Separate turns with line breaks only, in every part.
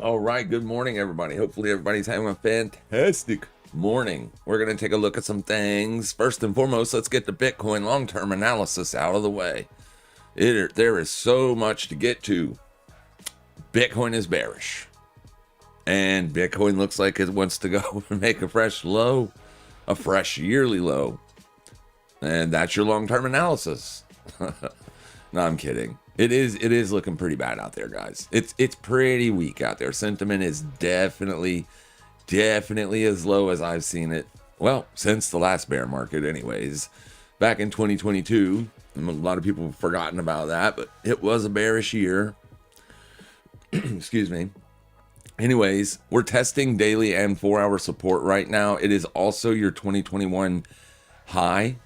All right, good morning, everybody. Hopefully, everybody's having a fantastic morning. We're going to take a look at some things. First and foremost, let's get the Bitcoin long-term analysis out of the way. There is so much to get to. Bitcoin is bearish, and Bitcoin looks like it wants to go and make a fresh low, a fresh yearly low. And that's your long-term analysis. No, I'm kidding. It is looking pretty bad out there, guys. It's pretty weak out there. Sentiment is definitely as low as I've seen it. Well, since the last bear market, anyways. Back in 2022, a lot of people have forgotten about that, but it was a bearish year. Excuse me. Anyways, we're testing daily and 4-hour support right now. It is also your 2021 high.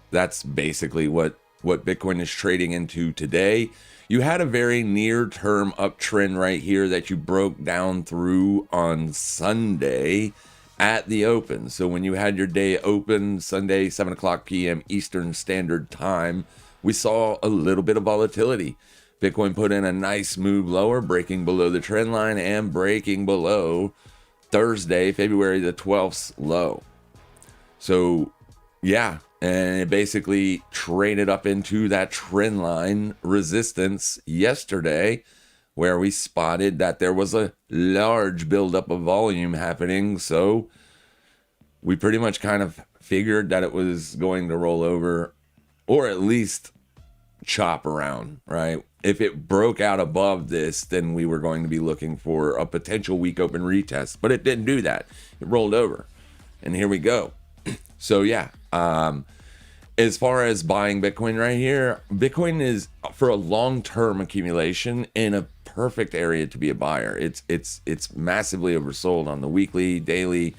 That's basically what Bitcoin is trading into today. You had a very near-term uptrend right here that you broke down through on Sunday at the open. So when you had your day open, Sunday, 7 o'clock p.m. Eastern Standard Time, we saw a little bit of volatility. Bitcoin put in a nice move lower, breaking below the trend line and breaking below Thursday, February the 12th low. So, yeah. And it basically traded up into that trend line resistance yesterday, where we spotted that there was a large buildup of volume happening. So we pretty much kind of figured that it was going to roll over, or at least chop around, right? If it broke out above this, then we were going to be looking for a potential weak open retest, but it didn't do that. It rolled over, and here we go. So yeah, as far as buying Bitcoin right here, Bitcoin is for a long-term accumulation in a perfect area to be a buyer. It's massively oversold on the weekly, daily,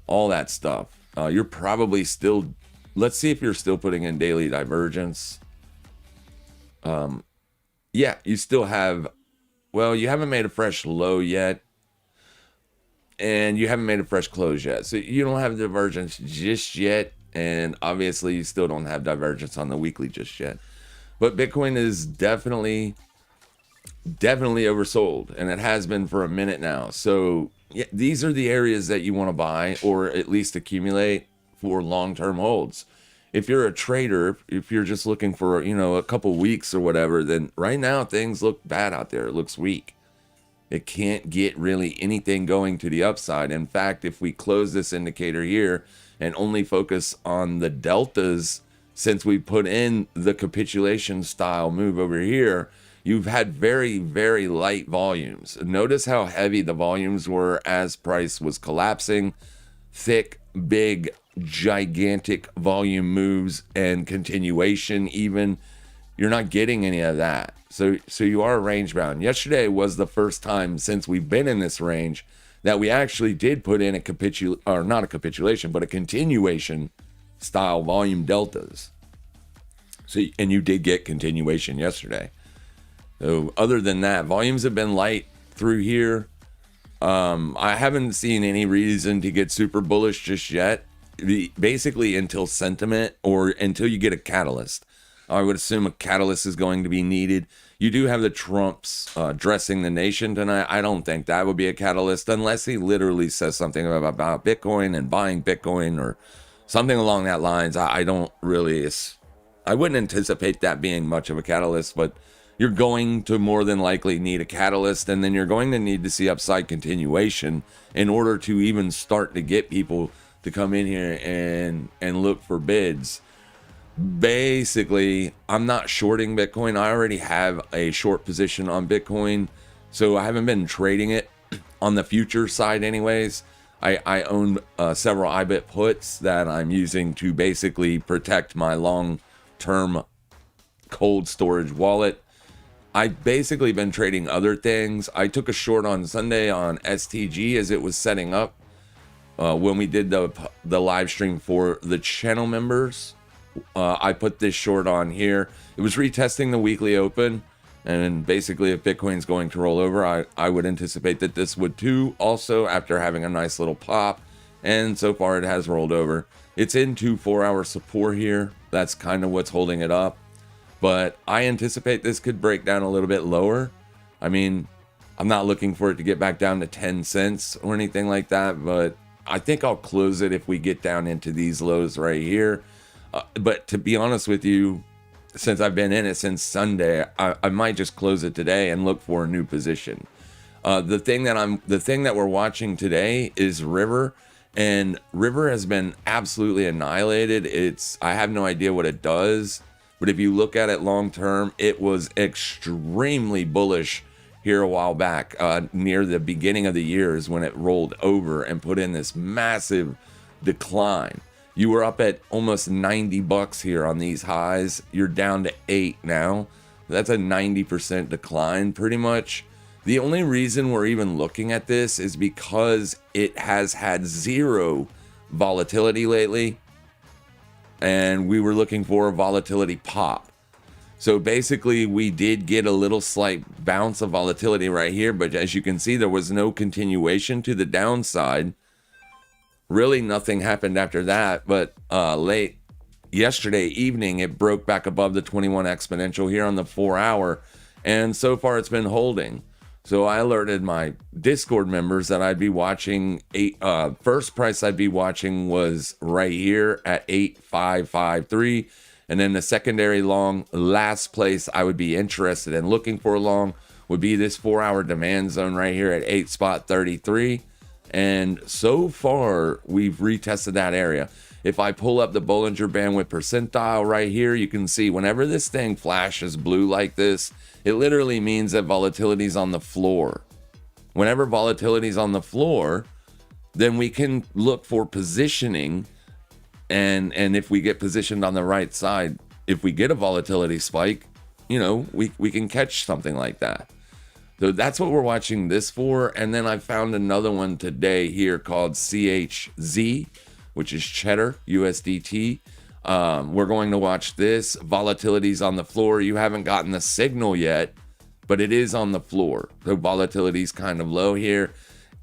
all that stuff. You're probably still, let's see if you're still putting in daily divergence. Yeah, you still have, well, you haven't made a fresh low yet. And you haven't made a fresh close yet. So you don't have divergence just yet. And obviously you still don't have divergence on the weekly just yet. But Bitcoin is definitely oversold. And it has been for a minute now. So yeah, these are the areas that you want to buy, or at least accumulate for long-term holds. If you're a trader, if you're just looking for, a couple weeks or whatever, then right now things look bad out there. It looks weak. It can't get really anything going to the upside. In fact, if we close this indicator here and only focus on the deltas, since we put in the capitulation style move over here, you've had very, very light volumes. Notice how heavy the volumes were as price was collapsing. Thick, big, gigantic volume moves and continuation even. You're not getting any of that. So you are range bound. Yesterday was the first time since we've been in this range that we actually did put in not a capitulation, but a continuation style volume deltas. So, and you did get continuation yesterday. So other than that, volumes have been light through here. I haven't seen any reason to get super bullish just yet. Basically until sentiment, or until you get a catalyst. I would assume a catalyst is going to be needed. You do have the Trumps addressing the nation tonight. I don't think that would be a catalyst unless he literally says something about Bitcoin and buying Bitcoin or something along that lines. I wouldn't anticipate that being much of a catalyst, but you're going to more than likely need a catalyst, and then you're going to need to see upside continuation in order to even start to get people to come in here and look for bids. Basically, I'm not shorting Bitcoin. I already have a short position on Bitcoin, so I haven't been trading it on the future side anyways. I own several IBIT puts that I'm using to basically protect my long-term cold storage wallet. I've basically been trading other things. I took a short on Sunday on STG as it was setting up when we did the live stream for the channel members. I put this short on here. It was retesting the weekly open, and basically if Bitcoin's going to roll over, I would anticipate that this would too, also after having a nice little pop, and so far it has rolled over. It's into 4-hour support here. That's kind of what's holding it up, but I anticipate this could break down a little bit lower. I mean, I'm not looking for it to get back down to 10 cents or anything like that, but I think I'll close it if we get down into these lows right here. But to be honest with you, since I've been in it since Sunday, I might just close it today and look for a new position. The thing that we're watching today is River, and River has been absolutely annihilated. I have no idea what it does, but if you look at it long term, it was extremely bullish here a while back, near the beginning of the year is when it rolled over and put in this massive decline. You were up at almost $90 here on these highs. You're down to 8 now. That's a 90% decline pretty much. The only reason we're even looking at this is because it has had zero volatility lately, and we were looking for a volatility pop. So basically we did get a little slight bounce of volatility right here, but as you can see, there was no continuation to the downside. Really nothing happened after that, but late yesterday evening, it broke back above the 21 exponential here on the 4-hour, and so far it's been holding. So I alerted my Discord members that I'd be watching first price I'd be watching was right here at 8553. And then the secondary long, last place I would be interested in looking for long would be this 4-hour demand zone right here at 8.33. And so far, we've retested that area. If I pull up the Bollinger Bandwidth percentile right here, you can see whenever this thing flashes blue like this, it literally means that volatility is on the floor. Whenever volatility is on the floor, then we can look for positioning. And if we get positioned on the right side, if we get a volatility spike, we can catch something like that. So that's what we're watching this for. And then I found another one today here called CHZ, which is Cheddar USDT. We're going to watch this. Volatility's on the floor. You haven't gotten the signal yet, but it is on the floor. So volatility's kind of low here.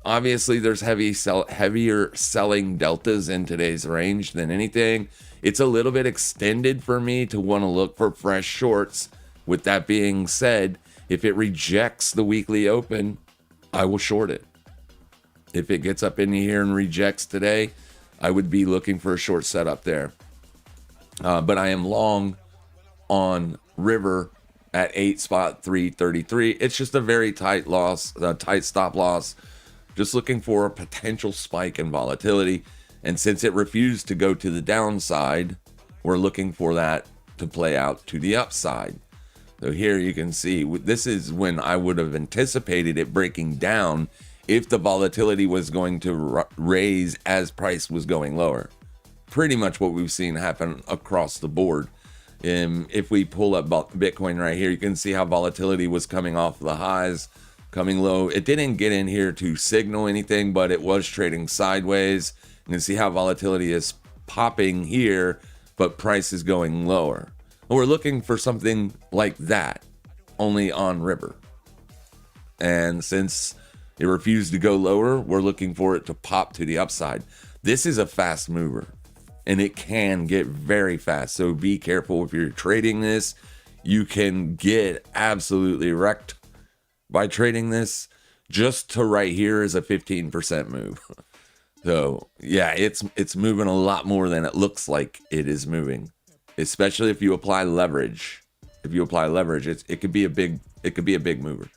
Obviously, there's heavier selling deltas in today's range than anything. It's a little bit extended for me to want to look for fresh shorts. With that being said, if it rejects the weekly open, I will short it. If it gets up in here and rejects today, I would be looking for a short setup there. But I am long on River at 8.333. It's just a very tight stop loss. Just looking for a potential spike in volatility. And since it refused to go to the downside, we're looking for that to play out to the upside. So here you can see, this is when I would have anticipated it breaking down if the volatility was going to raise as price was going lower. Pretty much what we've seen happen across the board. If we pull up Bitcoin right here, you can see how volatility was coming off the highs, coming low. It didn't get in here to signal anything, but it was trading sideways. You can see how volatility is popping here, but price is going lower. We're looking for something like that, only on River. And since it refused to go lower, we're looking for it to pop to the upside. This is a fast mover, and it can get very fast. So be careful if you're trading this. You can get absolutely wrecked by trading this. Just to right here is a 15% move. So yeah, it's moving a lot more than it looks like it is moving, especially if you apply leverage. If you apply leverage, it could be a big mover.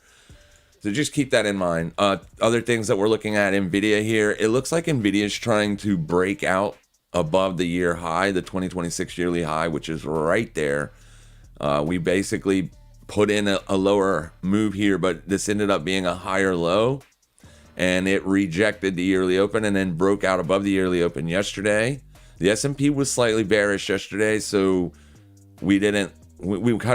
So just keep that in mind. Other things that we're looking at, Nvidia here. It looks like Nvidia is trying to break out above the year high, the 2026 yearly high, which is right there. We basically put in a lower move here, but this ended up being a higher low, and it rejected the yearly open and then broke out above the yearly open yesterday. The S&P was slightly bearish yesterday, so we kind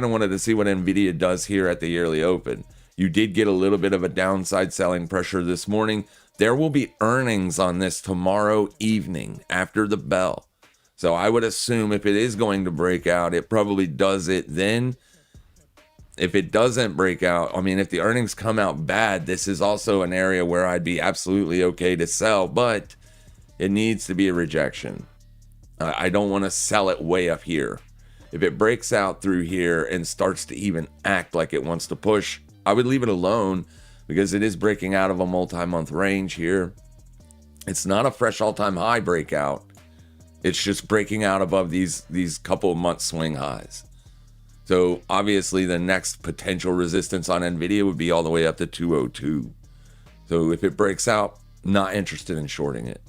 of wanted to see what Nvidia does here at the yearly open. You did get a little bit of a downside selling pressure this morning. There will be earnings on this tomorrow evening after the bell. So I would assume if it is going to break out, it probably does it then. If it doesn't break out, if the earnings come out bad, this is also an area where I'd be absolutely okay to sell, but it needs to be a rejection. I don't want to sell it way up here. If it breaks out through here and starts to even act like it wants to push, I would leave it alone, because it is breaking out of a multi-month range here. It's not a fresh all-time high breakout. It's just breaking out above these couple of month swing highs. So obviously the next potential resistance on Nvidia would be all the way up to 202. So if it breaks out, not interested in shorting it.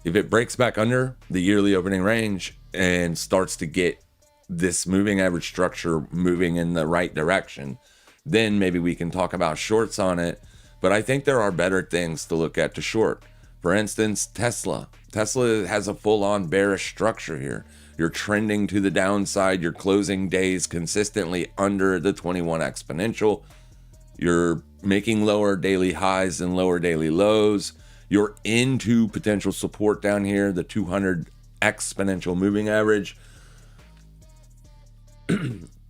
If it breaks back under the yearly opening range and starts to get this moving average structure moving in the right direction, then maybe we can talk about shorts on it. But I think there are better things to look at to short. For instance, Tesla. Tesla has a full-on bearish structure here. You're trending to the downside. You're closing days consistently under the 21 exponential. You're making lower daily highs and lower daily lows. You're into potential support down here, the 200 exponential moving average.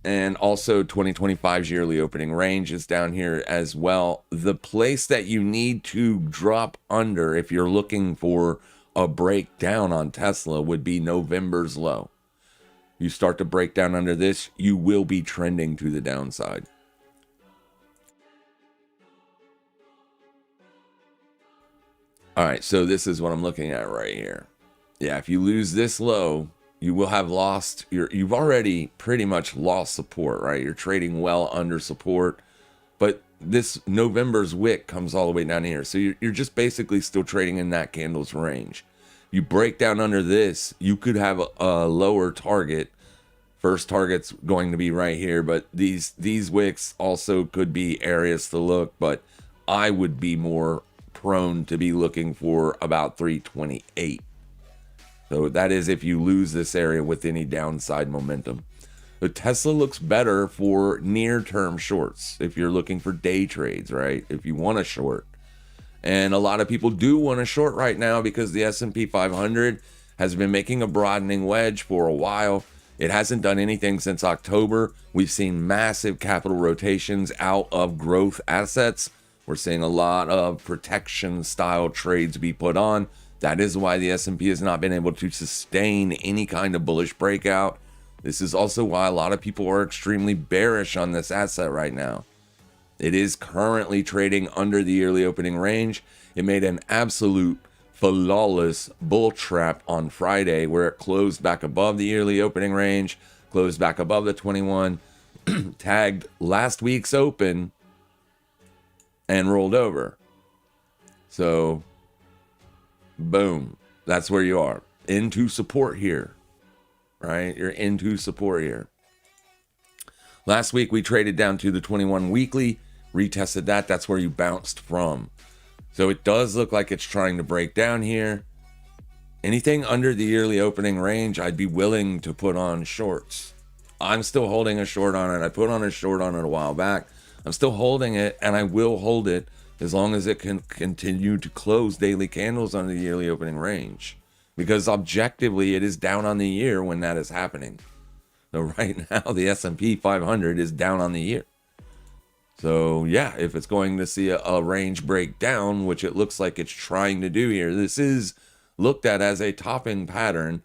And also 2025's yearly opening range is down here as well. The place that you need to drop under if you're looking for a breakdown on Tesla would be November's low. You start to break down under this, you will be trending to the downside. All right, so this is what I'm looking at right here. Yeah, if you lose this low, you will have lost you've already pretty much lost support, right? You're trading well under support, but this November's wick comes all the way down here. So you're just basically still trading in that candle's range. You break down under this, you could have a lower target. First target's going to be right here, but these wicks also could be areas to look, but I would be more prone to be looking for about 328. So that is if you lose this area with any downside momentum. But Tesla looks better for near-term shorts if you're looking for day trades, right? If you want to short. And a lot of people do want to short right now because the S&P 500 has been making a broadening wedge for a while. It hasn't done anything since October. We've seen massive capital rotations out of growth assets. We're seeing a lot of protection style trades be put on. That is why the S&P has not been able to sustain any kind of bullish breakout. This is also why a lot of people are extremely bearish on this asset right now. It is currently trading under the yearly opening range. It made an absolute flawless bull trap on Friday where it closed back above the yearly opening range, closed back above the 21, tagged last week's open, and rolled over. So boom, that's where you are. Into support here, right? You're into support here. Last week we traded down to the 21 weekly, retested that. That's where you bounced from. So it does look like it's trying to break down here. Anything under the yearly opening range, I'd be willing to put on shorts. I'm still holding a short on it. I put on a short on it a while back. I'm still holding it, and I will hold it as long as it can continue to close daily candles on the yearly opening range. Because objectively, it is down on the year when that is happening. So right now, the S&P 500 is down on the year. So yeah, if it's going to see a range breakdown, which it looks like it's trying to do here, this is looked at as a topping pattern.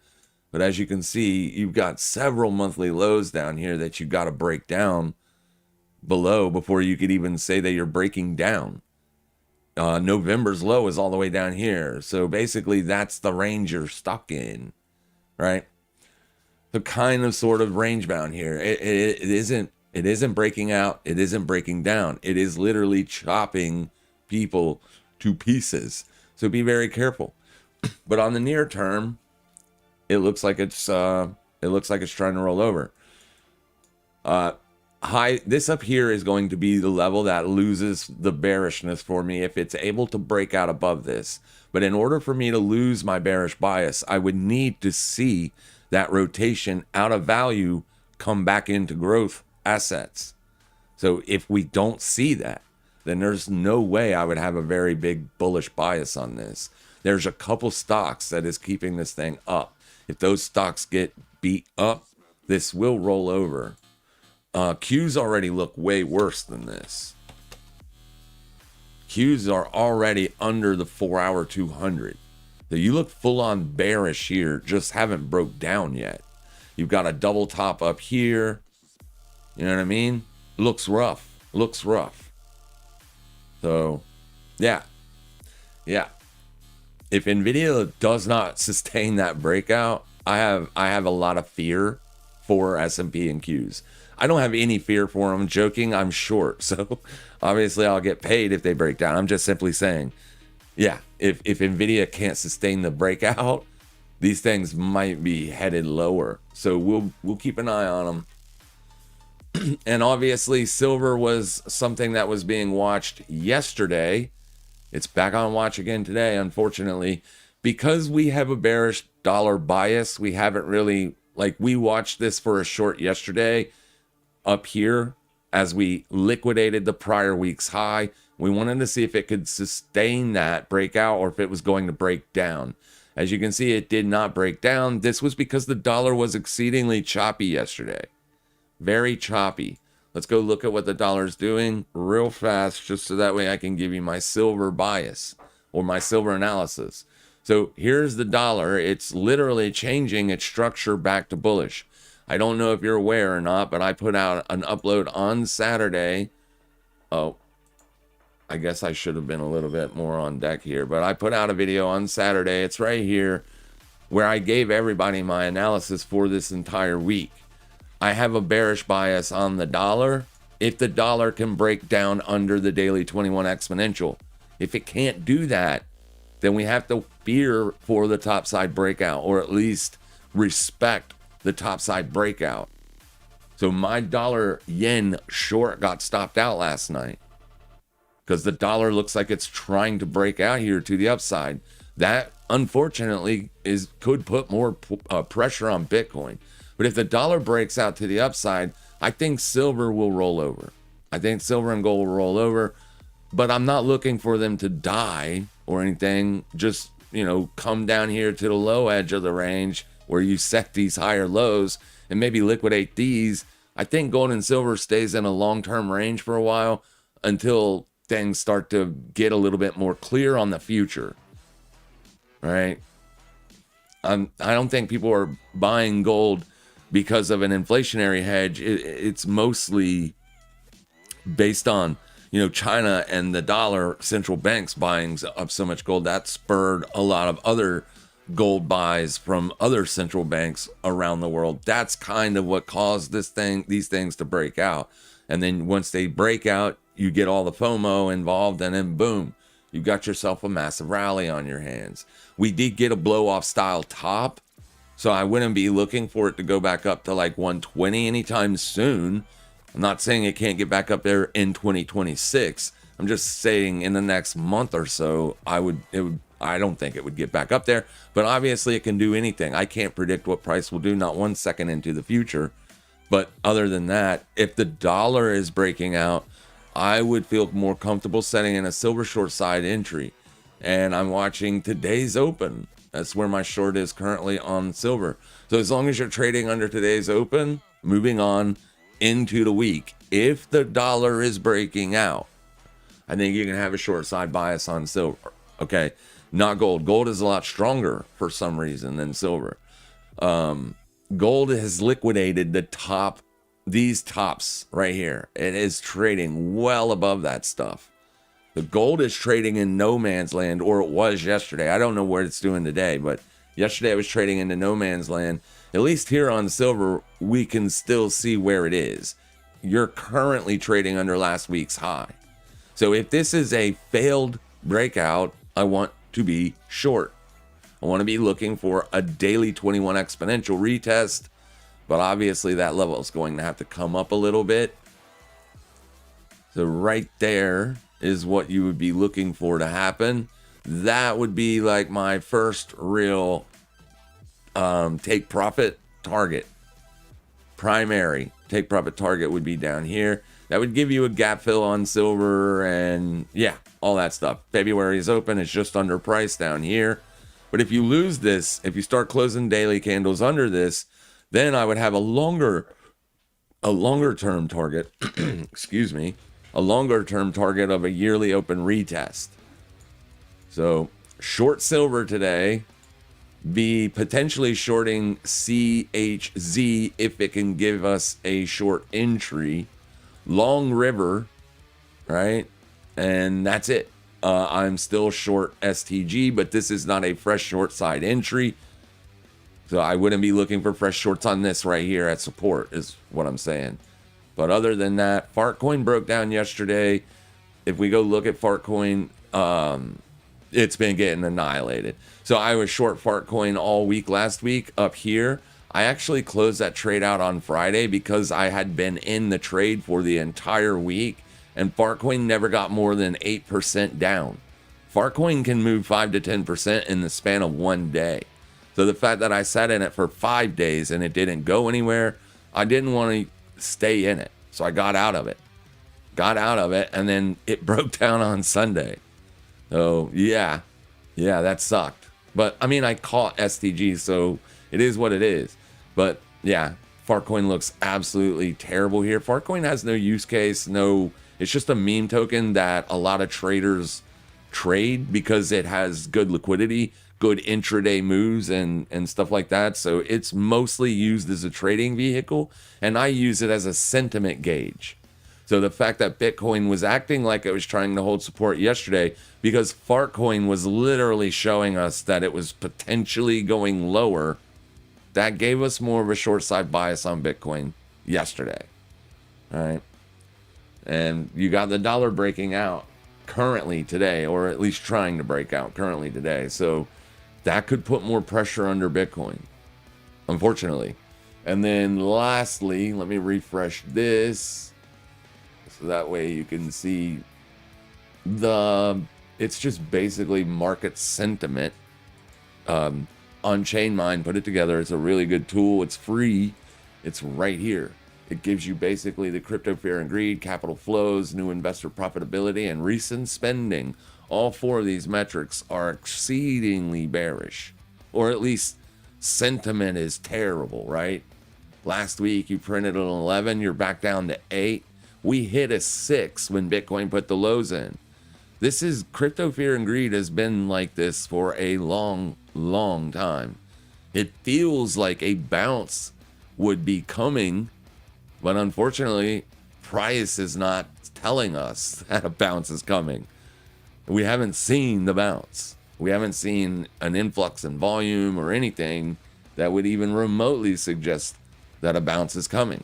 But as you can see, you've got several monthly lows down here that you got to break down below before you could even say that you're breaking down. November's low is all the way down here. So basically that's the range you're stuck in, right? The kind of sort of range bound here. It isn't breaking out. It isn't breaking down. It is literally chopping people to pieces. So be very careful. But on the near term, it looks like it's trying to roll over. This up here is going to be the level that loses the bearishness for me if it's able to break out above this. But in order for me to lose my bearish bias, I would need to see that rotation out of value come back into growth assets. So if we don't see that, then there's no way I would have a very big bullish bias on this. There's a couple stocks that is keeping this thing up. If those stocks get beat up, this will roll over. Qs already look way worse than this. Qs are already under the 4-hour 200. So you look full on bearish here, just haven't broke down yet. You've got a double top up here. You know what I mean? Looks rough. Looks rough. So, yeah. Yeah. If Nvidia does not sustain that breakout, I have a lot of fear for S&P and Qs. I don't have any fear for them. I'm joking. I'm short, so obviously I'll get paid if they break down. I'm just simply saying, yeah, if Nvidia can't sustain the breakout, these things might be headed lower. So we'll keep an eye on them. And obviously silver was something that was being watched yesterday. It's back on watch again today, unfortunately. Because we have a bearish dollar bias, we haven't really, like, we watched this for a short yesterday up here as we liquidated the prior week's high. We wanted to see if it could sustain that breakout or if it was going to break down. As you can see, it did not break down. This was because the dollar was exceedingly choppy yesterday. Very choppy. Let's go look at what the dollar's doing real fast, just so that way I can give you my silver bias or my silver analysis. So here's the dollar. It's literally changing its structure back to bullish. I don't know if you're aware or not, but I put out an upload on Saturday. Oh, I guess I should have been a little bit more on deck here, but I put out a video on Saturday. It's right here where I gave everybody my analysis for this entire week. I have a bearish bias on the dollar if the dollar can break down under the daily 21 exponential. If it can't do that, then we have to fear for the topside breakout, or at least respect the topside breakout. So my dollar yen short got stopped out last night because the dollar looks like it's trying to break out here to the upside. That unfortunately could put more pressure on Bitcoin. But if the dollar breaks out to the upside, I think silver will roll over. I think silver and gold will roll over, but I'm not looking for them to die or anything. Just, come down here to the low edge of the range where you set these higher lows and maybe liquidate these. I think gold and silver stays in a long-term range for a while until things start to get a little bit more clear on the future. Right? I don't think people are buying gold because of an inflationary hedge. It's mostly based on, China and the dollar, central banks buying up so much gold. That spurred a lot of other gold buys from other central banks around the world. That's kind of what caused these things to break out. And then once they break out, you get all the FOMO involved, and then boom, you got yourself a massive rally on your hands. We did get a blow off style top, so I wouldn't be looking for it to go back up to like 120 anytime soon. I'm not saying it can't get back up there in 2026. I'm just saying in the next month or so, I don't think it would get back up there, but obviously it can do anything. I can't predict what price will do, not 1 second into the future. But other than that, if the dollar is breaking out, I would feel more comfortable setting in a silver short side entry. And I'm watching today's open. That's where my short is currently on silver. So as long as you're trading under today's open, moving on into the week, if the dollar is breaking out, I think you can have a short side bias on silver. Okay, not gold. Gold is a lot stronger for some reason than silver. Gold has liquidated these tops right here. It is trading well above that stuff. The gold is trading in no man's land, or it was yesterday. I don't know what it's doing today, but yesterday it was trading into no man's land. At least here on silver, we can still see where it is. You're currently trading under last week's high. So if this is a failed breakout, I want to be short. I want to be looking for a daily 21 exponential retest, but obviously that level is going to have to come up a little bit. So right there is what you would be looking for to happen. That would be like my first real take profit target. Primary take profit target would be down here. That would give you a gap fill on silver and yeah, all that stuff. February is open. It's just under price down here. But if you lose this, if you start closing daily candles under this, then I would have a longer term target, excuse me, a longer term target of a yearly open retest. So short silver today, be potentially shorting CHZ if it can give us a short entry. Long river, right? and that's it. I'm still short STG, but this is not a fresh short side entry. So I wouldn't be looking for fresh shorts on this right here at support, is what I'm saying. But other than that, Fartcoin broke down yesterday. If we go look at Fartcoin, it's been getting annihilated. So I was short Fartcoin all week last week up here. I actually closed that trade out on Friday because I had been in the trade for the entire week, and Fartcoin never got more than 8% down. Fartcoin can move 5 to 10% in the span of one day. So the fact that I sat in it for 5 days and it didn't go anywhere, I didn't want to stay in it. So I got out of it. And then it broke down on Sunday. So yeah, that sucked. But I mean, I caught STG, so it is what it is. But yeah, Fartcoin looks absolutely terrible here. Fartcoin has no use case, it's just a meme token that a lot of traders trade because it has good liquidity, good intraday moves and stuff like that. So it's mostly used as a trading vehicle, and I use it as a sentiment gauge. So the fact that Bitcoin was acting like it was trying to hold support yesterday, because Fartcoin was literally showing us that it was potentially going lower, that gave us more of a short side bias on Bitcoin yesterday. All right. And you got the dollar breaking out currently today, or at least trying to break out currently today. So that could put more pressure under Bitcoin, unfortunately. And then lastly, let me refresh this so that way you can see it's just basically market sentiment. On-chain mine put it together. It's a really good tool. It's free. It's right here. It gives you basically the crypto fear and greed, capital flows, new investor profitability, and recent spending. All four of these metrics are exceedingly bearish, or at least sentiment is terrible, right? Last week you printed an 11, you're back down to 8. We hit a 6 when Bitcoin put the lows in. This is crypto fear and greed has been like this for a long time. It feels like a bounce would be coming, but unfortunately, price is not telling us that a bounce is coming. We haven't seen the bounce. We haven't seen an influx in volume or anything that would even remotely suggest that a bounce is coming.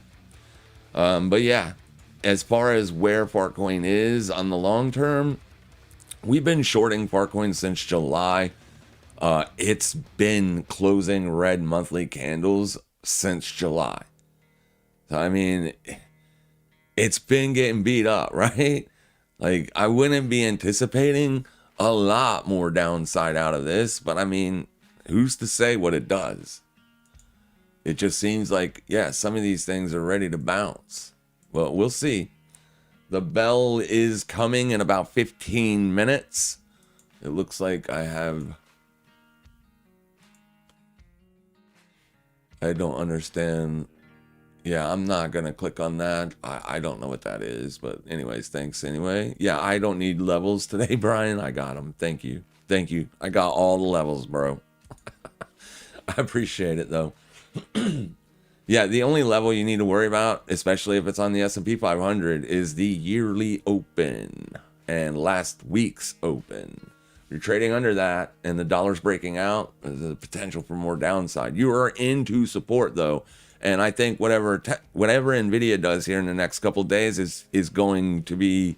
But yeah, as far as where Fartcoin is on the long term, we've been shorting Fartcoin since July. It's been closing red monthly candles since July. So, I mean, it's been getting beat up, right? Like, I wouldn't be anticipating a lot more downside out of this, but I mean, who's to say what it does? It just seems like, yeah, some of these things are ready to bounce. Well, we'll see. The bell is coming in about 15 minutes. It looks like I don't understand. Yeah, I'm not going to click on that. I don't know what that is. But anyways, thanks anyway. Yeah, I don't need levels today, Brian. I got them. Thank you. I got all the levels, bro. I appreciate it, though. Yeah, the only level you need to worry about, especially if it's on the S&P 500, is the yearly open and last week's open. If you're trading under that and the dollar's breaking out, there's a potential for more downside. You are into support, though. And I think whatever NVIDIA does here in the next couple of days is going to be,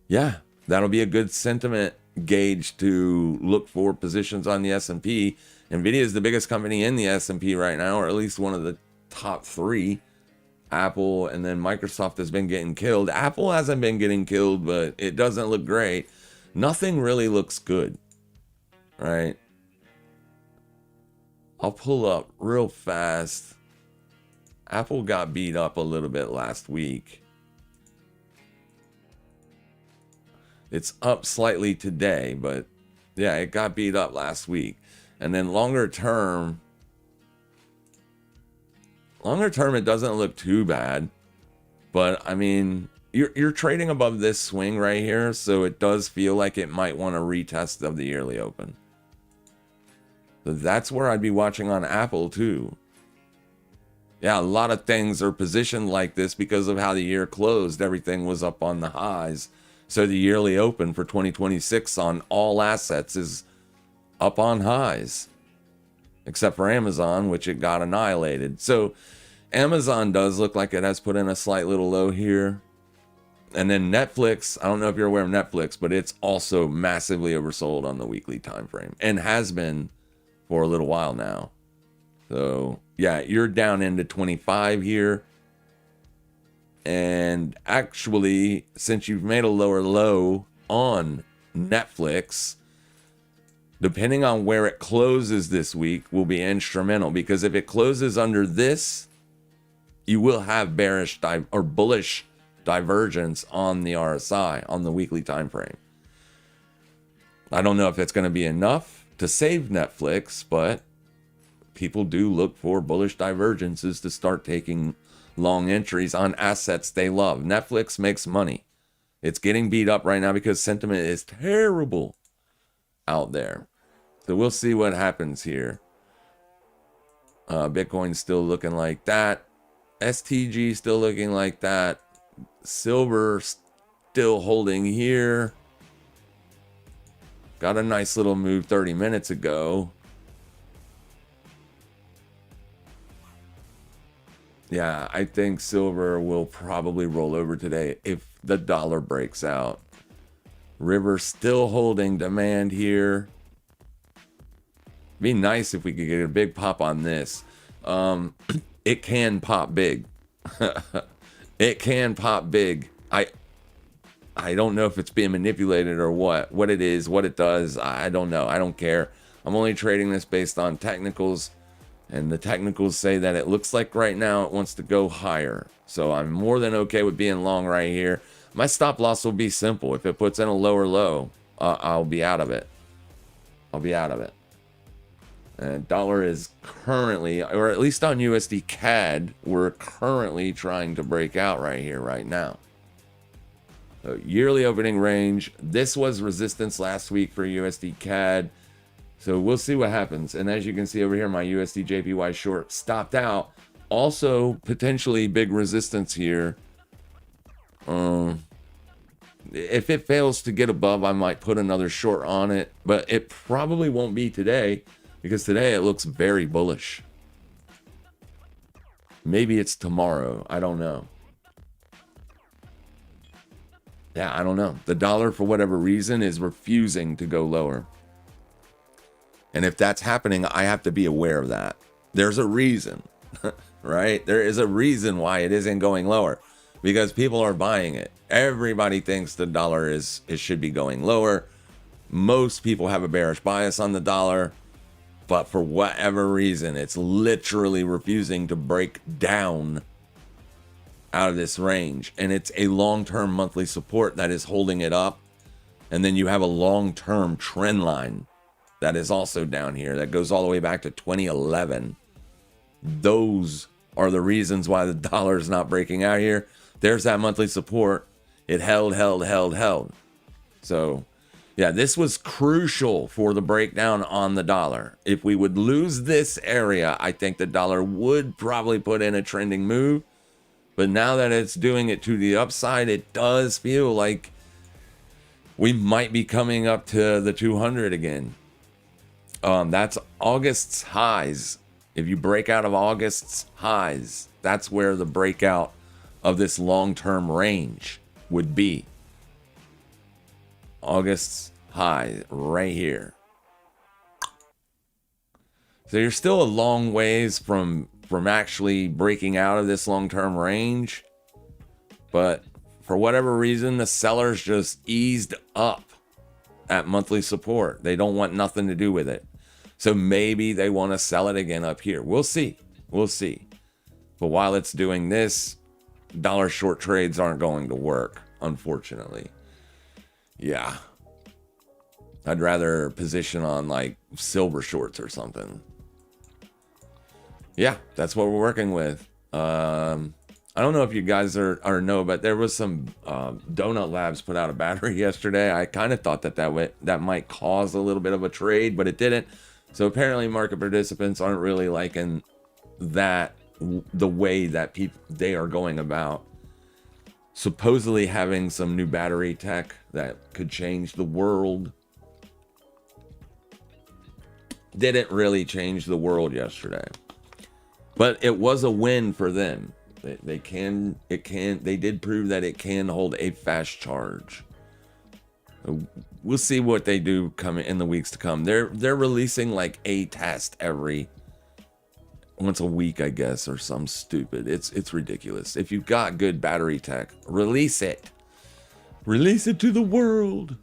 yeah, that'll be a good sentiment gauge to look for positions on the S&P. NVIDIA is the biggest company in the S&P right now, or at least one of the top 3. Apple and then Microsoft has been getting killed. Apple hasn't been getting killed, but it doesn't look great. Nothing really looks good, right? I'll pull up real fast. Apple got beat up a little bit last week. It's up slightly today, but yeah, it got beat up last week. And then longer term, it doesn't look too bad. But I mean, you're trading above this swing right here, so it does feel like it might want a retest of the yearly open. So that's where I'd be watching on Apple too. Yeah, a lot of things are positioned like this because of how the year closed. Everything was up on the highs. So the yearly open for 2026 on all assets is up on highs, except for Amazon, which it got annihilated. So Amazon does look like it has put in a slight little low here. And then Netflix, I don't know if you're aware of Netflix, but it's also massively oversold on the weekly time frame and has been for a little while now. So yeah, you're down into 25 here. And actually, since you've made a lower low on Netflix, depending on where it closes this week will be instrumental, because if it closes under this, you will have bearish or bullish divergence on the RSI on the weekly time frame. I don't know if it's going to be enough to save Netflix, but people do look for bullish divergences to start taking long entries on assets they love. Netflix makes money. It's getting beat up right now because sentiment is terrible out there. So we'll see what happens here. Bitcoin's still looking like that. STG still looking like that. Silver still holding here. Got a nice little move 30 minutes ago. Yeah, I think silver will probably roll over today if the dollar breaks out. River still holding demand here. Be nice if we could get a big pop on this. It can pop big. It can pop big. I don't know if it's being manipulated or what it is, what it does. I don't know. I don't care. I'm only trading this based on technicals. And the technicals say that it looks like right now it wants to go higher. So I'm more than okay with being long right here. My stop loss will be simple. If it puts in a lower low, I'll be out of it. I'll be out of it. And dollar is currently, or at least on USD CAD, we're currently trying to break out right here, right now. So yearly opening range. This was resistance last week for USD CAD. So we'll see what happens. And as you can see over here, my USD JPY short stopped out. Also, potentially big resistance here. If it fails to get above, I might put another short on it. But it probably won't be today, because today it looks very bullish. Maybe it's tomorrow. I don't know. Yeah, I don't know. The dollar, for whatever reason, is refusing to go lower. And if that's happening, I have to be aware of that. There's a reason, right? There is a reason why it isn't going lower, because people are buying it. Everybody thinks the dollar it should be going lower. Most people have a bearish bias on the dollar, but for whatever reason, it's literally refusing to break down out of this range. And it's a long-term monthly support that is holding it up. And then you have a long-term trend line that is also down here that goes all the way back to 2011. Those are the reasons why the dollar is not breaking out here. There's that monthly support. It held. So yeah, this was crucial for the breakdown on the dollar. If we would lose this area, I think the dollar would probably put in a trending move. But now that it's doing it to the upside, it does feel like we might be coming up to the 200 again. That's August's highs. If you break out of August's highs, that's where the breakout of this long-term range would be. August's high right here. So you're still a long ways from actually breaking out of this long-term range. But for whatever reason, the sellers just eased up at monthly support. They don't want nothing to do with it. So maybe they want to sell it again up here. We'll see. We'll see. But while it's doing this, dollar short trades aren't going to work, unfortunately. Yeah. I'd rather position on like silver shorts or something. Yeah, that's what we're working with. I don't know if you guys know, but there was some Donut Labs put out a battery yesterday. I kind of thought that might cause a little bit of a trade, but it didn't. So apparently market participants aren't really liking that, the way that they are going about supposedly having some new battery tech that could change the world. Didn't really change the world yesterday, but it was a win for them. They did prove that it can hold a fast charge. We'll see what they do coming in the weeks to come. They're releasing like a test once a week, I guess, or some stupid. It's ridiculous. If you've got good battery tech, release it. Release it to the world.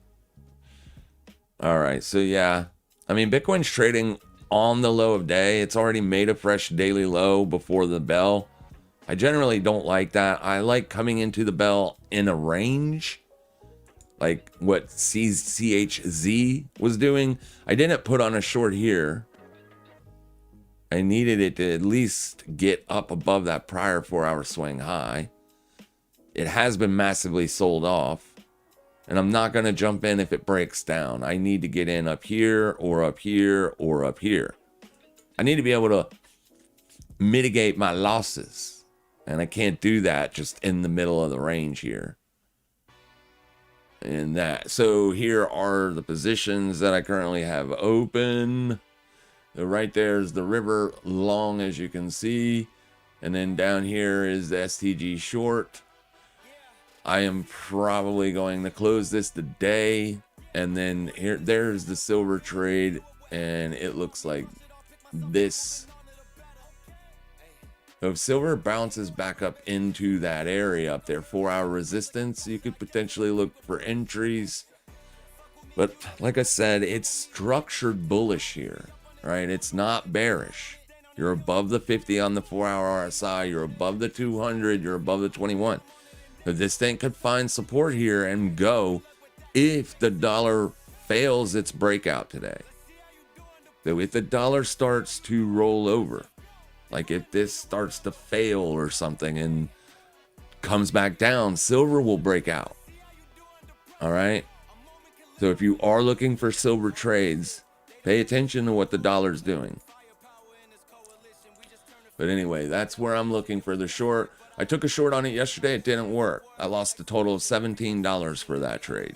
All right, so yeah. I mean, Bitcoin's trading on the low of day. It's already made a fresh daily low before the bell. I generally don't like that. I like coming into the bell in a range, like what CHZ was doing. I didn't put on a short here. I needed it to at least get up above that prior 4-hour swing high. It has been massively sold off. And I'm not going to jump in if it breaks down. I need to get in up here or up here or up here. I need to be able to mitigate my losses. And I can't do that just in the middle of the range here. And that. So here are the positions that I currently have open. Right there is the river long, as you can see. And then down here is the STG short. I am probably going to close this today, and then there's the silver trade, and it looks like this. So if silver bounces back up into that area up there, 4-hour resistance, you could potentially look for entries. But like I said, it's structured bullish here, right? It's not bearish. You're above the 50 on the 4-hour RSI. You're above the 200. You're above the 21. But this thing could find support here and go if the dollar fails its breakout today. So if the dollar starts to roll over, like if this starts to fail or something and comes back down, silver will break out. All right. So if you are looking for silver trades, pay attention to what the dollar's doing. But anyway, that's where I'm looking for the short. I took a short on it yesterday. It didn't work. I lost a total of $17 for that trade.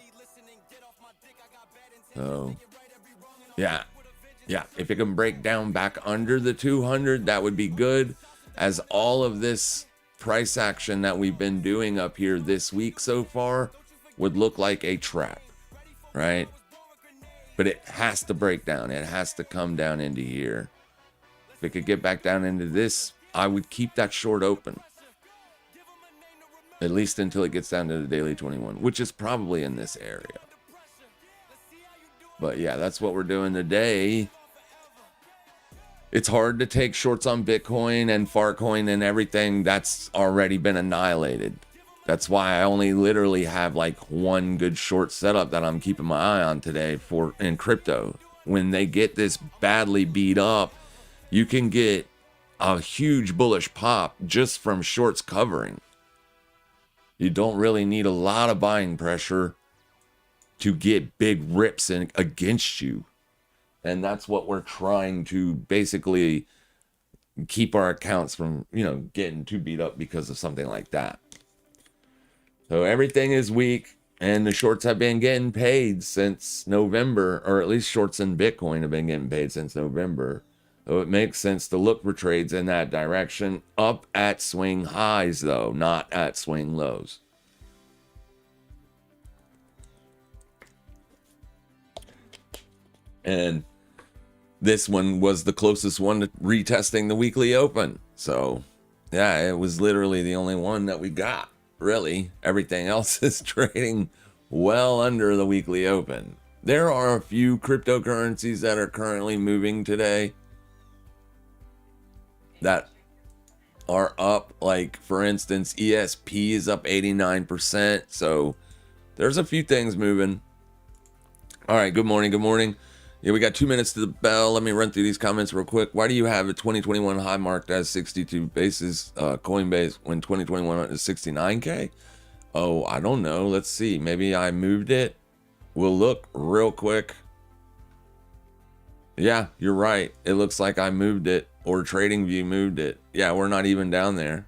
So, yeah. If it can break down back under the 200, that would be good. As all of this price action that we've been doing up here this week so far would look like a trap, right? But it has to break down. It has to come down into here. If it could get back down into this, I would keep that short open. At least until it gets down to the daily 21, which is probably in this area. But yeah, that's what we're doing today. It's hard to take shorts on Bitcoin and Farcoin and everything. That's already been annihilated. That's why I only literally have like one good short setup that I'm keeping my eye on today for in crypto. When they get this badly beat up, you can get a huge bullish pop just from shorts covering. You don't really need a lot of buying pressure to get big rips against you. And that's what we're trying to basically keep our accounts from, getting too beat up because of something like that. So everything is weak, and the shorts have been getting paid since November, or at least shorts in Bitcoin have been getting paid since November. So it makes sense to look for trades in that direction, up at swing highs, though, not at swing lows. And this one was the closest one to retesting the weekly open. So, yeah, it was literally the only one that we got, really. Everything else is trading well under the weekly open. There are a few cryptocurrencies that are currently moving today that are up. Like, for instance, ESP is up 89%. So there's a few things moving. All right, good morning. Yeah, we got 2 minutes to the bell. Let me run through these comments real quick. Why do you have a 2021 high marked as 62 bases, Coinbase, when 2021 is 69K? Oh, I don't know. Let's see. Maybe I moved it. We'll look real quick. Yeah, you're right. It looks like I moved it, or TradingView moved it. Yeah, we're not even down there.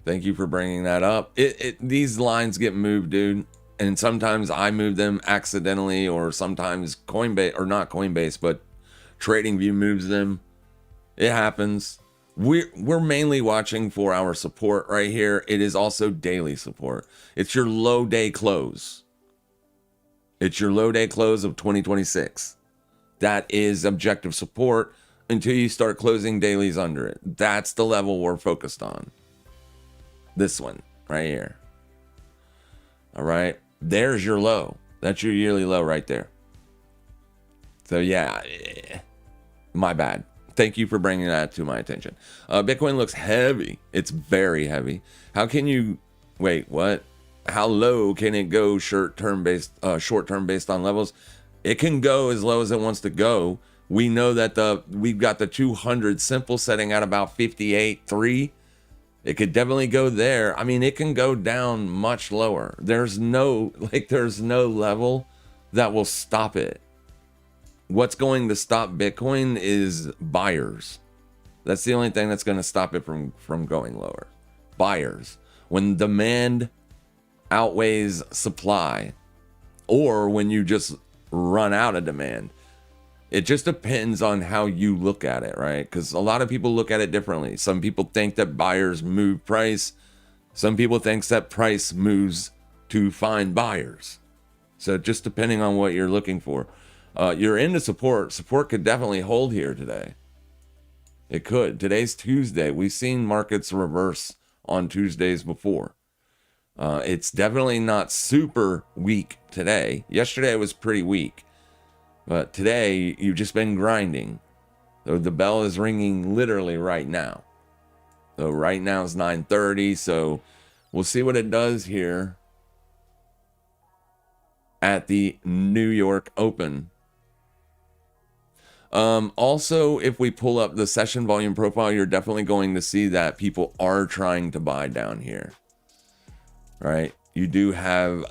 Thank you for bringing that up. These lines get moved, dude. And sometimes I move them accidentally, or sometimes Coinbase, or not Coinbase, but TradingView moves them. It happens. We're mainly watching for our support right here. It is also daily support. It's your low day close. It's your low day close of 2026. That is objective support until you start closing dailies under it. That's the level we're focused on. This one right here. All right. There's your low. That's your yearly low right there. So yeah, my bad. Thank you for bringing that to my attention. Bitcoin looks heavy. It's very heavy. How can you, wait, what? How low can it go short-term based on levels? It can go as low as it wants to go. We know that we've got the 200 simple setting at about 58.3. It could definitely go there. I mean, it can go down much lower. There's no level that will stop it. What's going to stop Bitcoin is buyers. That's the only thing that's going to stop it from going lower. Buyers. When demand outweighs supply, or when you just run out of demand. It just depends on how you look at it, right? Because a lot of people look at it differently. Some people think that buyers move price. Some people think that price moves to find buyers. So just depending on what you're looking for. You're into support. Support could definitely hold here today. It could. Today's Tuesday. We've seen markets reverse on Tuesdays before. It's definitely not super weak today. Yesterday was pretty weak. But today, you've just been grinding. So the bell is ringing literally right now. So right now it's 9:30. So we'll see what it does here at the New York Open. Also, if we pull up the session volume profile, you're definitely going to see that people are trying to buy down here. Right? You do have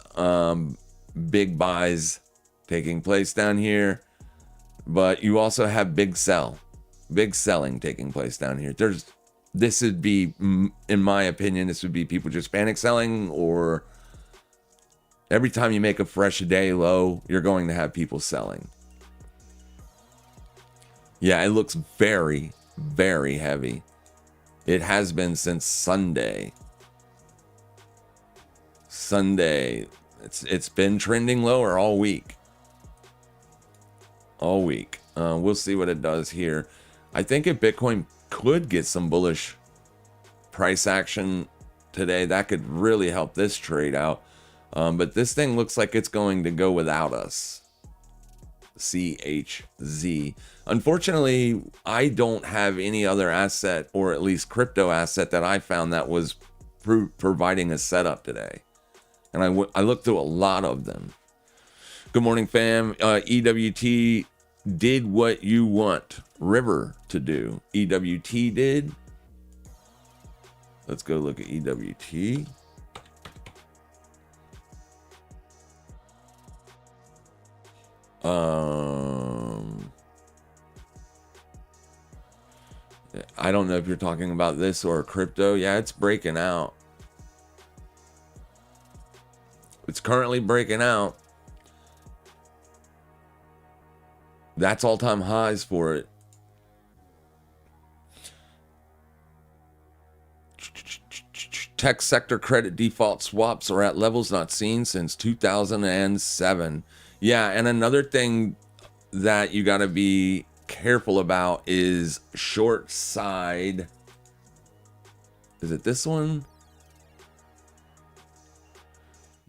big buys taking place down here, but you also have big selling taking place down here. This would be, in my opinion, this would be people just panic selling, or every time you make a fresh day low, you're going to have people selling. Yeah, it looks very, very heavy. It has been since Sunday. It's been trending lower all week. We'll see what it does here. I think if Bitcoin could get some bullish price action today, that could really help this trade out. But this thing looks like it's going to go without us. CHZ. Unfortunately, I don't have any other asset, or at least crypto asset, that I found that was providing a setup today. And I looked through a lot of them. Good morning, fam. EWT did what you want River to do. EWT did. Let's go look at EWT. I don't know if you're talking about this or crypto. Yeah, it's breaking out. It's currently breaking out. That's all-time highs for it. Tech sector credit default swaps are at levels not seen since 2007. Yeah, and another thing that you got to be careful about is short side. Is it this one?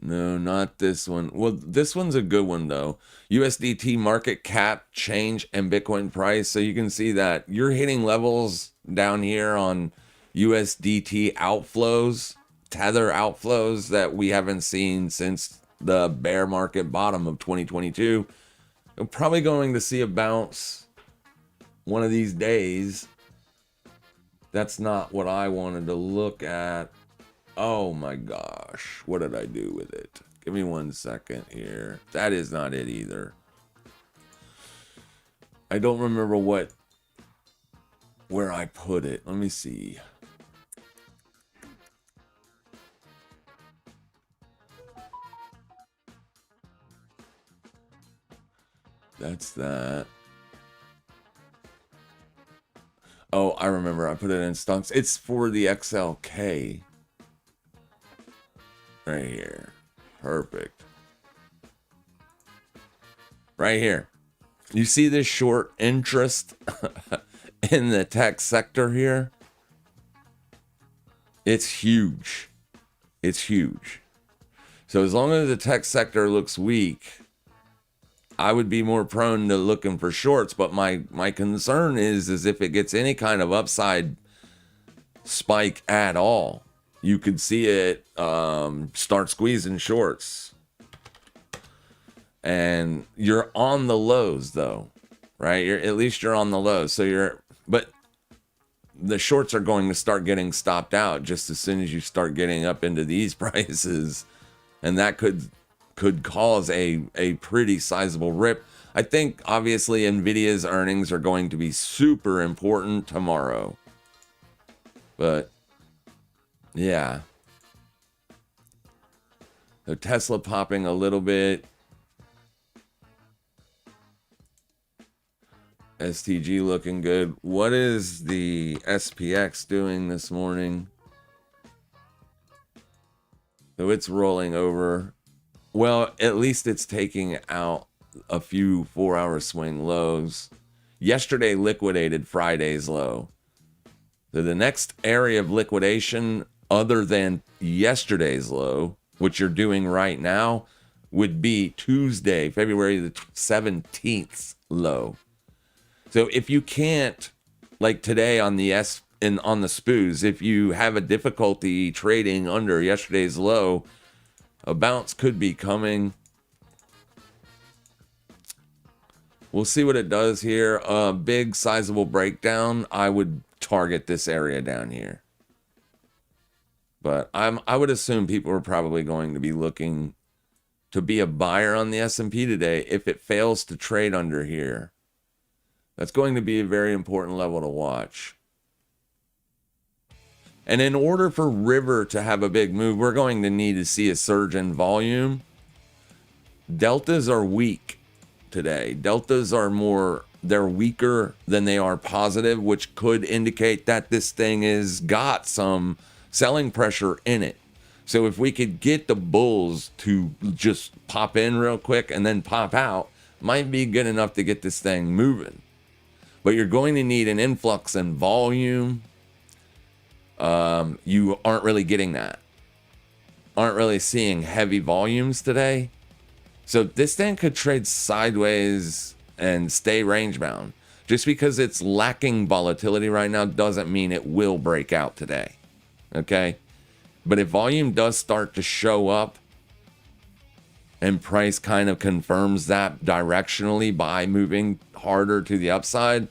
No, not this one. Well, this one's a good one, though. USDT market cap change and Bitcoin price. So you can see that you're hitting levels down here on USDT outflows, Tether outflows, that we haven't seen since the bear market bottom of 2022. We're probably going to see a bounce one of these days. That's not what I wanted to look at. Oh my gosh, what did I do with it? Give me 1 second here. That is not it either. I don't remember where I put it. Let me see. That's that. Oh, I remember. I put it in stocks. It's for the XLK. Right here. Perfect. Right here. You see this short interest in the tech sector here? It's huge. It's huge. So as long as the tech sector looks weak, I would be more prone to looking for shorts. But my concern is if it gets any kind of upside spike at all, you could see it start squeezing shorts. And you're on the lows though, right? At least you're on the lows. So but the shorts are going to start getting stopped out just as soon as you start getting up into these prices. And that could cause a pretty sizable rip. I think obviously Nvidia's earnings are going to be super important tomorrow. But yeah. So Tesla popping a little bit. STG looking good. What is the SPX doing this morning? So it's rolling over. Well, at least it's taking out a few 4-hour swing lows. Yesterday liquidated Friday's low. So the next area of liquidation other than yesterday's low, which you're doing right now, would be Tuesday, February the 17th low. So if you can't, like today on the on the SPOOs, if you have a difficulty trading under yesterday's low, a bounce could be coming. We'll see what it does here. A big sizable breakdown. I would target this area down here. But I would assume people are probably going to be looking to be a buyer on the S&P today if it fails to trade under here. That's going to be a very important level to watch. And in order for River to have a big move, we're going to need to see a surge in volume. Deltas are weak today. Deltas are they're weaker than they are positive, which could indicate that this thing has got some selling pressure in it. So if we could get the bulls to just pop in real quick and then pop out, might be good enough to get this thing moving. But you're going to need an influx in volume. You aren't really getting that. Aren't really seeing heavy volumes today. So this thing could trade sideways and stay range bound. Just because it's lacking volatility right now doesn't mean it will break out today. Okay? But if volume does start to show up and price kind of confirms that directionally by moving harder to the upside,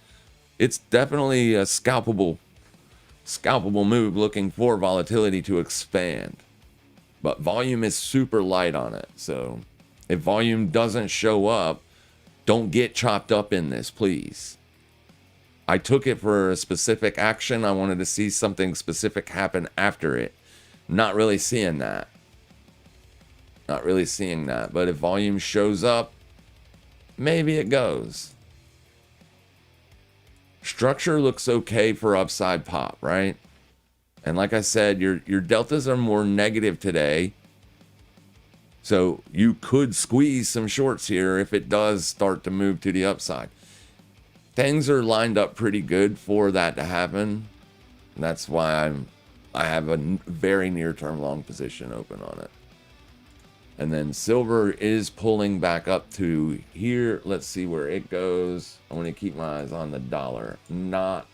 it's definitely a scalpable move looking for volatility to expand. But volume is super light on it. So if volume doesn't show up, don't get chopped up in this, please. I took it for a specific action. I wanted to see something specific happen after it. Not really seeing that. Not really seeing that. But if volume shows up, maybe it goes. Structure looks okay for upside pop, right? And like I said, your deltas are more negative today. So you could squeeze some shorts here if it does start to move to the upside. Things are lined up pretty good for that to happen. And that's why I have a very near-term long position open on it. And then silver is pulling back up to here. Let's see where it goes. I want to keep my eyes on the dollar, not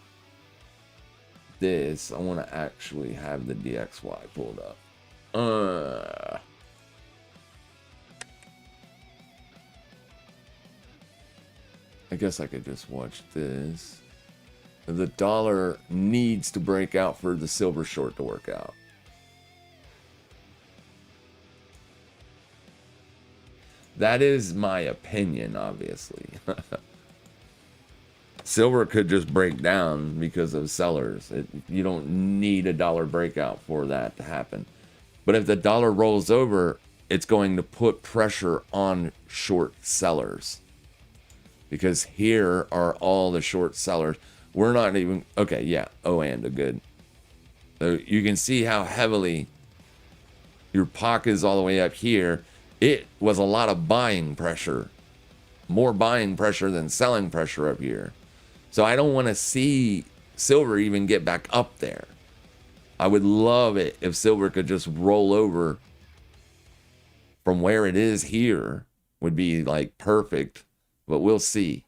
this. I want to actually have the DXY pulled up. I guess I could just watch this. The dollar needs to break out for the silver short to work out. That is my opinion, obviously. Silver could just break down because of sellers. You don't need a dollar breakout for that to happen. But if the dollar rolls over, it's going to put pressure on short sellers. because here are all the short sellers. We're not even, okay, yeah, oh, and a good. So you can see how heavily your POC is all the way up here. It was a lot of buying pressure, more buying pressure than selling pressure up here. So I don't want to see silver even get back up there. I would love it if silver could just roll over from where it is here. Would be like perfect, but we'll see.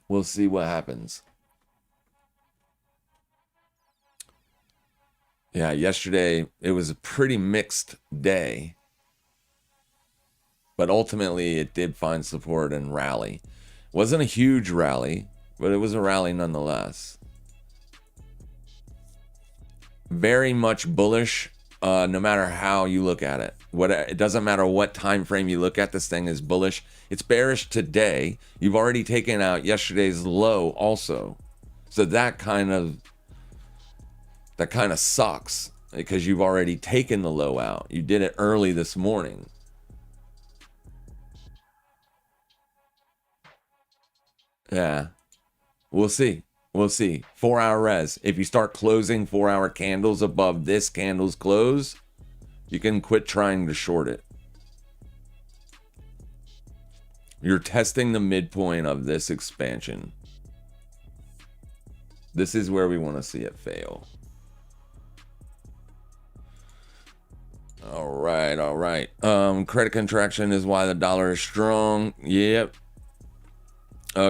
We'll see what happens. Yeah, yesterday it was a pretty mixed day, but ultimately it did find support and rally. Wasn't a huge rally, but it was a rally nonetheless. Very much bullish, no matter how you look at it. It doesn't matter what time frame you look at, this thing is bullish. It's bearish today. You've already taken out yesterday's low also. So that kind of sucks because you've already taken the low out. You did it early this morning. Yeah, we'll see. We'll see. 4-hour res. If you start closing 4-hour candles above this candle's close, you can quit trying to short it. You're testing the midpoint of this expansion. This is where we want to see it fail. All right. Credit contraction is why the dollar is strong. Yep.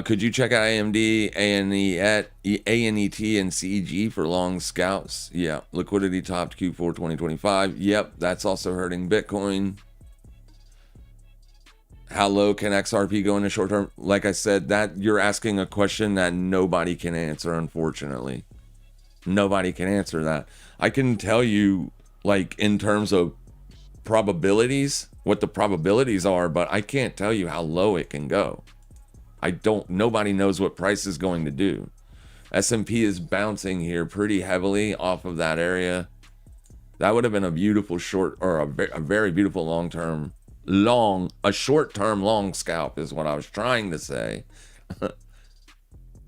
Could you check out AMD, ANET, and CEG for long scalps? Yeah. Liquidity topped Q4 2025. Yep. That's also hurting Bitcoin. How low can XRP go in the short term? Like I said, that you're asking a question that nobody can answer, unfortunately. Nobody can answer that. I can tell you, like, in terms of probabilities, what the probabilities are, but I can't tell you how low it can go. Nobody knows what price is going to do. S&P is bouncing here pretty heavily off of that area. That would have been a beautiful short, or a very beautiful a short-term long scalp is what I was trying to say.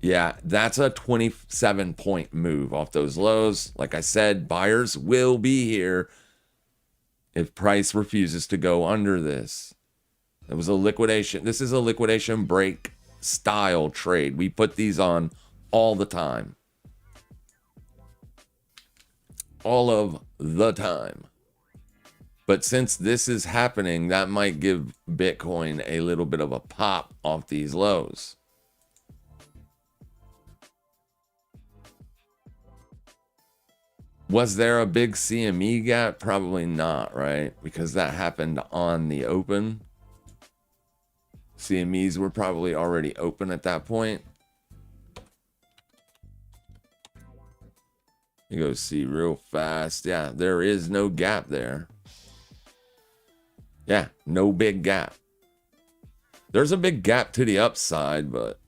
Yeah, that's a 27-point move off those lows. Like I said, buyers will be here if price refuses to go under this. It was a liquidation. This is a liquidation break style trade. We put these on all the time. All of the time. But since this is happening, that might give Bitcoin a little bit of a pop off these lows. Was there a big CME gap? Probably not, right? Because that happened on the open. CMEs were probably already open at that point. You go see real fast. Yeah, there is no gap there. Yeah, no big gap. There's a big gap to the upside, but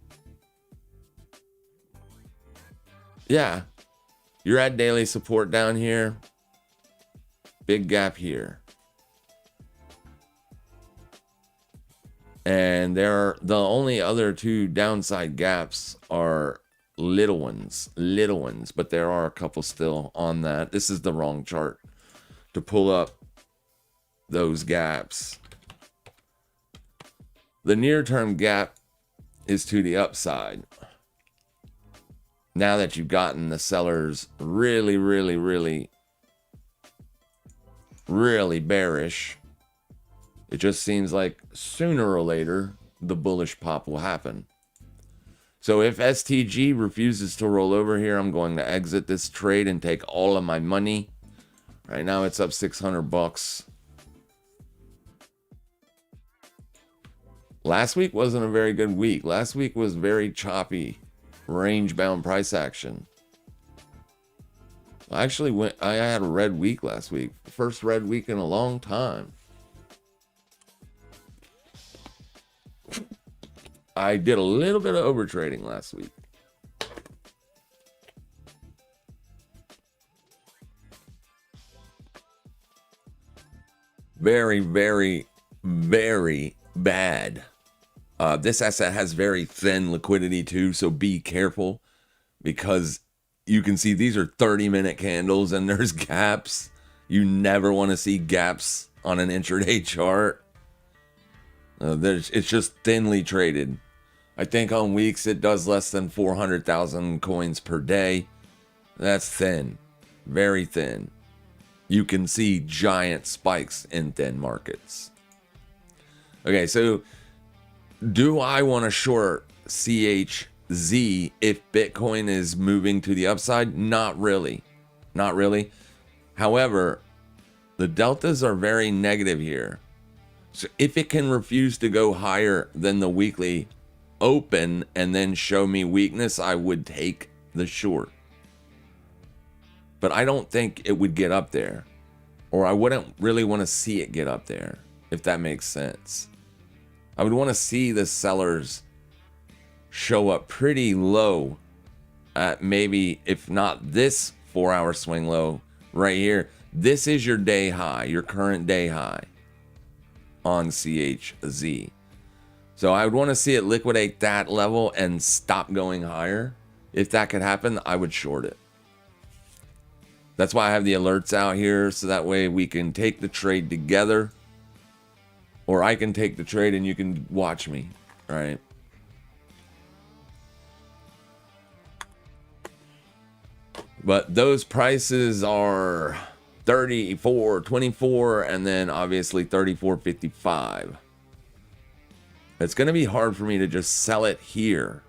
yeah, you're at daily support down here. Big gap here. And the only other two downside gaps are little ones, but there are a couple still on that. This is the wrong chart to pull up those gaps. The near-term gap is to the upside. Now that you've gotten the sellers really bearish, it just seems like sooner or later the bullish pop will happen. So if STG refuses to roll over here, I'm going to exit this trade and take all of my money. Right now it's up $600. Last week wasn't a very good week. Last week was very choppy, range-bound price action. I had a red week last week. First red week in a long time. I did a little bit of overtrading last week. Very, very, very bad. This asset has very thin liquidity too, so be careful, because you can see these are 30-minute candles and there's gaps. You never want to see gaps on an intraday chart. It's just thinly traded. I think on weeks it does less than 400,000 coins per day. That's thin, very thin. You can see giant spikes in thin markets. Okay, so do I want to short CHZ if Bitcoin is moving to the upside? Not really. Not really. However, the deltas are very negative here. So if it can refuse to go higher than the weekly open and then show me weakness, I would take the short. But I don't think it would get up there. Or I wouldn't really want to see it get up there, if that makes sense. I would want to see the sellers show up pretty low at maybe, if not this 4-hour swing low right here. This is your day high, your current day high on CHZ. So I would want to see it liquidate that level and stop going higher. If that could happen, I would short it. That's why I have the alerts out here, so that way we can take the trade together. Or I can take the trade and you can watch me, right? But those prices are 34.24 and then obviously 34.55. It's going to be hard for me to just sell it here.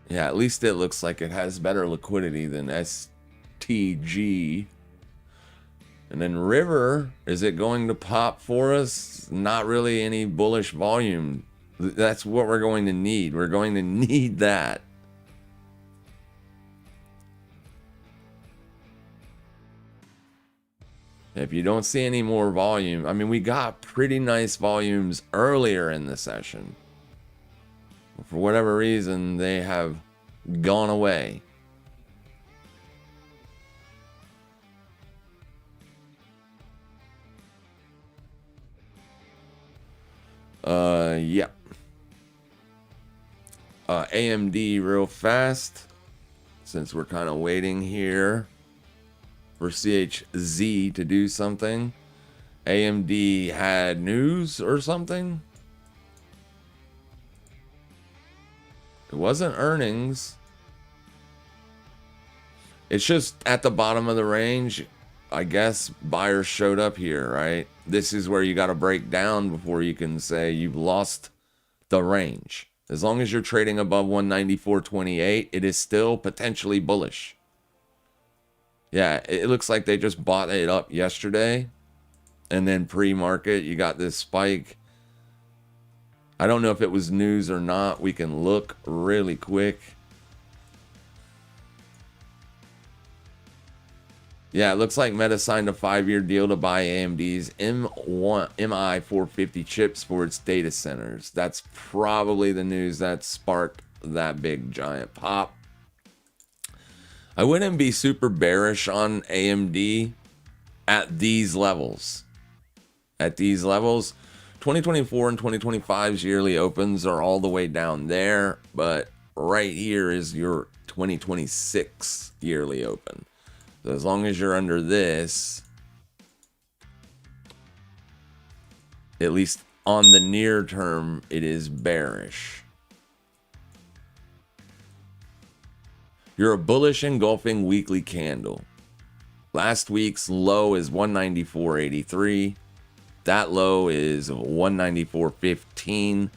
Yeah, at least it looks like it has better liquidity than STG. And then River, is it going to pop for us? Not really any bullish volume. That's what we're going to need. We're going to need that. If you don't see any more volume, I mean, we got pretty nice volumes earlier in the session. For whatever reason, they have gone away. Yeah. AMD real fast, since we're kind of waiting here for CHZ to do something. AMD had news or something. It wasn't earnings. It's just at the bottom of the range. I guess buyers showed up here, right? This is where you got to break down before you can say you've lost the range. As long as you're trading above 194.28, it is still potentially bullish. Yeah, it looks like they just bought it up yesterday. And then pre-market, you got this spike. I don't know if it was news or not. We can look really quick. Yeah, it looks like Meta signed a 5-year deal to buy AMD's MI450 chips for its data centers. That's probably the news that sparked that big giant pop. I wouldn't be super bearish on AMD at these levels. At these levels, 2024 and 2025's yearly opens are all the way down there, but right here is your 2026 yearly open. So as long as you're under this, at least on the near term, it is bearish. You're a bullish engulfing weekly candle. Last week's low is 194.83. That low is 194.15.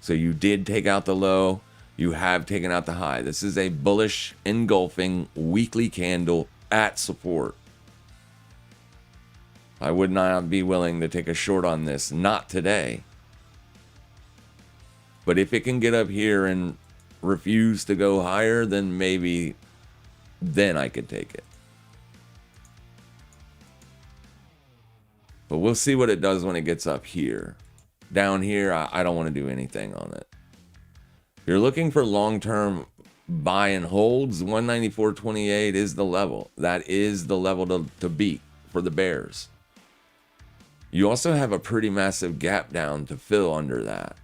So you did take out the low. You have taken out the high. This is a bullish engulfing weekly candle at support. I would not be willing to take a short on this. Not today. But if it can get up here and refuse to go higher, then maybe then I could take it. But we'll see what it does when it gets up here. Down here, I don't want to do anything on it. You're looking for long-term buy and holds. 194.28 is the level. That is the level to beat for the bears. You also have a pretty massive gap down to fill under that.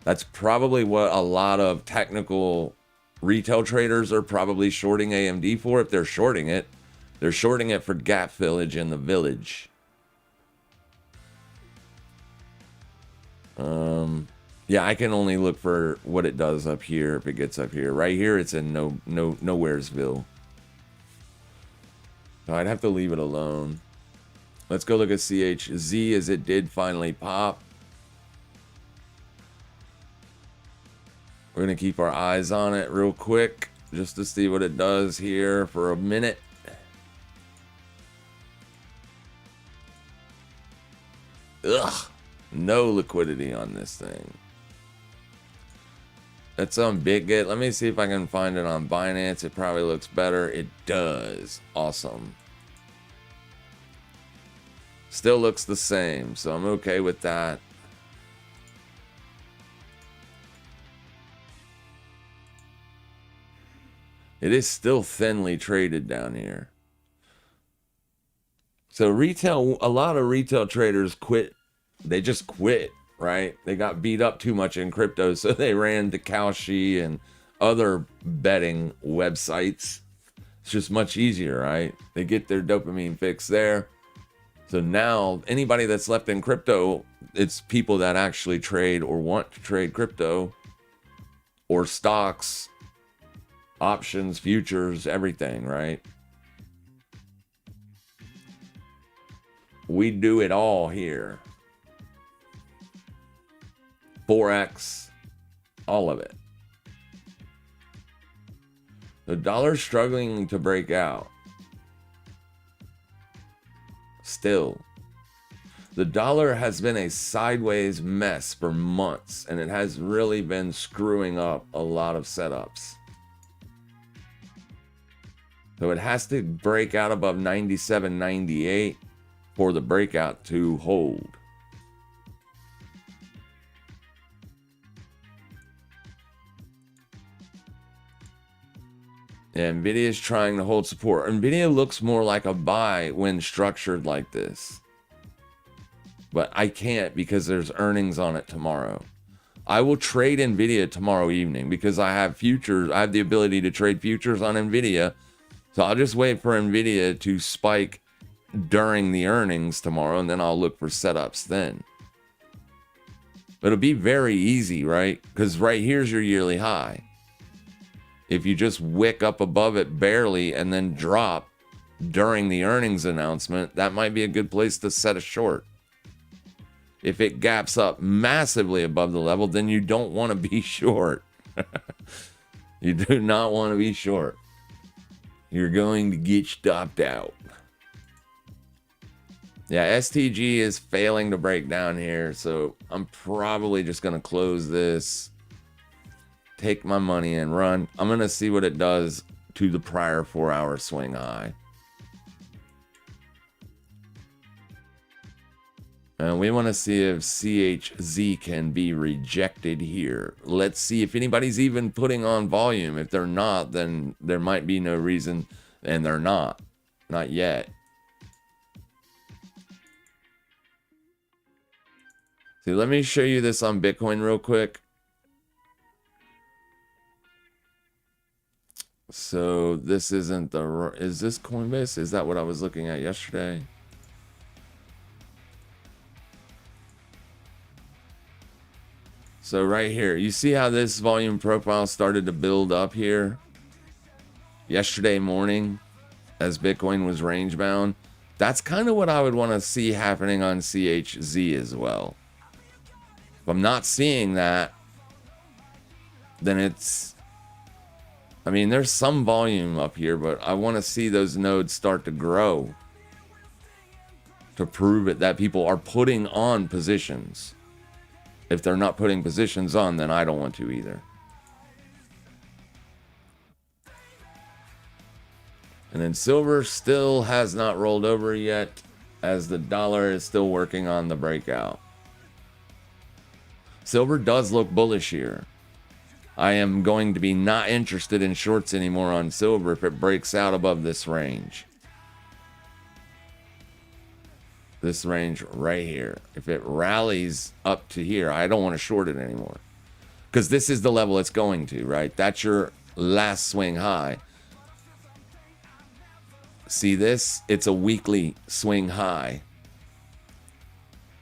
That's probably what a lot of technical retail traders are probably shorting AMD for. If they're shorting it, they're shorting it for gap fillage in the village. Yeah, I can only look for what it does up here if it gets up here. Right here, it's in nowheresville. So I'd have to leave it alone. Let's go look at CHZ as it did finally pop. We're going to keep our eyes on it real quick just to see what it does here for a minute. Ugh, no liquidity on this thing. It's on BitGet. Let me see if I can find it on Binance. It probably looks better. It does. Awesome. Still looks the same, so I'm okay with that. It is still thinly traded down here. So retail, a lot of retail traders quit. They just quit, right? They got beat up too much in crypto, so they ran to Kalshi and other betting websites. It's just much easier, right? They get their dopamine fix there. So now anybody that's left in crypto, it's people that actually trade or want to trade crypto or stocks, options, futures, everything, right? We do it all here. Forex, all of it. The dollar's struggling to break out. Still, the dollar has been a sideways mess for months, and it has really been screwing up a lot of setups. So it has to break out above 97.98 for the breakout to hold. NVIDIA is trying to hold support. NVIDIA looks more like a buy when structured like this. But I can't because there's earnings on it tomorrow. I will trade NVIDIA tomorrow evening because I have futures. I have the ability to trade futures on NVIDIA. So I'll just wait for NVIDIA to spike during the earnings tomorrow, and then I'll look for setups then. But it'll be very easy, right? Because right here's your yearly high. If you just wick up above it barely and then drop during the earnings announcement, that might be a good place to set a short. If it gaps up massively above the level, then you don't want to be short. You do not want to be short. You're going to get stopped out. Yeah, STG is failing to break down here, so I'm probably just going to close this, take my money and run. I'm going to see what it does to the prior 4-hour swing high. And we want to see if CHZ can be rejected here. Let's see if anybody's even putting on volume. If they're not, then there might be no reason, and they're not. Not yet. See, let me show you this on Bitcoin real quick. So this isn't the... Is this Coinbase? Is that what I was looking at yesterday? So right here, you see how this volume profile started to build up here yesterday morning as Bitcoin was range bound? That's kind of what I would want to see happening on CHZ as well. If I'm not seeing that, then it's... I mean, there's some volume up here, but I want to see those nodes start to grow to prove it that people are putting on positions. If they're not putting positions on, then I don't want to either. And then silver still has not rolled over yet, as the dollar is still working on the breakout. silver does look bullish here. I am going to be not interested in shorts anymore on silver if it breaks out above this range. This range right here. If it rallies up to here, I don't want to short it anymore. Because this is the level it's going to, right? That's your last swing high. See this? It's a weekly swing high.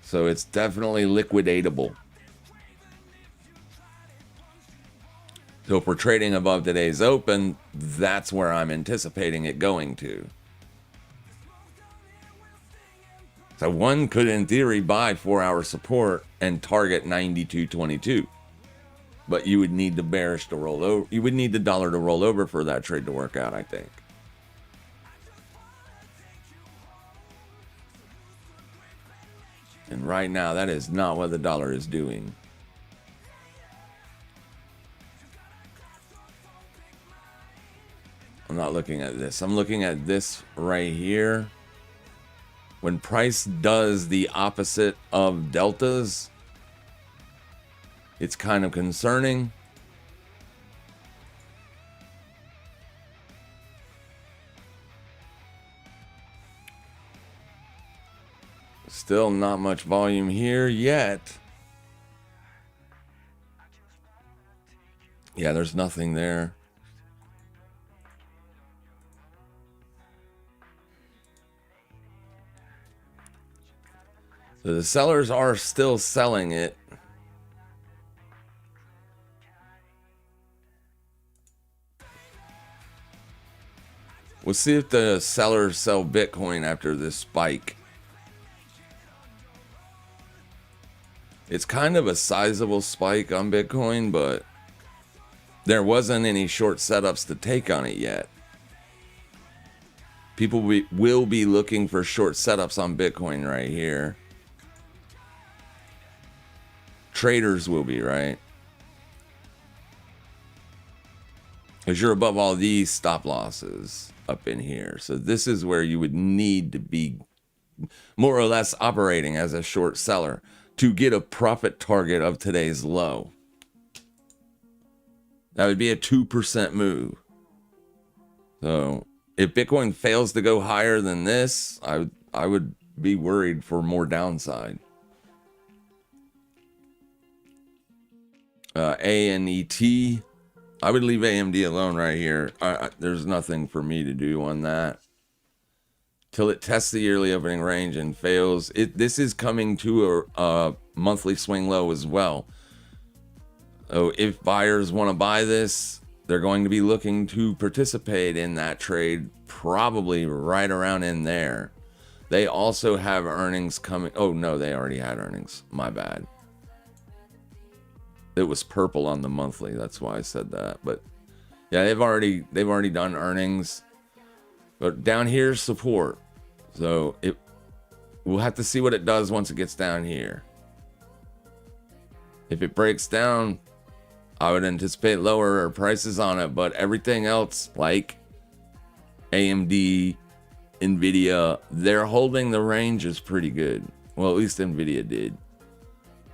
So it's definitely liquidatable. So if we're trading above today's open, that's where I'm anticipating it going to. So one could, in theory, buy 4-hour support and target 92.22. But you would need the bearish to roll over. You would need the dollar to roll over for that trade to work out, I think. And right now, that is not what the dollar is doing. I'm not looking at this. I'm looking at this right here. When price does the opposite of deltas, it's kind of concerning. Still not much volume here yet. Yeah, there's nothing there. So the sellers are still selling it. We'll see if the sellers sell Bitcoin after this spike. It's kind of a sizable spike on Bitcoin, but there wasn't any short setups to take on it yet. People will be looking for short setups on Bitcoin right here. Traders will be, right? Because you're above all these stop losses up in here. So this is where you would need to be more or less operating as a short seller to get a profit target of today's low. That would be a 2% move. So if Bitcoin fails to go higher than this, I would be worried for more downside. ANET, I would leave AMD alone right here. There's nothing for me to do on that till it tests the yearly opening range and fails. This is coming to a monthly swing low as well. So if buyers want to buy this, they're going to be looking to participate in that trade probably right around in there. They also have earnings coming. Oh no, they already had earnings. My bad. It was purple on the monthly. That's why I said that. But yeah, they've already done earnings. But down here's support. So we'll have to see what it does once it gets down here. If it breaks down, I would anticipate lower prices on it. But everything else, like AMD, Nvidia, they're holding the ranges pretty good. Well, at least Nvidia did.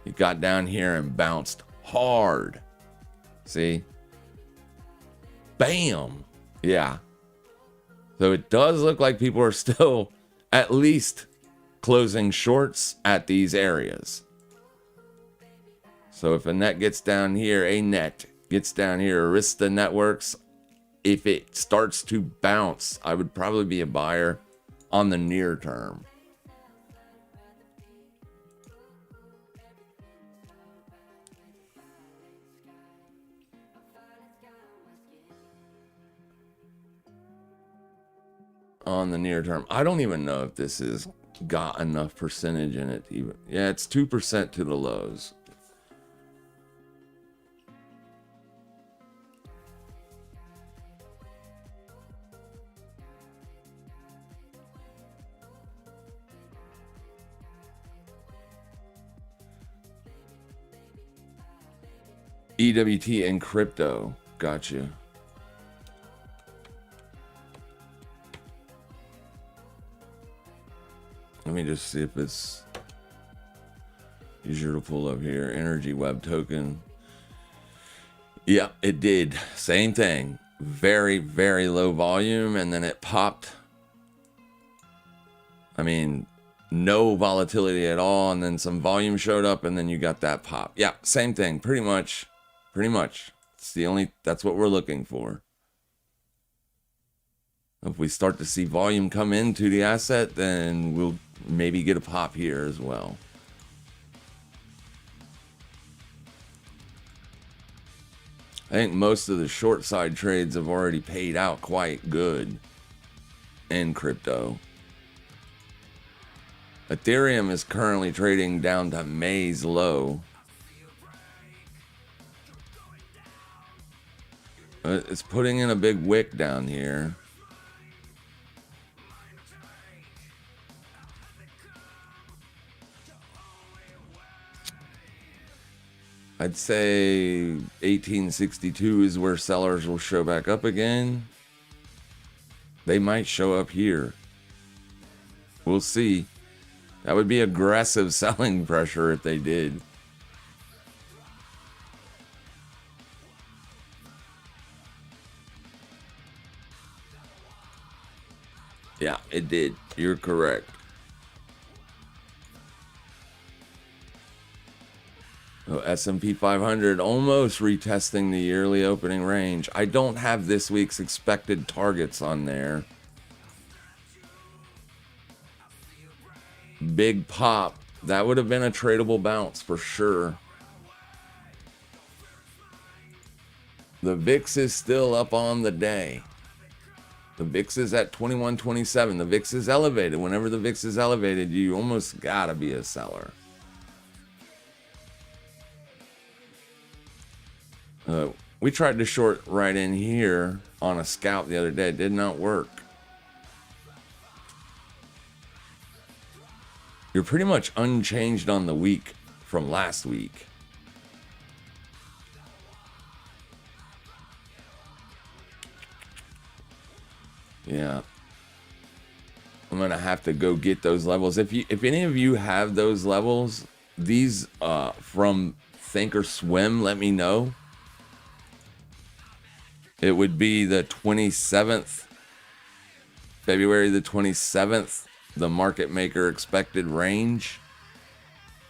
It got down here and bounced hard. See? Bam! Yeah. So it does look like people are still at least closing shorts at these areas. So if a net gets down here, Arista Networks, if it starts to bounce, I would probably be a buyer on the near term. On the near term. I don't even know if this has got enough percentage in it even. Yeah, it's 2% to the lows. EWT and crypto. Gotcha. Let me just see if it's Be sure to pull up here. Energy web token. Yep, it did. Same thing. Very, very low volume, and then it popped. I mean, no volatility at all, and then some volume showed up, and then you got that pop. Yeah, same thing. Pretty much. That's what we're looking for. If we start to see volume come into the asset, then we'll maybe get a pop here as well. I think most of the short side trades have already paid out quite good in crypto. Ethereum is currently trading down to May's low. It's putting in a big wick down here. I'd say 1862 is where sellers will show back up again. They might show up here. We'll see. That would be aggressive selling pressure if they did. Yeah, it did. You're correct. Oh, S&P 500 almost retesting the yearly opening range. I don't have this week's expected targets on there. Big pop. That would have been a tradable bounce for sure. The VIX is still up on the day. The VIX is at 2127. The VIX is elevated. Whenever the VIX is elevated, you almost gotta be a seller. We tried to short right in here on a scalp the other day. It did not work. You're pretty much unchanged on the week from last week. Yeah. I'm going to have to go get those levels. If any of you have those levels, these from Think or Swim, let me know. It would be the 27th, February the 27th, the market maker expected range.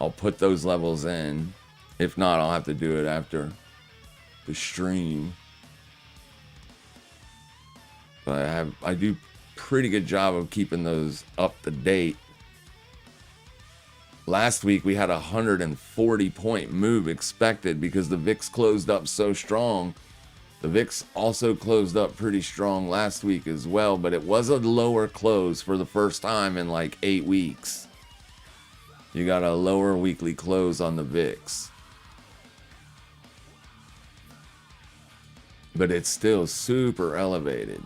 I'll put those levels in. If not, I'll have to do it after the stream. But I do pretty good job of keeping those up to date. Last week we had a 140 point move expected because the VIX closed up so strong. The VIX also closed up pretty strong last week as well, but it was a lower close for the first time in like 8 weeks. You got a lower weekly close on the VIX. But it's still super elevated.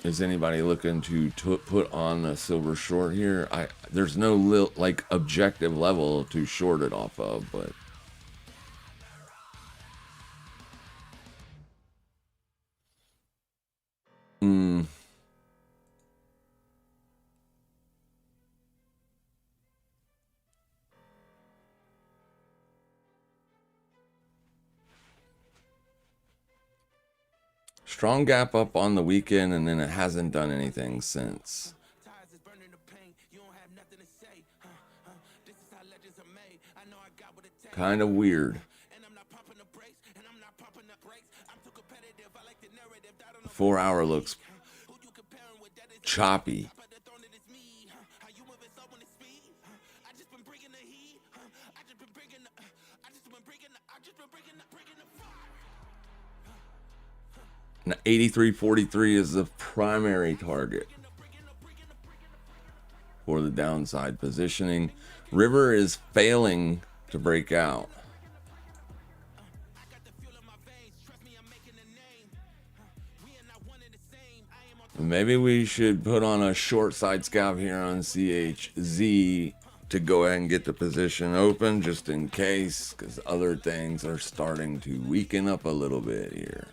Is anybody looking to put on a silver short here? There's no like objective level to short it off of, but strong gap up on the weekend, and then it hasn't done anything since. Kind of weird. 4 hour looks choppy. Now 83.43 is the primary target for the downside positioning. River is failing to break out. Maybe we should put on a short side scalp here on CHZ to go ahead and get the position open just in case, because other things are starting to weaken up a little bit here.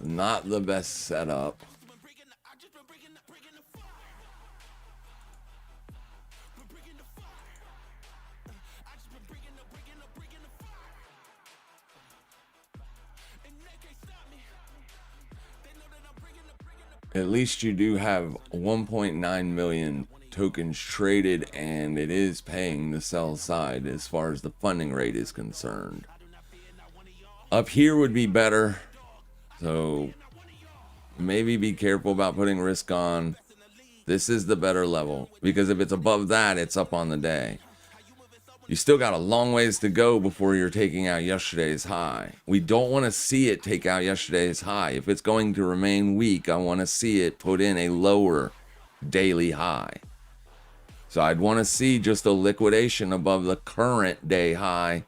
Not the best setup. At least you do have 1.9 million tokens traded, and it is paying the sell side as far as the funding rate is concerned. Up here would be better, so maybe be careful about putting risk on. This is the better level, because if it's above that, it's up on the day. You still got a long ways to go before you're taking out yesterday's high. We don't want to see it take out yesterday's high. If it's going to remain weak, I want to see it put in a lower daily high. So I'd want to see just a liquidation above the current day high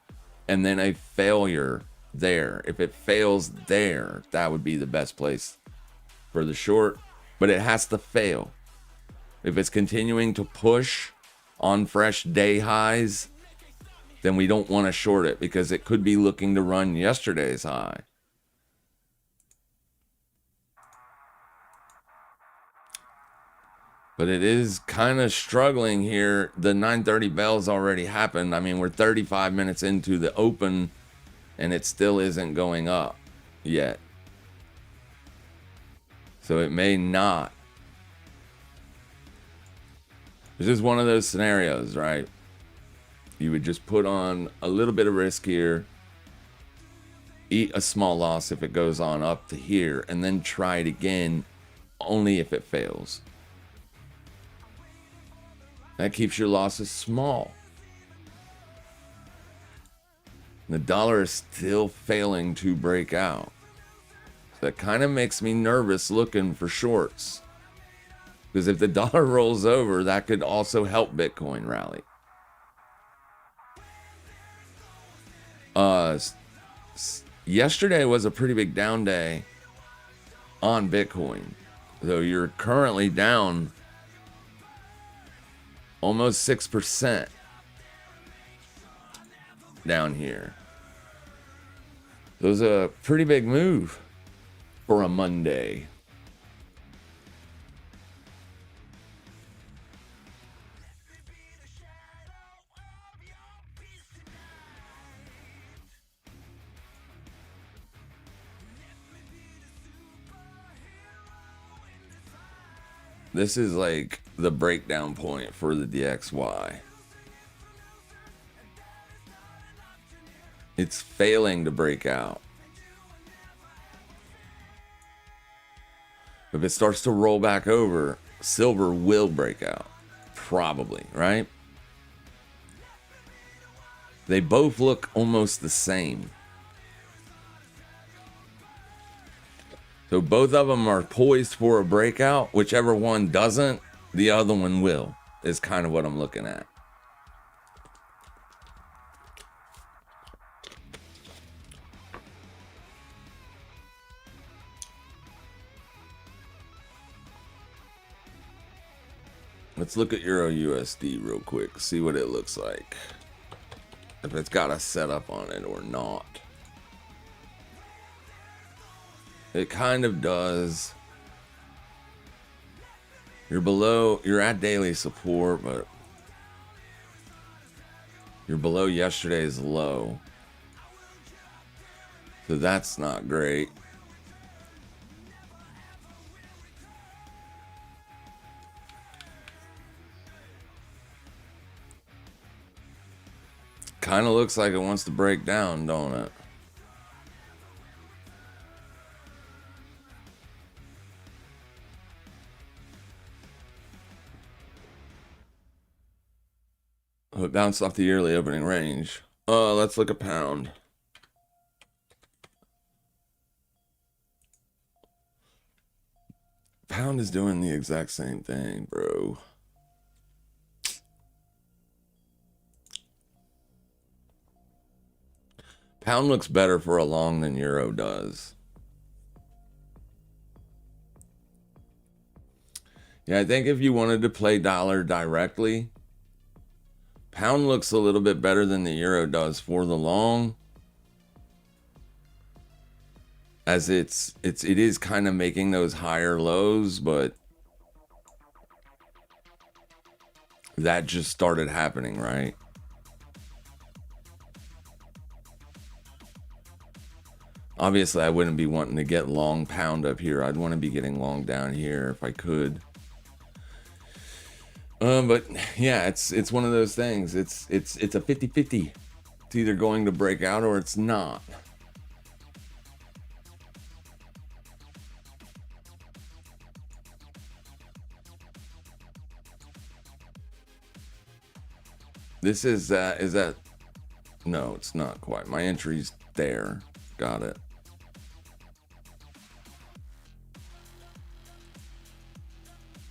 and then a failure there. If it fails there, that would be the best place for the short, but it has to fail. If it's continuing to push on fresh day highs, then we don't want to short it, because it could be looking to run yesterday's high. But it is kind of struggling here. The 9:30 bell's already happened. I mean, we're 35 minutes into the open, and it still isn't going up yet. So it may not. This is one of those scenarios, right? You would just put on a little bit of risk here, eat a small loss if it goes on up to here, and then try it again only if it fails. That keeps your losses small. The dollar is still failing to break out. So that kind of makes me nervous looking for shorts. Because if the dollar rolls over, that could also help Bitcoin rally. Yesterday was a pretty big down day on Bitcoin, though you're currently down almost 6% down here. So it was a pretty big move for a Monday. This is like the breakdown point for the DXY. It's failing to break out. If it starts to roll back over, silver will break out. Probably, right? They both look almost the same. So both of them are poised for a breakout. Whichever one doesn't, the other one will, is kind of what I'm looking at. Let's look at Euro USD real quick, see what it looks like. If it's got a setup on it or not. It kind of does. You're at daily support, but you're below yesterday's low. So that's not great. Kind of looks like it wants to break down, don't it? Oh, it bounced off the yearly opening range. Let's look at pound. Pound is doing the exact same thing, bro. Pound looks better for a long than Euro does. Yeah, I think if you wanted to play dollar directly, pound looks a little bit better than the euro does for the long, as it is kind of making those higher lows, but that just started happening, right? Obviously, I wouldn't be wanting to get long pound up here. I'd want to be getting long down here if I could. But yeah, it's one of those things. It's a 50-50. It's either going to break out or it's not. This is that? No, it's not quite. My entry's there. Got it.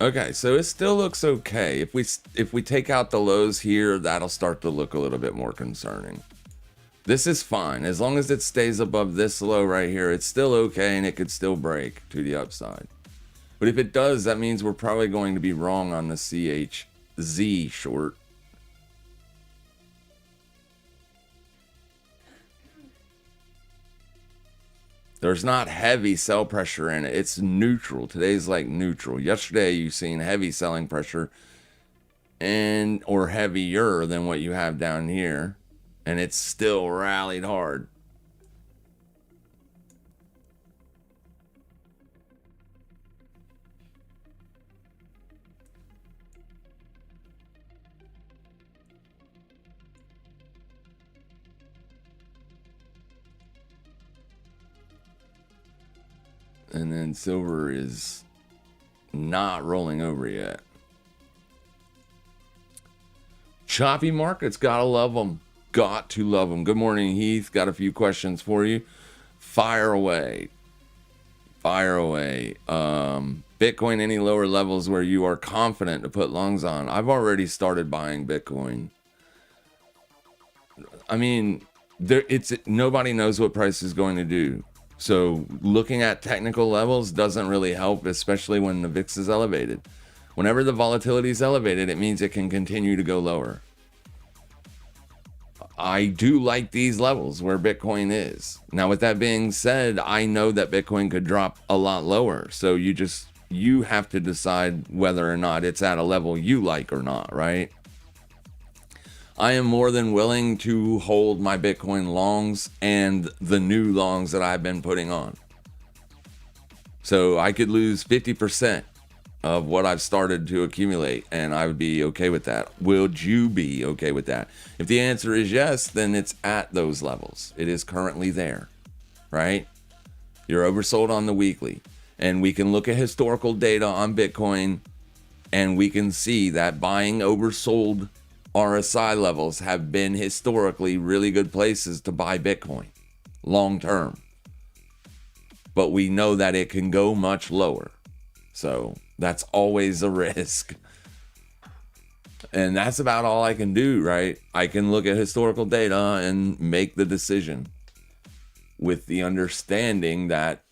Okay, so it still looks okay. If we take out the lows here, that'll start to look a little bit more concerning. This is fine. As long as it stays above this low right here, it's still okay and it could still break to the upside. But if it does, that means we're probably going to be wrong on the CHZ short. There's not heavy sell pressure in it. It's neutral. Today's like neutral. Yesterday you seen heavy selling pressure or heavier than what you have down here. And it's still rallied hard. And then silver is not rolling over yet. Choppy markets, gotta love them. Got to love them. Good morning, Heath. Got a few questions for you. Fire away. Fire away. Bitcoin, any lower levels where you are confident to put longs on? I've already started buying Bitcoin. I mean, nobody knows what price is going to do. So looking at technical levels doesn't really help, especially when the VIX is elevated. Whenever the volatility is elevated, it means it can continue to go lower. I do like these levels where Bitcoin is. Now, with that being said, I know that Bitcoin could drop a lot lower. So you have to decide whether or not it's at a level you like or not, right? I am more than willing to hold my Bitcoin longs and the new longs that I've been putting on. So I could lose 50% of what I've started to accumulate, and I would be okay with that. Would you be okay with that? If the answer is yes, then it's at those levels. It is currently there, right? You're oversold on the weekly. And we can look at historical data on Bitcoin, and we can see that buying oversold RSI levels have been historically really good places to buy Bitcoin long term. But we know that it can go much lower. So that's always a risk. And that's about all I can do, right? I can look at historical data and make the decision with the understanding that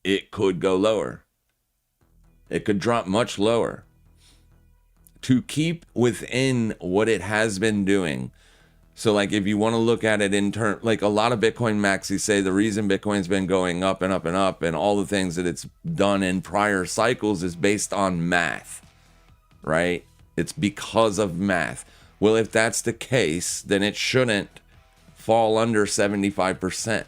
it could go lower. It could drop much lower. To keep within what it has been doing. So like if you want to look at it in turn, like a lot of Bitcoin maxis say the reason Bitcoin's been going up and up and up and all the things that it's done in prior cycles is based on math, right? It's because of math. Well, if that's the case, then it shouldn't fall under 75%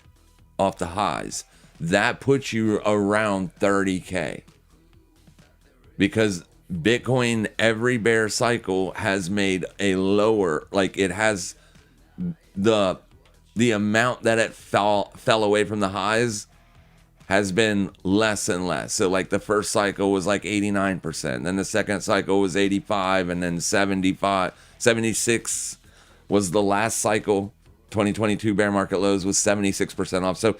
off the highs. That puts you around 30K. Because Bitcoin, every bear cycle has made a lower, like it has the amount that it fell away from the highs has been less and less. So like the first cycle was like 89%, then the second cycle was 85, and then 76 was the last cycle. 2022 bear market lows was 76% off. So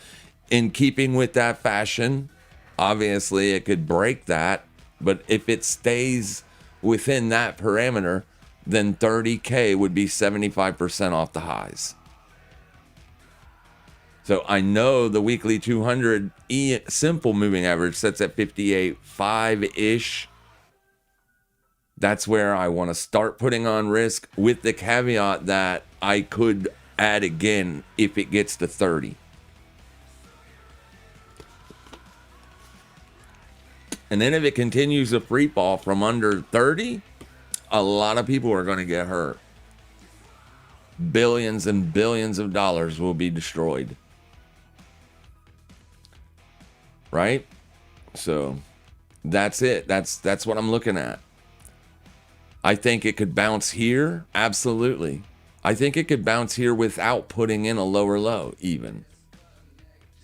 in keeping with that fashion, obviously it could break that. But if it stays within that parameter, then 30K would be 75% off the highs. So I know the weekly 200 simple moving average sets at 58.5-ish. That's where I want to start putting on risk, with the caveat that I could add again if it gets to 30. And then if it continues to free fall from under 30, a lot of people are going to get hurt. Billions and billions of dollars will be destroyed. Right? So that's it. That's what I'm looking at. I think it could bounce here. Absolutely. I think it could bounce here without putting in a lower low even.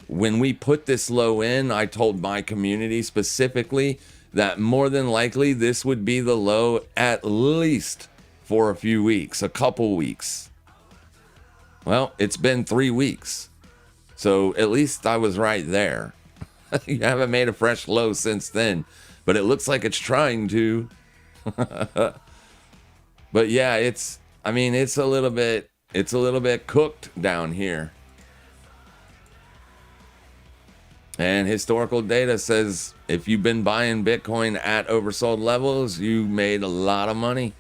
When we put this low in, I told my community specifically that more than likely this would be the low at least for a few weeks, a couple weeks. Well, it's been 3 weeks. So at least I was right there. You haven't made a fresh low since then, but it looks like it's trying to. But yeah, it's a little bit cooked down here. And historical data says if you've been buying Bitcoin at oversold levels, you made a lot of money.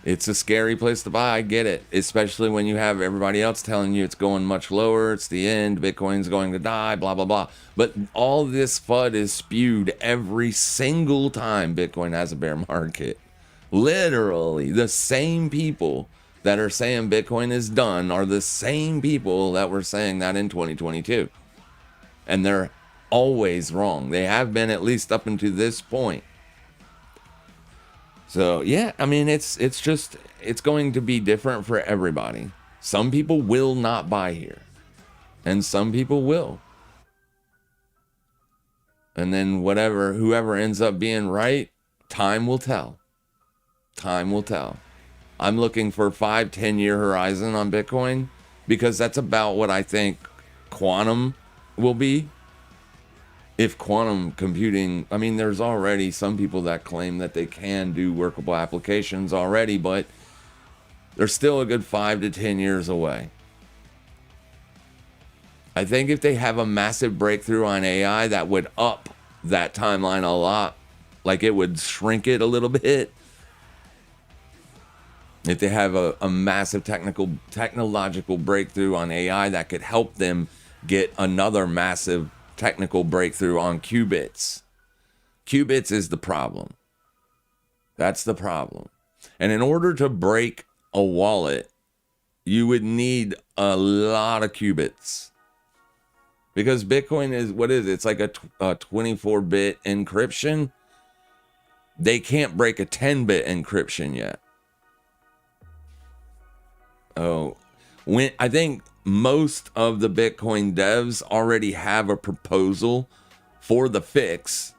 It's a scary place to buy. I get it, especially when you have everybody else telling you it's going much lower. It's the end. Bitcoin's going to die, blah, blah, blah. But all this FUD is spewed every single time Bitcoin has a bear market. Literally, the same people that are saying Bitcoin is done are the same people that were saying that in 2022. And they're always wrong. They have been, at least up until this point. So, yeah, it's going to be different for everybody. Some people will not buy here, and some people will. And then whoever ends up being right, time will tell. Time will tell. I'm looking for 5-10 year horizon on Bitcoin, because that's about what I think quantum will be. If quantum computing, there's already some people that claim that they can do workable applications already, but they're still a good 5 to 10 years away. I think if they have a massive breakthrough on AI, that would up that timeline a lot. Like, it would shrink it a little bit. If they have a massive technological breakthrough on AI that could help them get another massive technical breakthrough on qubits. Qubits is the problem. That's the problem. And in order to break a wallet, you would need a lot of qubits. Because Bitcoin is, what is it? It's like a 24-bit encryption. They can't break a 10-bit encryption yet. I think most of the Bitcoin devs already have a proposal for the fix,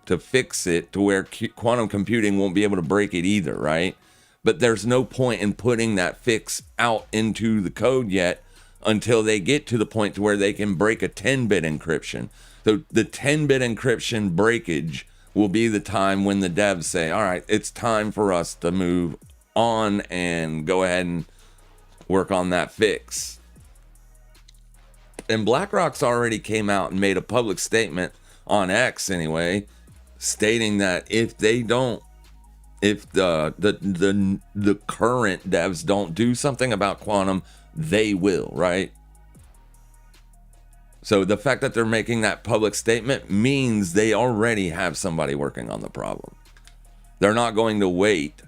to fix it to where quantum computing won't be able to break it either, right? But there's no point in putting that fix out into the code yet until they get to the point to where they can break a 10-bit encryption. So the 10-bit encryption breakage will be the time when the devs say, all right, it's time for us to move on and go ahead and work on that fix. And BlackRock's already came out and made a public statement on X anyway, stating that if the current devs don't do something about quantum, they will, right? So the fact that they're making that public statement means they already have somebody working on the problem. They're not going to wait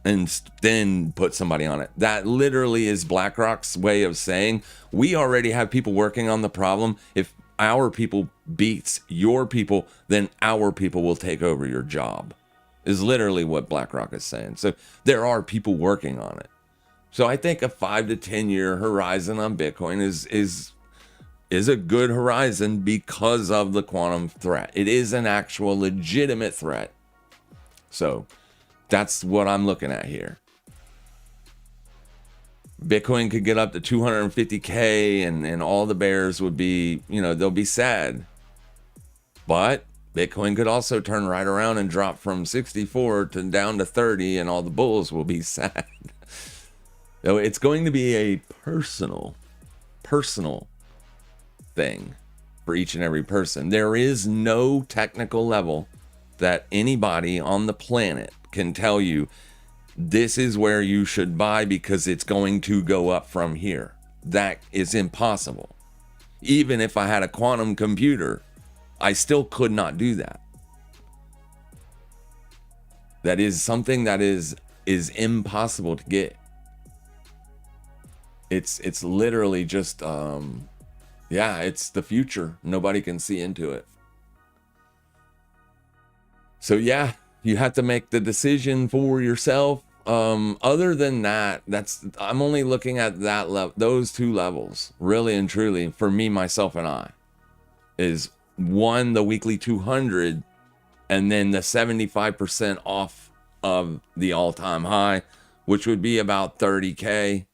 and then put somebody on it. That literally is BlackRock's way of saying, we already have people working on the problem. If our people beats your people, then our people will take over your job, is literally what BlackRock is saying. So there are people working on it. So I think a 5 to 10 year horizon on Bitcoin is a good horizon because of the quantum threat. It is an actual legitimate threat. So that's what I'm looking at here. Bitcoin could get up to 250K and all the bears would be, they'll be sad. But Bitcoin could also turn right around and drop from 64 to down to 30 and all the bulls will be sad. So it's going to be a personal thing for each and every person. There is no technical level that anybody on the planet can tell you this is where you should buy because it's going to go up from here. That is impossible. Even if I had a quantum computer, I still could not do that. That is something that is impossible to get. It's literally just it's the future. Nobody can see into it. So yeah, you have to make the decision for yourself. Other than that, I'm only looking at that level, those two levels, really and truly, for me, myself, and I, is one, the weekly 200, and then the 75% off of the all-time high, which would be about 30K.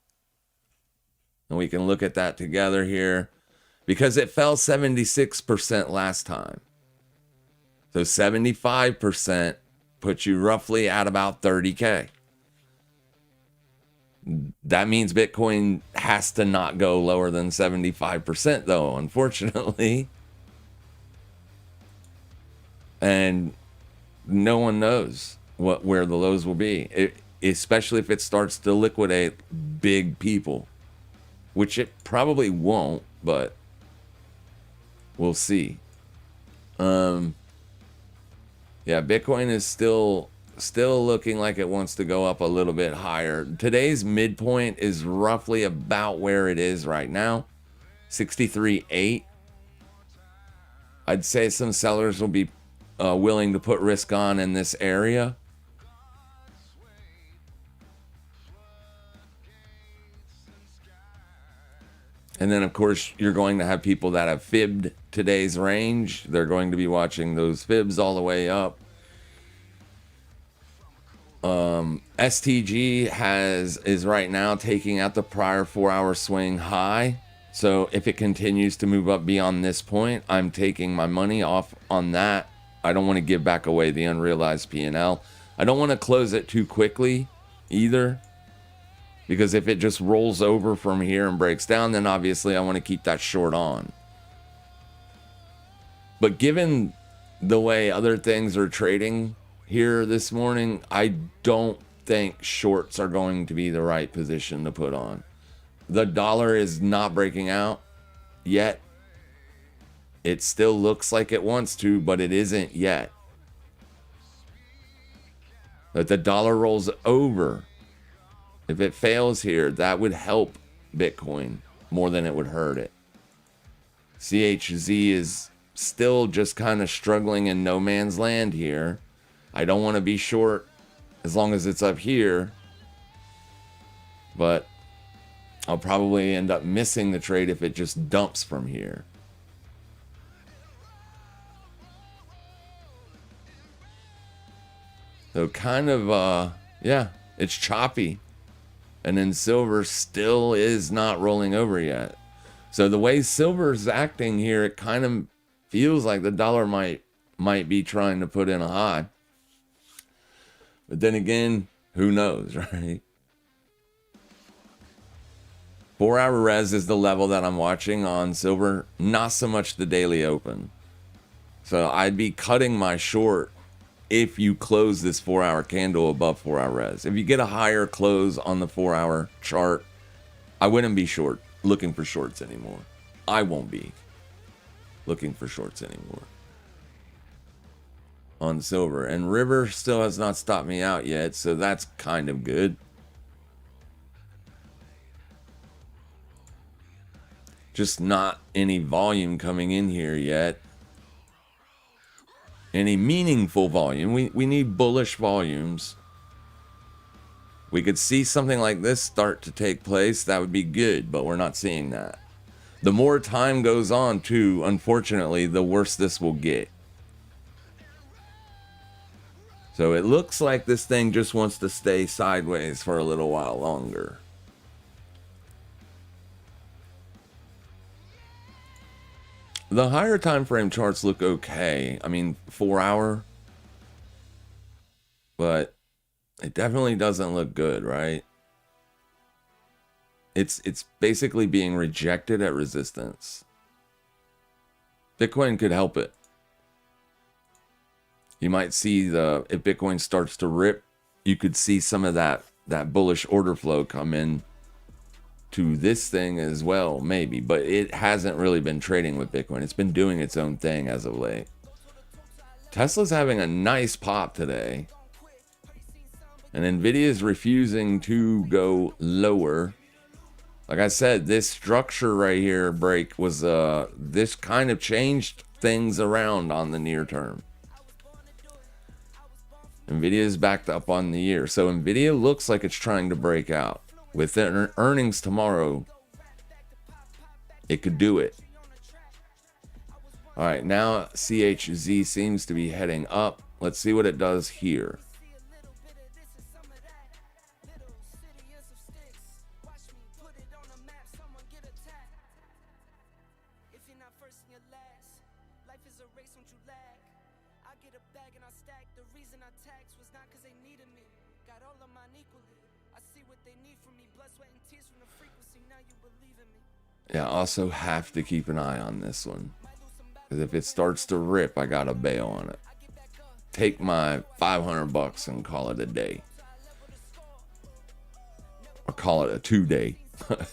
And we can look at that together here because it fell 76% last time. So 75% puts you roughly at about 30K. That means Bitcoin has to not go lower than 75% though, unfortunately. And no one knows where the lows will be, especially if it starts to liquidate big people, which it probably won't, but we'll see. Yeah, Bitcoin is still looking like it wants to go up a little bit higher. Today's midpoint is roughly about where it is right now, 63.8. I'd say some sellers will be willing to put risk on in this area. And then, of course, you're going to have people that have fibbed today's range. They're going to be watching those fibs all the way up. STG is right now taking out the prior 4-hour swing high. So if it continues to move up beyond this point, I'm taking my money off on that. I don't want to give back away the unrealized P&L. I don't want to close it too quickly either, because if it just rolls over from here and breaks down, then obviously I want to keep that short on. But given the way other things are trading here this morning, I don't think shorts are going to be the right position to put on. The dollar is not breaking out yet. It still looks like it wants to, but it isn't yet. But the dollar rolls over. If it fails here, that would help Bitcoin more than it would hurt it. CHZ is still just kind of struggling in no man's land here. I don't want to be short as long as it's up here, but I'll probably end up missing the trade if it just dumps from here. So kind of, it's choppy. And then silver still is not rolling over yet. So the way silver's acting here, it kind of feels like the dollar might be trying to put in a high. But then again, who knows, right? 4-hour res is the level that I'm watching on silver, not so much the daily open. So I'd be cutting my short if you close this 4-hour candle above 4-hour res. If you get a higher close on the 4-hour chart, I wouldn't be looking for shorts anymore. I won't be looking for shorts anymore on silver. And River still has not stopped me out yet, so that's kind of good. Just not any volume coming in here yet. Any meaningful volume. We need bullish volumes. We could see something like this start to take place. That would be good, but we're not seeing that. The more time goes on, too, unfortunately, the worse this will get. So it looks like this thing just wants to stay sideways for a little while longer. The higher time frame charts look okay. I mean, 4-hour. But it definitely doesn't look good, right? It's basically being rejected at resistance. Bitcoin could help it. You might see if Bitcoin starts to rip, you could see some of that bullish order flow come in to this thing as well, maybe. But it hasn't really been trading with Bitcoin. It's been doing its own thing as of late. Tesla's having a nice pop today. And Nvidia is refusing to go lower. Like I said, this structure right here break was this kind of changed things around on the near term. Nvidia is backed up on the year. So Nvidia looks like it's trying to break out. With earnings tomorrow, it could do it. All right, now CHZ seems to be heading up. Let's see what it does here. Yeah, also have to keep an eye on this one. Because if it starts to rip, I gotta bail on it. Take my $500 and call it a day. Or call it a 2-day.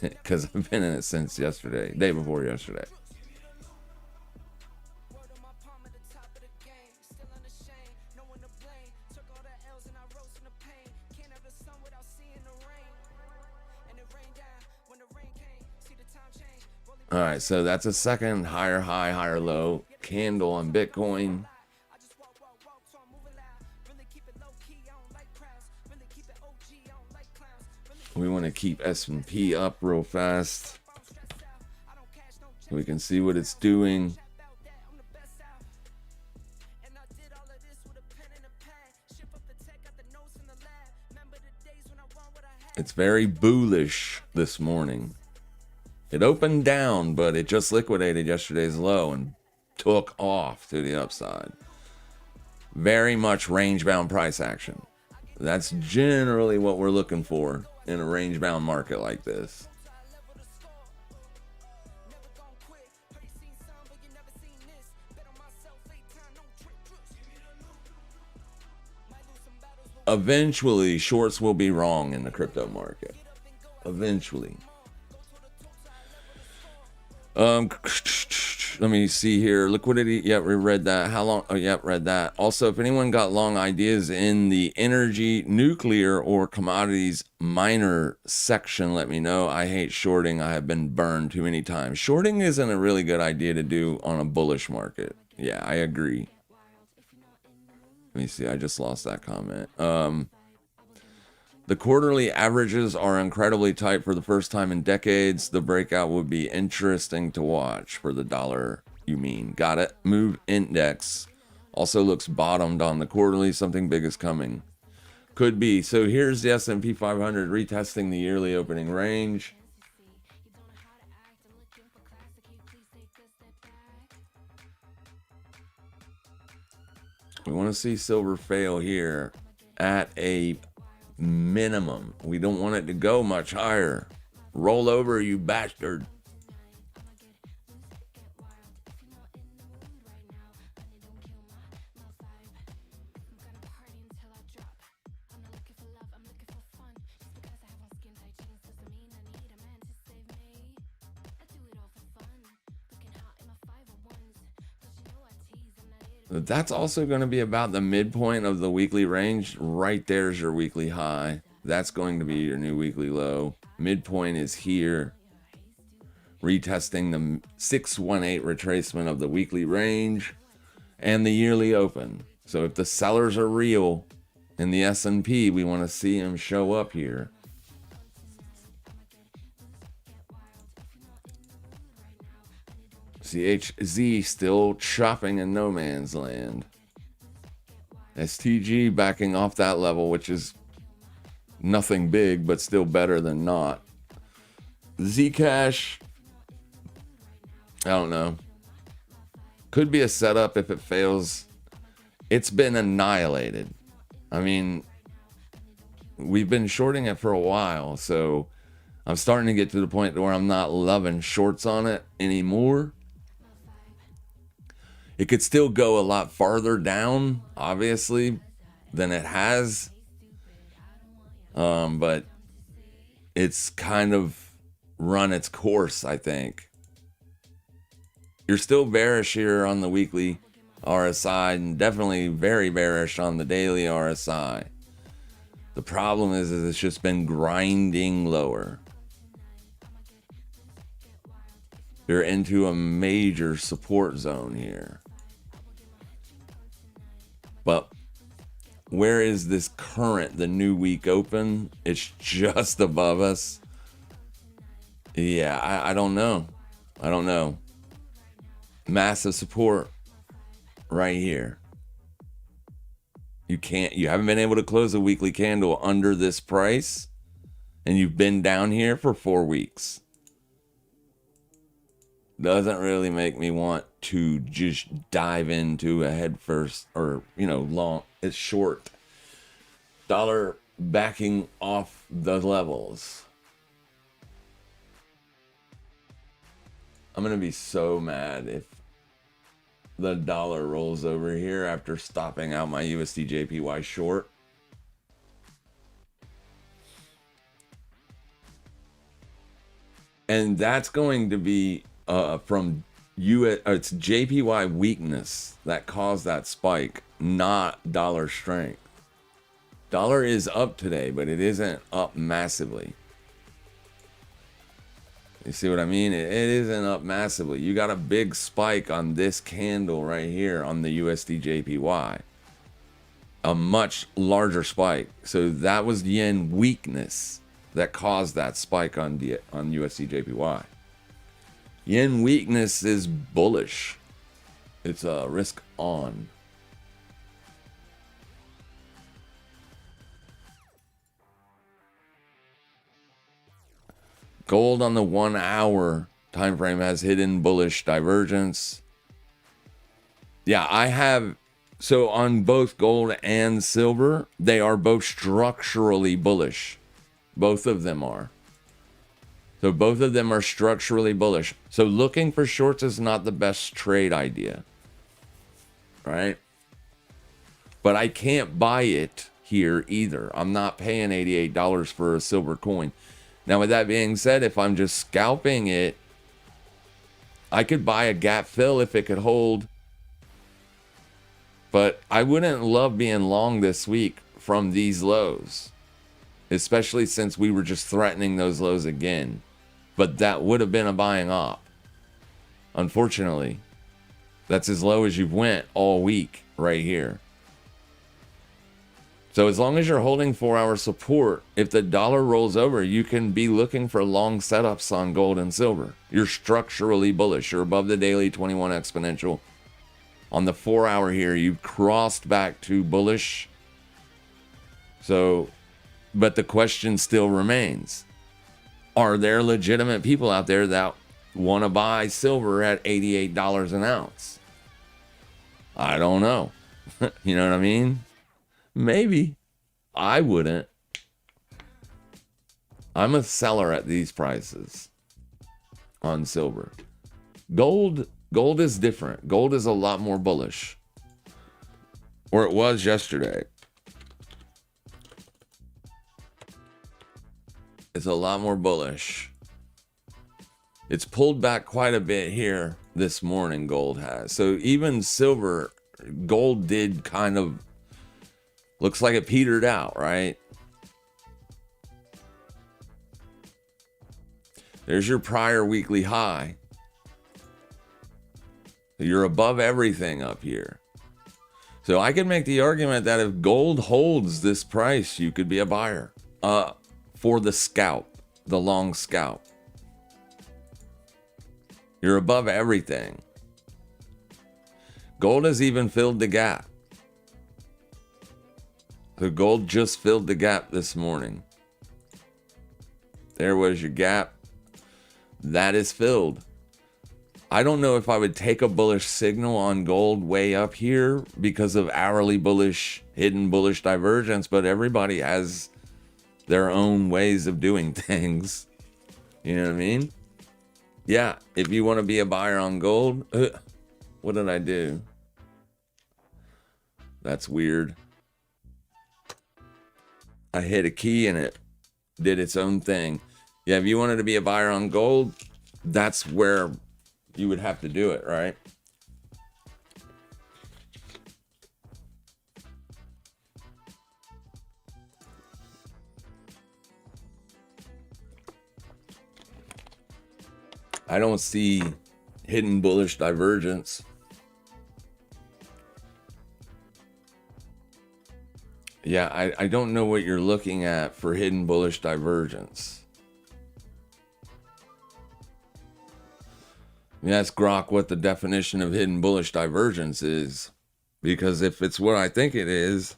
Because I've been in it since yesterday. Day before yesterday. All right, so that's a second higher high, higher low candle on Bitcoin. We want to keep S&P up real fast so we can see what it's doing. It's very bullish this morning. It opened down, but it just liquidated yesterday's low and took off to the upside. Very much range-bound price action. That's generally what we're looking for in a range-bound market like this. Eventually, shorts will be wrong in the crypto market. Eventually. Let me see here. Liquidity. Yeah, we read that. How long? Oh, yeah, read that. Also, if anyone got long ideas in the energy, nuclear, or commodities miner section, let me know. I hate shorting. I have been burned too many times. Shorting isn't a really good idea to do on a bullish market. Yeah, I agree. Let me see. I just lost that comment. The quarterly averages are incredibly tight for the first time in decades. The breakout would be interesting to watch for the dollar, you mean. Got it. Move index also looks bottomed on the quarterly. Something big is coming. Could be. So here's the S&P 500 retesting the yearly opening range. We want to see silver fail here at a minimum. We don't want it to go much higher. Roll over, you bastard. That's also going to be about the midpoint of the weekly range. Right there's your weekly high. That's going to be your new weekly low. Midpoint is here. Retesting the 618 retracement of the weekly range and the yearly open. So if the sellers are real in the S&P, we want to see them show up here. CHZ still chopping in no man's land. STG backing off that level, which is nothing big, but still better than not. Zcash, I don't know. Could be a setup if it fails. It's been annihilated. I mean, we've been shorting it for a while, so I'm starting to get to the point where I'm not loving shorts on it anymore. It could still go a lot farther down, obviously, than it has. But it's kind of run its course, I think. You're still bearish here on the weekly RSI and definitely very bearish on the daily RSI. The problem is it's just been grinding lower. You're into a major support zone here. But where is this current, the new week open? It's just above us. Yeah, I don't know. I don't know. Massive support right here. You haven't been able to close a weekly candle under this price, and you've been down here for 4 weeks. Doesn't really make me want to just dive into a head first, or long. It's short. Dollar backing off the levels. I'm gonna be so mad if the dollar rolls over here after stopping out my USD JPY short. And that's going to be from it's JPY weakness that caused that spike, not dollar strength. Dollar is up today, but it isn't up massively. You see what I mean? It isn't up massively. You got a big spike on this candle right here on the USD JPY. A much larger spike. So that was yen weakness that caused that spike on USD JPY. Yen weakness is bullish. It's a risk on. Gold on the 1 hour time frame has hidden bullish divergence. Yeah, I have. So on both gold and silver, they are both structurally bullish. Both of them are. So both of them are structurally bullish. So looking for shorts is not the best trade idea. Right? But I can't buy it here either. I'm not paying $88 for a silver coin. Now, with that being said, if I'm just scalping it, I could buy a gap fill if it could hold. But I wouldn't love being long this week from these lows, especially since we were just threatening those lows again. But that would have been a buying op. Unfortunately, that's as low as you've went all week right here. So as long as you're holding 4-hour support, if the dollar rolls over, you can be looking for long setups on gold and silver. You're structurally bullish. You're above the daily 21 exponential. On the 4-hour here, you've crossed back to bullish. So, but the question still remains. Are there legitimate people out there that want to buy silver at $88 an ounce? I don't know. You know what I mean? Maybe. I wouldn't. I'm a seller at these prices on silver. Gold is different. Gold is a lot more bullish. Or it was yesterday. It's a lot more bullish. It's pulled back quite a bit here this morning, gold has. So even silver, gold did kind of, looks like it petered out, right? There's your prior weekly high. You're above everything up here. So I could make the argument that if gold holds this price, you could be a buyer for the scalp, the long scalp. You're above everything. Gold has even filled the gap. The gold just filled the gap this morning. There was your gap. That is filled. I don't know if I would take a bullish signal on gold way up here because of hourly bullish, hidden bullish divergence, but everybody has their own ways of doing things. You know what I mean? Yeah, if you want to be a buyer on gold, what did I do? That's weird. I hit a key and it did its own thing. Yeah, if you wanted to be a buyer on gold, that's where you would have to do it, right? I don't see hidden bullish divergence. Yeah, I don't know what you're looking at for hidden bullish divergence. Ask Grok what the definition of hidden bullish divergence is. Because if it's what I think it is,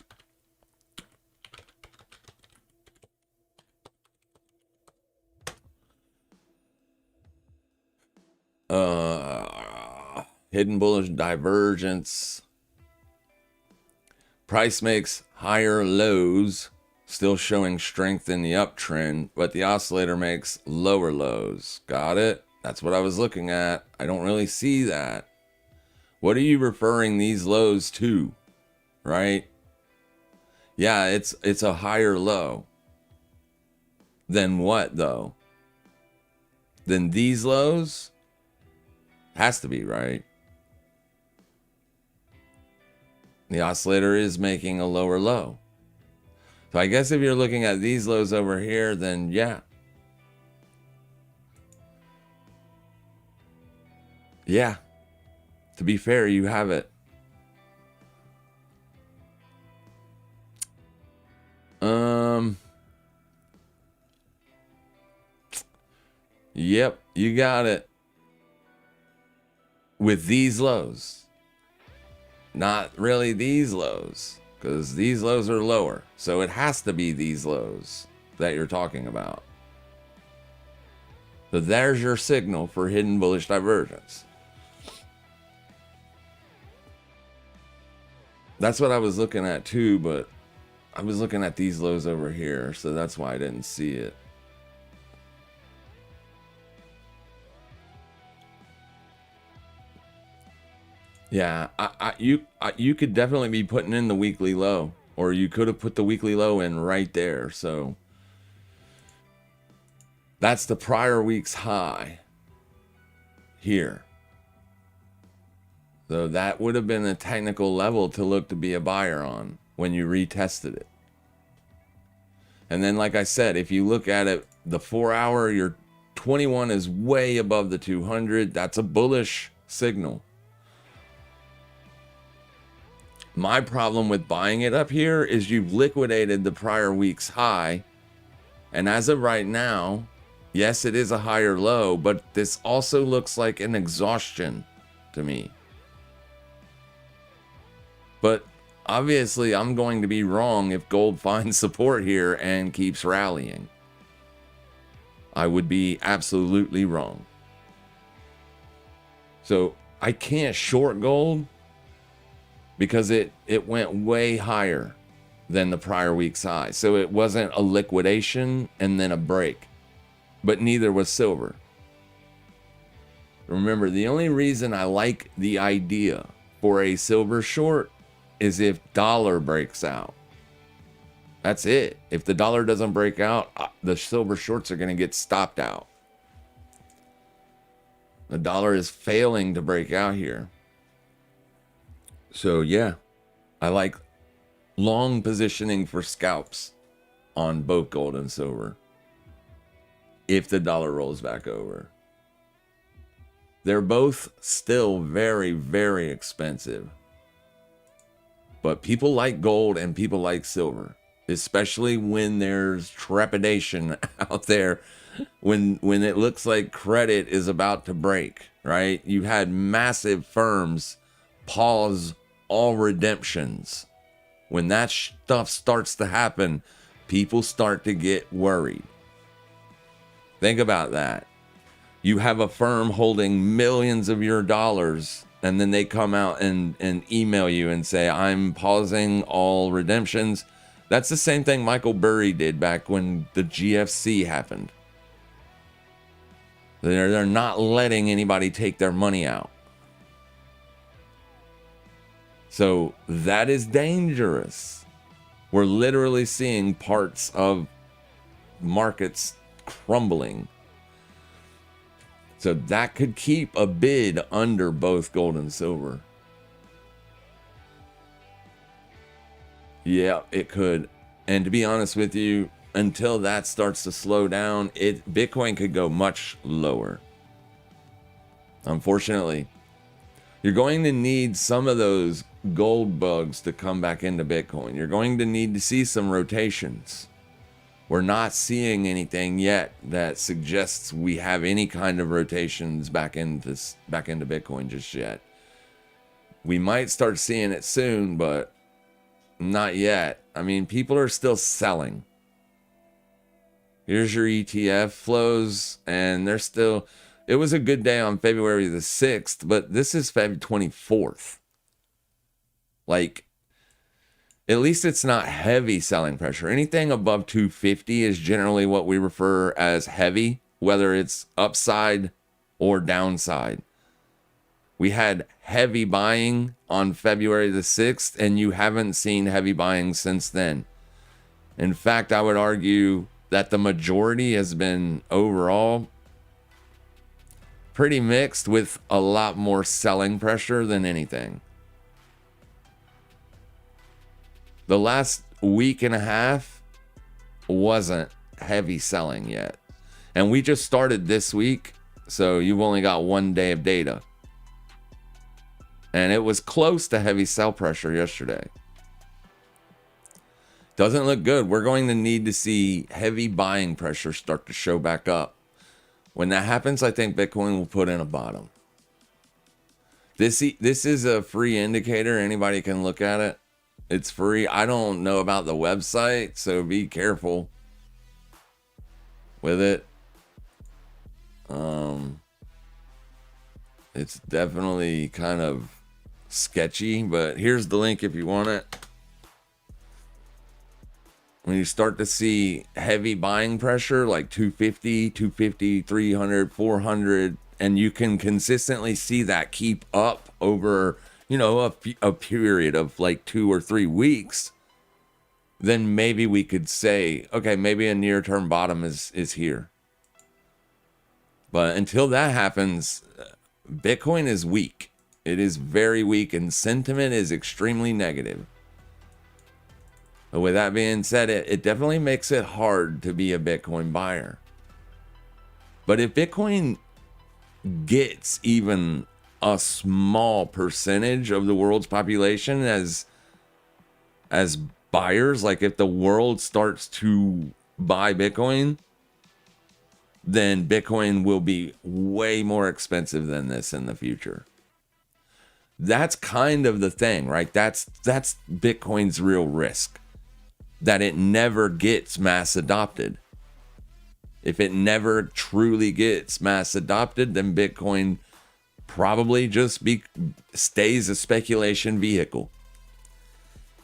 hidden bullish divergence, price makes higher lows, still showing strength in the uptrend, but the oscillator makes lower lows. Got it? That's what I was looking at. I don't really see that. What are you referring these lows to? Right? Yeah, it's a higher low. Than what, though? Than these lows? Has to be, right? The oscillator is making a lower low. So I guess if you're looking at these lows over here, then yeah. Yeah. To be fair, you have it. Yep, you got it. With these lows. Not really these lows, because these lows are lower. So it has to be these lows that you're talking about. So there's your signal for hidden bullish divergence. That's what I was looking at too, but I was looking at these lows over here, so that's why I didn't see it. Yeah, you could definitely be putting in the weekly low, or you could have put the weekly low in right there. So that's the prior week's high here. So that would have been a technical level to look to be a buyer on when you retested it. And then, like I said, if you look at it, the 4 hour, your 21 is way above the 200. That's a bullish signal. My problem with buying it up here is you've liquidated the prior week's high. And as of right now, yes, it is a higher low, but this also looks like an exhaustion to me. But obviously, I'm going to be wrong if gold finds support here and keeps rallying. I would be absolutely wrong. So I can't short gold because it went way higher than the prior week's high. So it wasn't a liquidation and then a break, but neither was silver. Remember, the only reason I like the idea for a silver short is if dollar breaks out. That's it. If the dollar doesn't break out, the silver shorts are going to get stopped out. The dollar is failing to break out here. So yeah, I like long positioning for scalps on both gold and silver if the dollar rolls back over. They're both still very, very expensive. But people like gold and people like silver, especially when there's trepidation out there, when it looks like credit is about to break, right? You had massive firms pause all redemptions. When that stuff starts to happen, people start to get worried. Think about that. You have a firm holding millions of your dollars, and then they come out and email you and say, I'm pausing all redemptions. That's the same thing Michael Burry did back when the GFC happened. They're not letting anybody take their money out. So that is dangerous. We're literally seeing parts of markets crumbling. So that could keep a bid under both gold and silver. Yeah, it could. And to be honest with you, until that starts to slow down, Bitcoin could go much lower. Unfortunately, you're going to need some of those gold bugs to come back into Bitcoin. You're going to need to see some rotations. We're not seeing anything yet that suggests we have any kind of rotations back into Bitcoin just yet. We might start seeing it soon, but not yet. I mean, people are still selling. Here's your ETF flows, and they're still... It was a good day on February the 6th, but this is February 24th. Like, at least it's not heavy selling pressure. Anything above 250 is generally what we refer as heavy, whether it's upside or downside. We had heavy buying on February the 6th, and you haven't seen heavy buying since then. In fact, I would argue that the majority has been overall pretty mixed, with a lot more selling pressure than anything. The last week and a half wasn't heavy selling yet. And we just started this week, so you've only got 1 day of data. And it was close to heavy sell pressure yesterday. Doesn't look good. We're going to need to see heavy buying pressure start to show back up. When that happens, I think Bitcoin will put in a bottom. This is a free indicator. Anybody can look at it. It's free. I don't know about the website, so be careful with it. It's definitely kind of sketchy, but here's the link if you want it. When you start to see heavy buying pressure, like 250, 250, 300, 400, and you can consistently see that keep up over, a period of like 2 or 3 weeks, then maybe we could say, okay, maybe a near-term bottom is here. But until that happens, Bitcoin is weak. It is very weak, and sentiment is extremely negative. But with that being said, it definitely makes it hard to be a Bitcoin buyer. But if Bitcoin gets even a small percentage of the world's population as buyers, like if the world starts to buy Bitcoin, then Bitcoin will be way more expensive than this in the future. That's kind of the thing, right? That's Bitcoin's real risk. That it never gets mass adopted. If it never truly gets mass adopted, then Bitcoin probably just stays a speculation vehicle.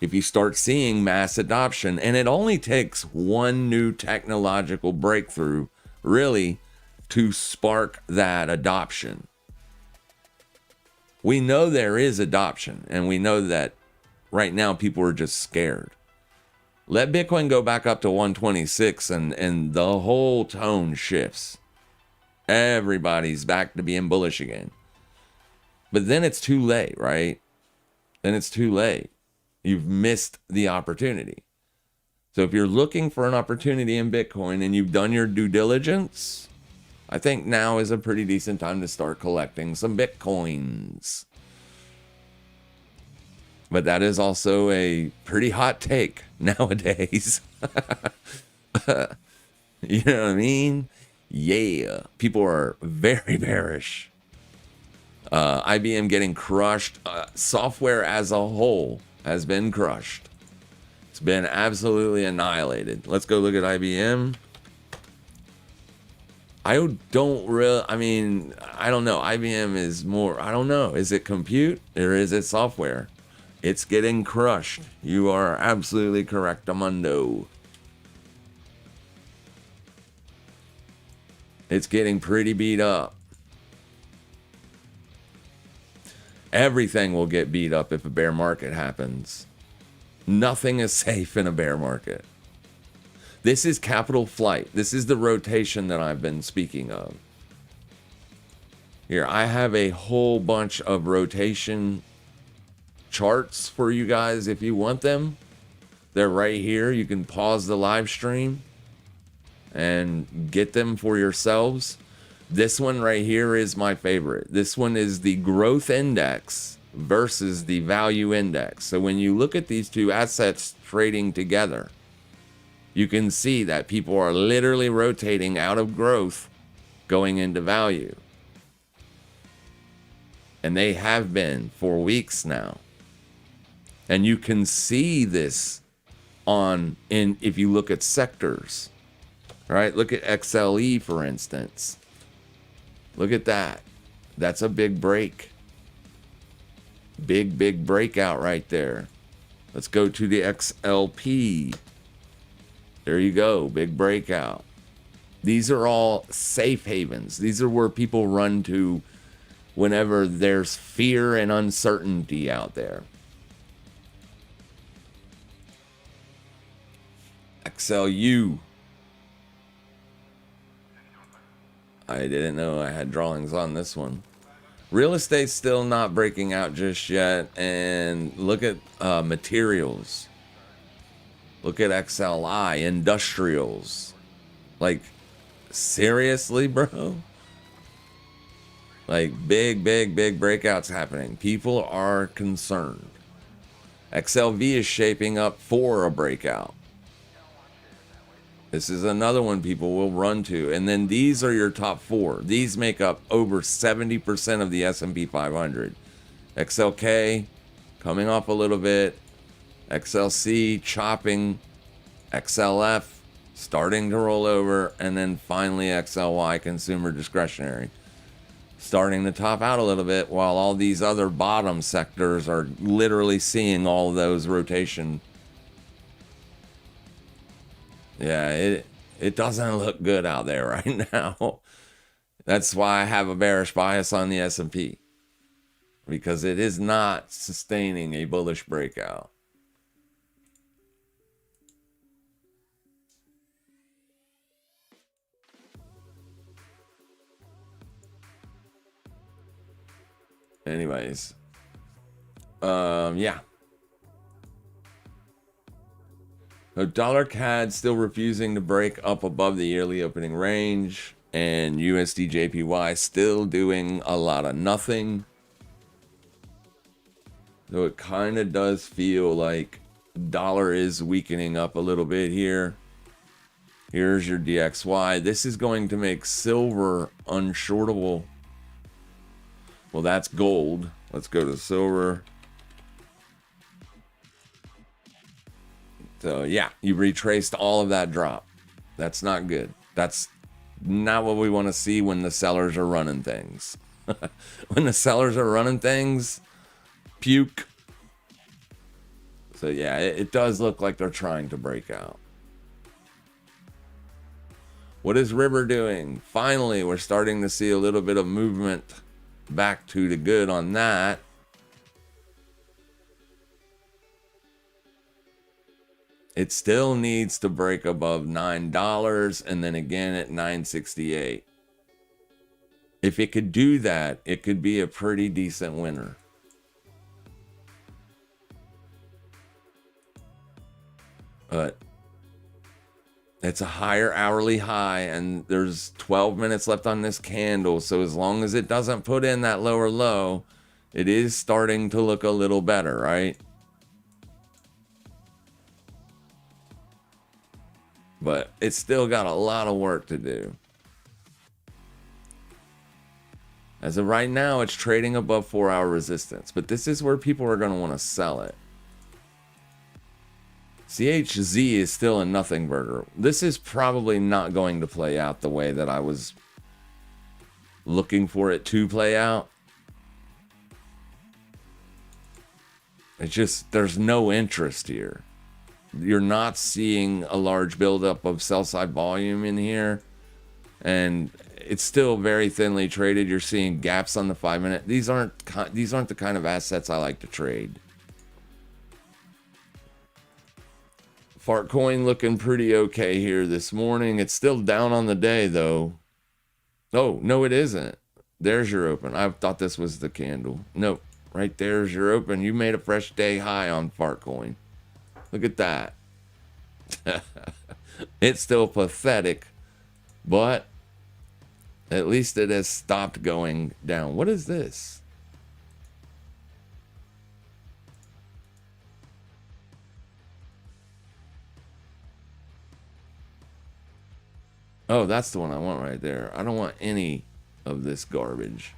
If you start seeing mass adoption, and it only takes one new technological breakthrough, really, to spark that adoption. We know there is adoption, and we know that right now people are just scared. Let Bitcoin go back up to 126 and the whole tone shifts. Everybody's back to being bullish again. But then it's too late, right? Then it's too late. You've missed the opportunity. So if you're looking for an opportunity in Bitcoin and you've done your due diligence, I think now is a pretty decent time to start collecting some Bitcoins. But that is also a pretty hot take nowadays. You know what I mean? Yeah. People are very bearish. IBM getting crushed. Software as a whole has been crushed. It's been absolutely annihilated. Let's go look at IBM. I don't know. IBM is more, I don't know. Is it compute or is it software? It's getting crushed. You are absolutely correct, Amundo. It's getting pretty beat up. Everything will get beat up if a bear market happens. Nothing is safe in a bear market. This is capital flight. This is the rotation that I've been speaking of. Here, I have a whole bunch of rotation charts for you guys if you want them. They're right here. You can pause the live stream and get them for yourselves. This one right here is my favorite. This one is the growth index versus the value index. So when you look at these two assets trading together, you can see that people are literally rotating out of growth going into value. And they have been for weeks now. And you can see this if you look at sectors, right? Look at XLE, for instance. Look at that. That's a big break. Big breakout right there. Let's go to the XLP. There you go. Big breakout. These are all safe havens. These are where people run to whenever there's fear and uncertainty out there. XLU. I didn't know I had drawings on this one. Real estate's still not breaking out just yet. And look at materials. Look at XLI, industrials. Like, seriously, bro? Like, big breakouts happening. People are concerned. XLV is shaping up for a breakout. This is another one people will run to. And then these are your top four. These make up over 70% of the S&P 500. XLK coming off a little bit. XLC chopping. XLF starting to roll over. And then finally XLY consumer discretionary starting to top out a little bit, while all these other bottom sectors are literally seeing all those rotation. Yeah, it doesn't look good out there right now. That's why I have a bearish bias on the S&P, because it is not sustaining a bullish breakout. Anyways, yeah. So dollar CAD still refusing to break up above the yearly opening range, and USD JPY still doing a lot of nothing. So it kind of does feel like dollar is weakening up a little bit here. Here's your DXY. This is going to make silver unshortable. Well, that's gold. Let's go to silver. So, yeah, you retraced all of that drop. That's not good. That's not what we want to see when the sellers are running things. When the sellers are running things, puke. So, yeah, it does look like they're trying to break out. What is River doing? Finally, we're starting to see a little bit of movement back to the good on that. It still needs to break above $9 and then again at $9.68. If it could do that, it could be a pretty decent winner. But it's a higher hourly high, and there's 12 minutes left on this candle. So as long as it doesn't put in that lower low, it is starting to look a little better, right? But it's still got a lot of work to do. As of right now, it's trading above 4-hour resistance. But this is where people are going to want to sell it. CHZ is still a nothing burger. This is probably not going to play out the way that I was looking for it to play out. It's just, there's no interest here. You're not seeing a large buildup of sell side volume in here. And it's still very thinly traded. You're seeing gaps on the 5-minute. These aren't the kind of assets I like to trade. Fartcoin looking pretty okay here this morning. It's still down on the day though. Oh, no, it isn't. There's your open. I thought this was the candle. Nope. Right there's your open. You made a fresh day high on Fartcoin. Look at that. It's still pathetic, but at least it has stopped going down. What is this? Oh, that's the one I want right there. I don't want any of this garbage.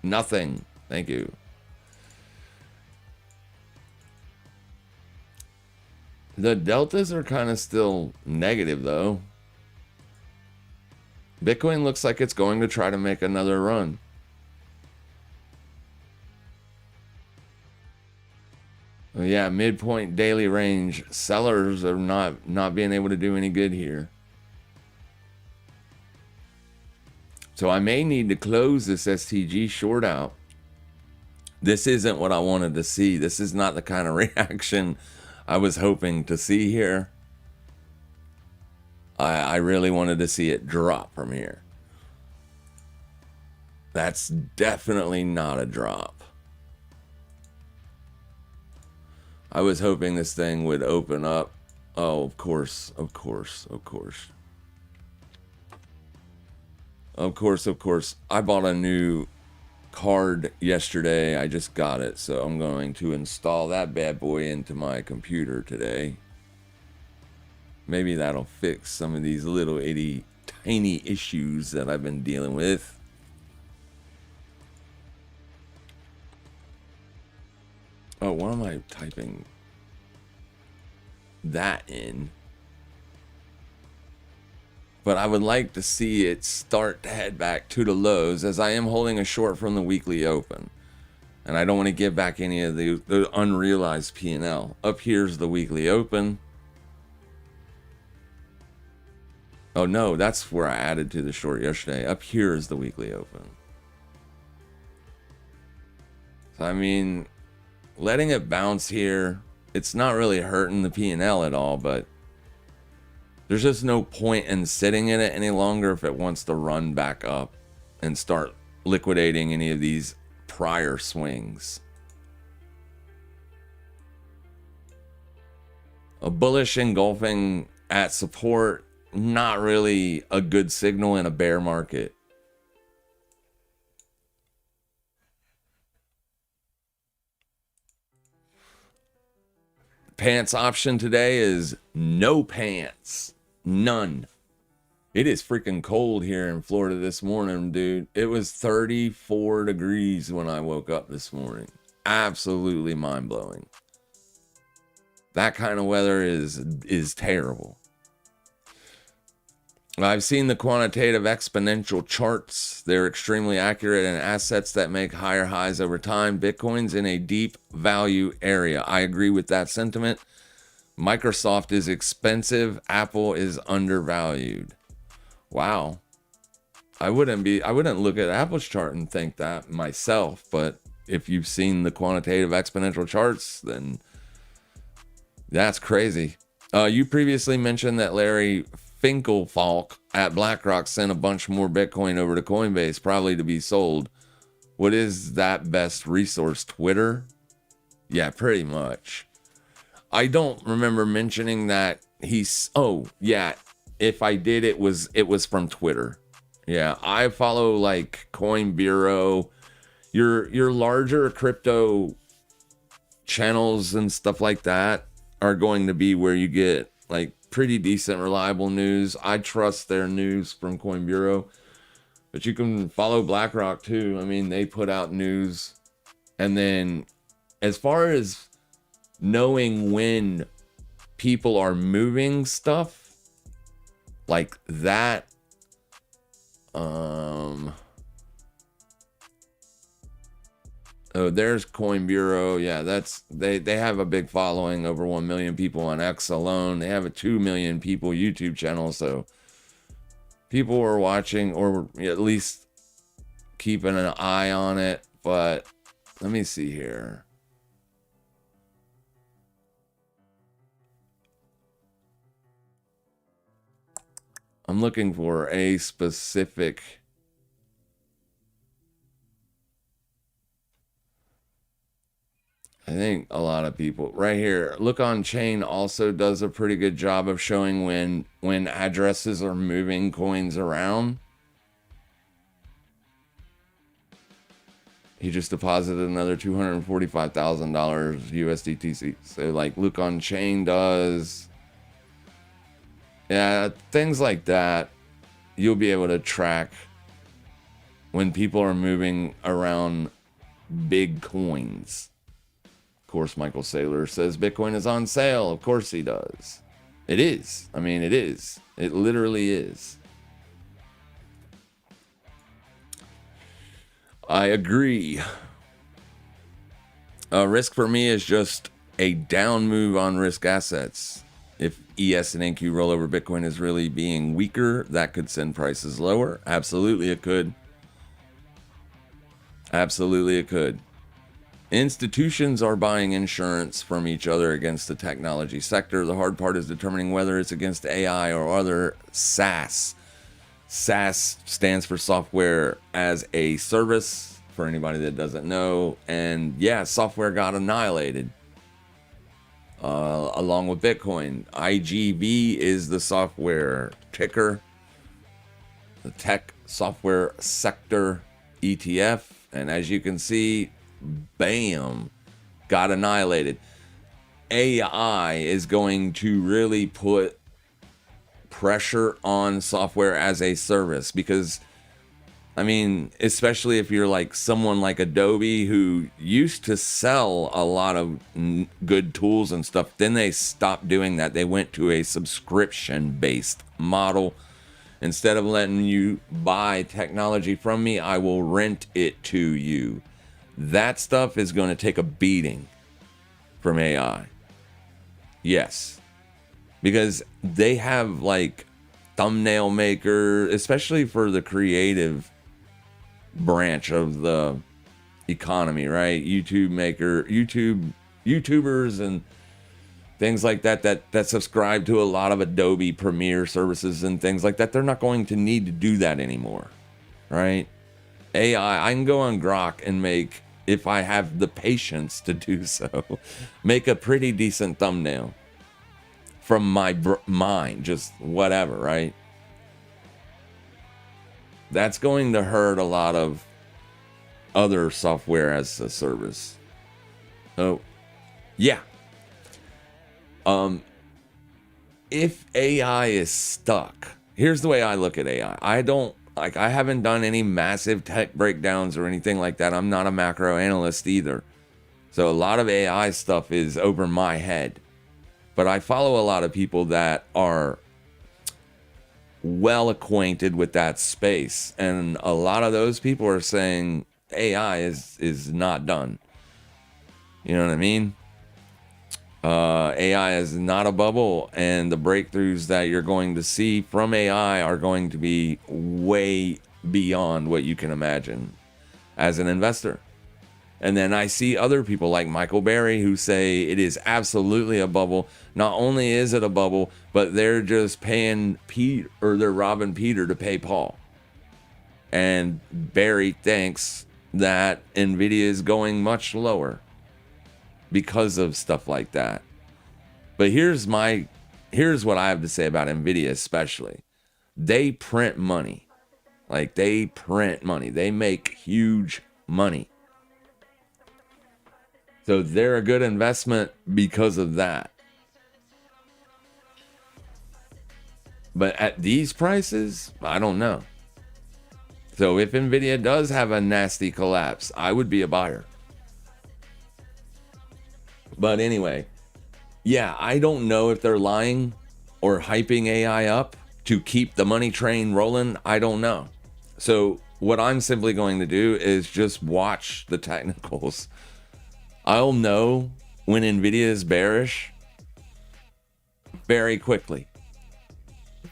Nothing. Thank you. The deltas are kind of still negative though. Bitcoin looks like it's going to try to make another run. Oh, yeah, midpoint daily range. Sellers are not being able to do any good here. So I may need to close this STG short out. This isn't what I wanted to see. This is not the kind of reaction I was hoping to see here. I really wanted to see it drop from here. That's definitely not a drop. I was hoping this thing would open up. Oh, of course. I bought a new card yesterday. I just got it, so I'm going to install that bad boy into my computer today. Maybe that'll fix some of these little itty tiny issues that I've been dealing with. Oh, what am I typing that in? But I would like to see it start to head back to the lows, as I am holding a short from the weekly open. And I don't want to give back any of the unrealized P&L. Up here's the weekly open. Oh no, that's where I added to the short yesterday. Up here is the weekly open. So, I mean, letting it bounce here, it's not really hurting the P&L at all, but there's just no point in sitting in it any longer if it wants to run back up and start liquidating any of these prior swings. A bullish engulfing at support, not really a good signal in a bear market. Pants option today is no pants. None. It is freaking cold here in Florida this morning, dude. It was 34 degrees when I woke up this morning. Absolutely mind-blowing. That kind of weather is terrible. I've seen the quantitative exponential charts. They're extremely accurate in assets that make higher highs over time. Bitcoin's in a deep value area. I agree with that sentiment. Microsoft is expensive. Apple is undervalued. Wow. I wouldn't look at Apple's chart and think that myself, but if you've seen the quantitative exponential charts, then that's crazy. You previously mentioned that Larry Finkelfalk at BlackRock sent a bunch more Bitcoin over to Coinbase, probably to be sold. What is that best resource? Twitter? Yeah, pretty much. I don't remember mentioning that he's... Oh, yeah. If I did, it was from Twitter. Yeah, I follow like Coin Bureau. Your larger crypto channels and stuff like that are going to be where you get like pretty decent, reliable news. I trust their news from Coin Bureau, but you can follow BlackRock too. I mean, they put out news. And then as far as knowing when people are moving stuff like that, oh, there's Coin Bureau. Yeah, that's they have a big following, over 1 million people on X alone. They have a 2 million people YouTube channel, so people are watching, or at least keeping an eye on it. But let me see here. I'm looking for a specific. I think a lot of people right here. Look on Chain also does a pretty good job of showing when addresses are moving coins around. He just deposited another $245,000 USDTC. So like Look on Chain does. Yeah, things like that. You'll be able to track when people are moving around big coins. Of course, Michael Saylor says Bitcoin is on sale. Of course he does. It is. I mean, it is. It literally is. I agree. Risk for me is just a down move on risk assets. If ES and NQ rollover Bitcoin is really being weaker, that could send prices lower. Absolutely it could. Absolutely it could. Institutions are buying insurance from each other against the technology sector. The hard part is determining whether it's against AI or other SaaS. SaaS stands for software as a service, for anybody that doesn't know. And yeah, software got annihilated along with Bitcoin. IGV is the software ticker, the tech software sector ETF. And as you can see, bam, got annihilated. AI is going to really put pressure on software as a service, because I mean, especially if you're like someone like Adobe, who used to sell a lot of good tools and stuff, then they stopped doing that. They went to a subscription based model. Instead of letting you buy technology from me, I will rent it to you. That stuff is going to take a beating from AI. Yes. Because they have like thumbnail maker, especially for the creative branch of the economy, right? YouTubers and things like that subscribe to a lot of Adobe Premiere services and things like that. They're not going to need to do that anymore, right? AI, I can go on Grok and make, if I have the patience to do so, make a pretty decent thumbnail from my mind, just whatever, right? That's going to hurt a lot of other software as a service. Oh, yeah. If AI is stuck, here's the way I look at AI. I haven't done any massive tech breakdowns or anything like that. I'm not a macro analyst either. So a lot of AI stuff is over my head. But I follow a lot of people that are well acquainted with that space. And a lot of those people are saying AI is not done. You know what I mean? AI is not a bubble, and the breakthroughs that you're going to see from AI are going to be way beyond what you can imagine as an investor. And then I see other people like Michael Berry who say it is absolutely a bubble. Not only is it a bubble, but they're just paying Pete, or they're robbing Peter to pay Paul. And Berry thinks that Nvidia is going much lower because of stuff like that. But here's what I have to say about Nvidia especially. They print money. Like, they print money. They make huge money. So they're a good investment because of that. But at these prices, I don't know. So if Nvidia does have a nasty collapse, I would be a buyer. But anyway, yeah, I don't know if they're lying or hyping AI up to keep the money train rolling. I don't know. So what I'm simply going to do is just watch the technicals. I'll know when Nvidia is bearish very quickly.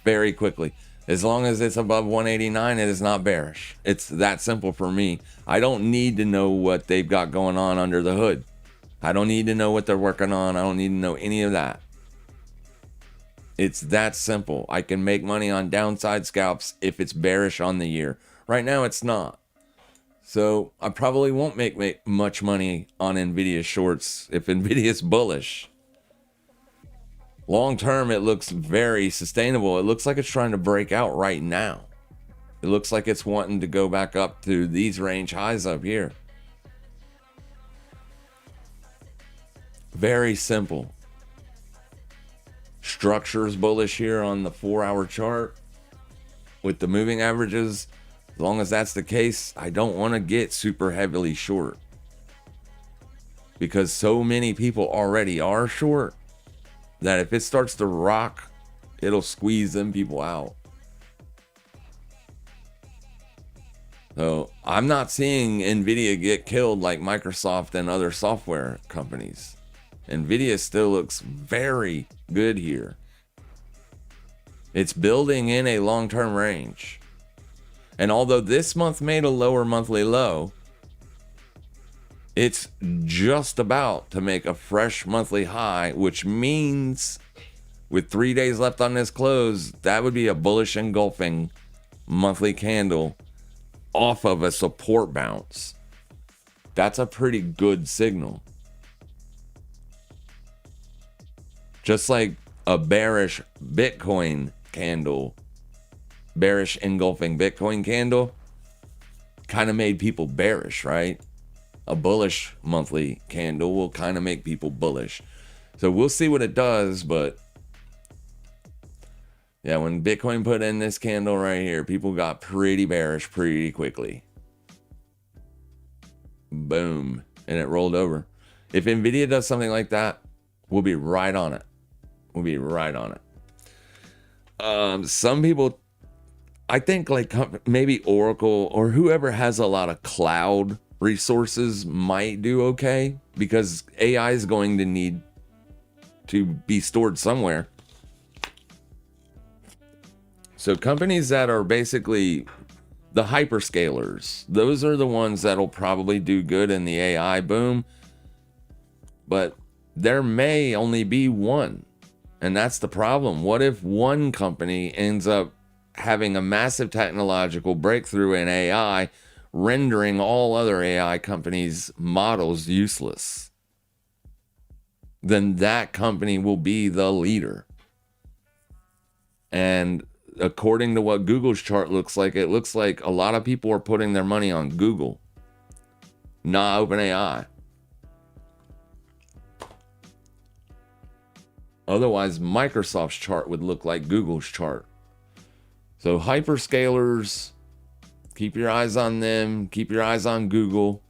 Very quickly. As long as it's above 189, it is not bearish. It's that simple for me. I don't need to know what they've got going on under the hood. I don't need to know what they're working on. I don't need to know any of that. It's that simple. I can make money on downside scalps if it's bearish on the year. Right now, it's not. So I probably won't make much money on Nvidia shorts if Nvidia's bullish. Long term, it looks very sustainable. It looks like it's trying to break out right now. It looks like it's wanting to go back up to these range highs up here. Very simple. Structure's bullish here on the 4-hour chart with the moving averages. As long as that's the case, I don't want to get super heavily short because so many people already are short that if it starts to rock, it'll squeeze them people out. So I'm not seeing Nvidia get killed like Microsoft and other software companies. Nvidia still looks very good here. It's building in a long-term range. And although this month made a lower monthly low, it's just about to make a fresh monthly high, which means with 3 days left on this close, that would be a bullish engulfing monthly candle off of a support bounce. That's a pretty good signal. Just like a bearish Bitcoin candle, bearish engulfing Bitcoin candle kind of made people bearish, right? A bullish monthly candle will kind of make people bullish. So we'll see what it does, but yeah, when Bitcoin put in this candle right here, people got pretty bearish pretty quickly. Boom. And it rolled over. If Nvidia does something like that, we'll be right on it. We'll be right on it. Some people, I think like maybe Oracle or whoever has a lot of cloud resources might do okay because AI is going to need to be stored somewhere. So companies that are basically the hyperscalers, those are the ones that'll probably do good in the AI boom. But there may only be one. And that's the problem. What if one company ends up having a massive technological breakthrough in AI, rendering all other AI companies' models useless? Then that company will be the leader. And according to what Google's chart looks like, it looks like a lot of people are putting their money on Google, not OpenAI. Otherwise, Microsoft's chart would look like Google's chart. So hyperscalers, keep your eyes on them. Keep your eyes on Google.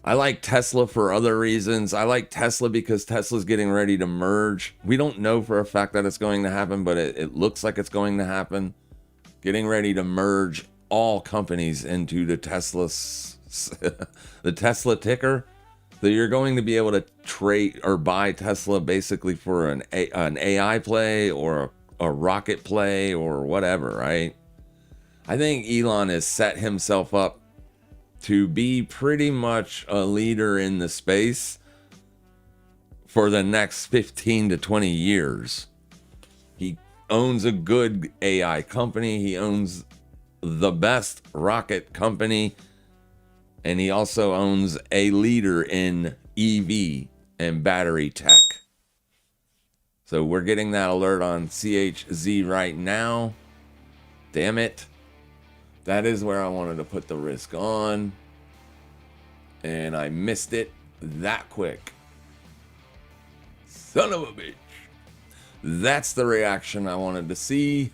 I like Tesla for other reasons. I like Tesla because Tesla's getting ready to merge. We don't know for a fact that it's going to happen, but it looks like it's going to happen. Getting ready to merge all companies into the the Tesla ticker. So you're going to be able to trade or buy Tesla basically for an AI play or a rocket play or whatever, right? I think Elon has set himself up to be pretty much a leader in the space for the next 15 to 20 years. He owns a good AI company. He owns the best rocket company. And he also owns a leader in EV and battery tech. So we're getting that alert on CHZ right now. Damn it. That is where I wanted to put the risk on. And I missed it that quick. Son of a bitch. That's the reaction I wanted to see.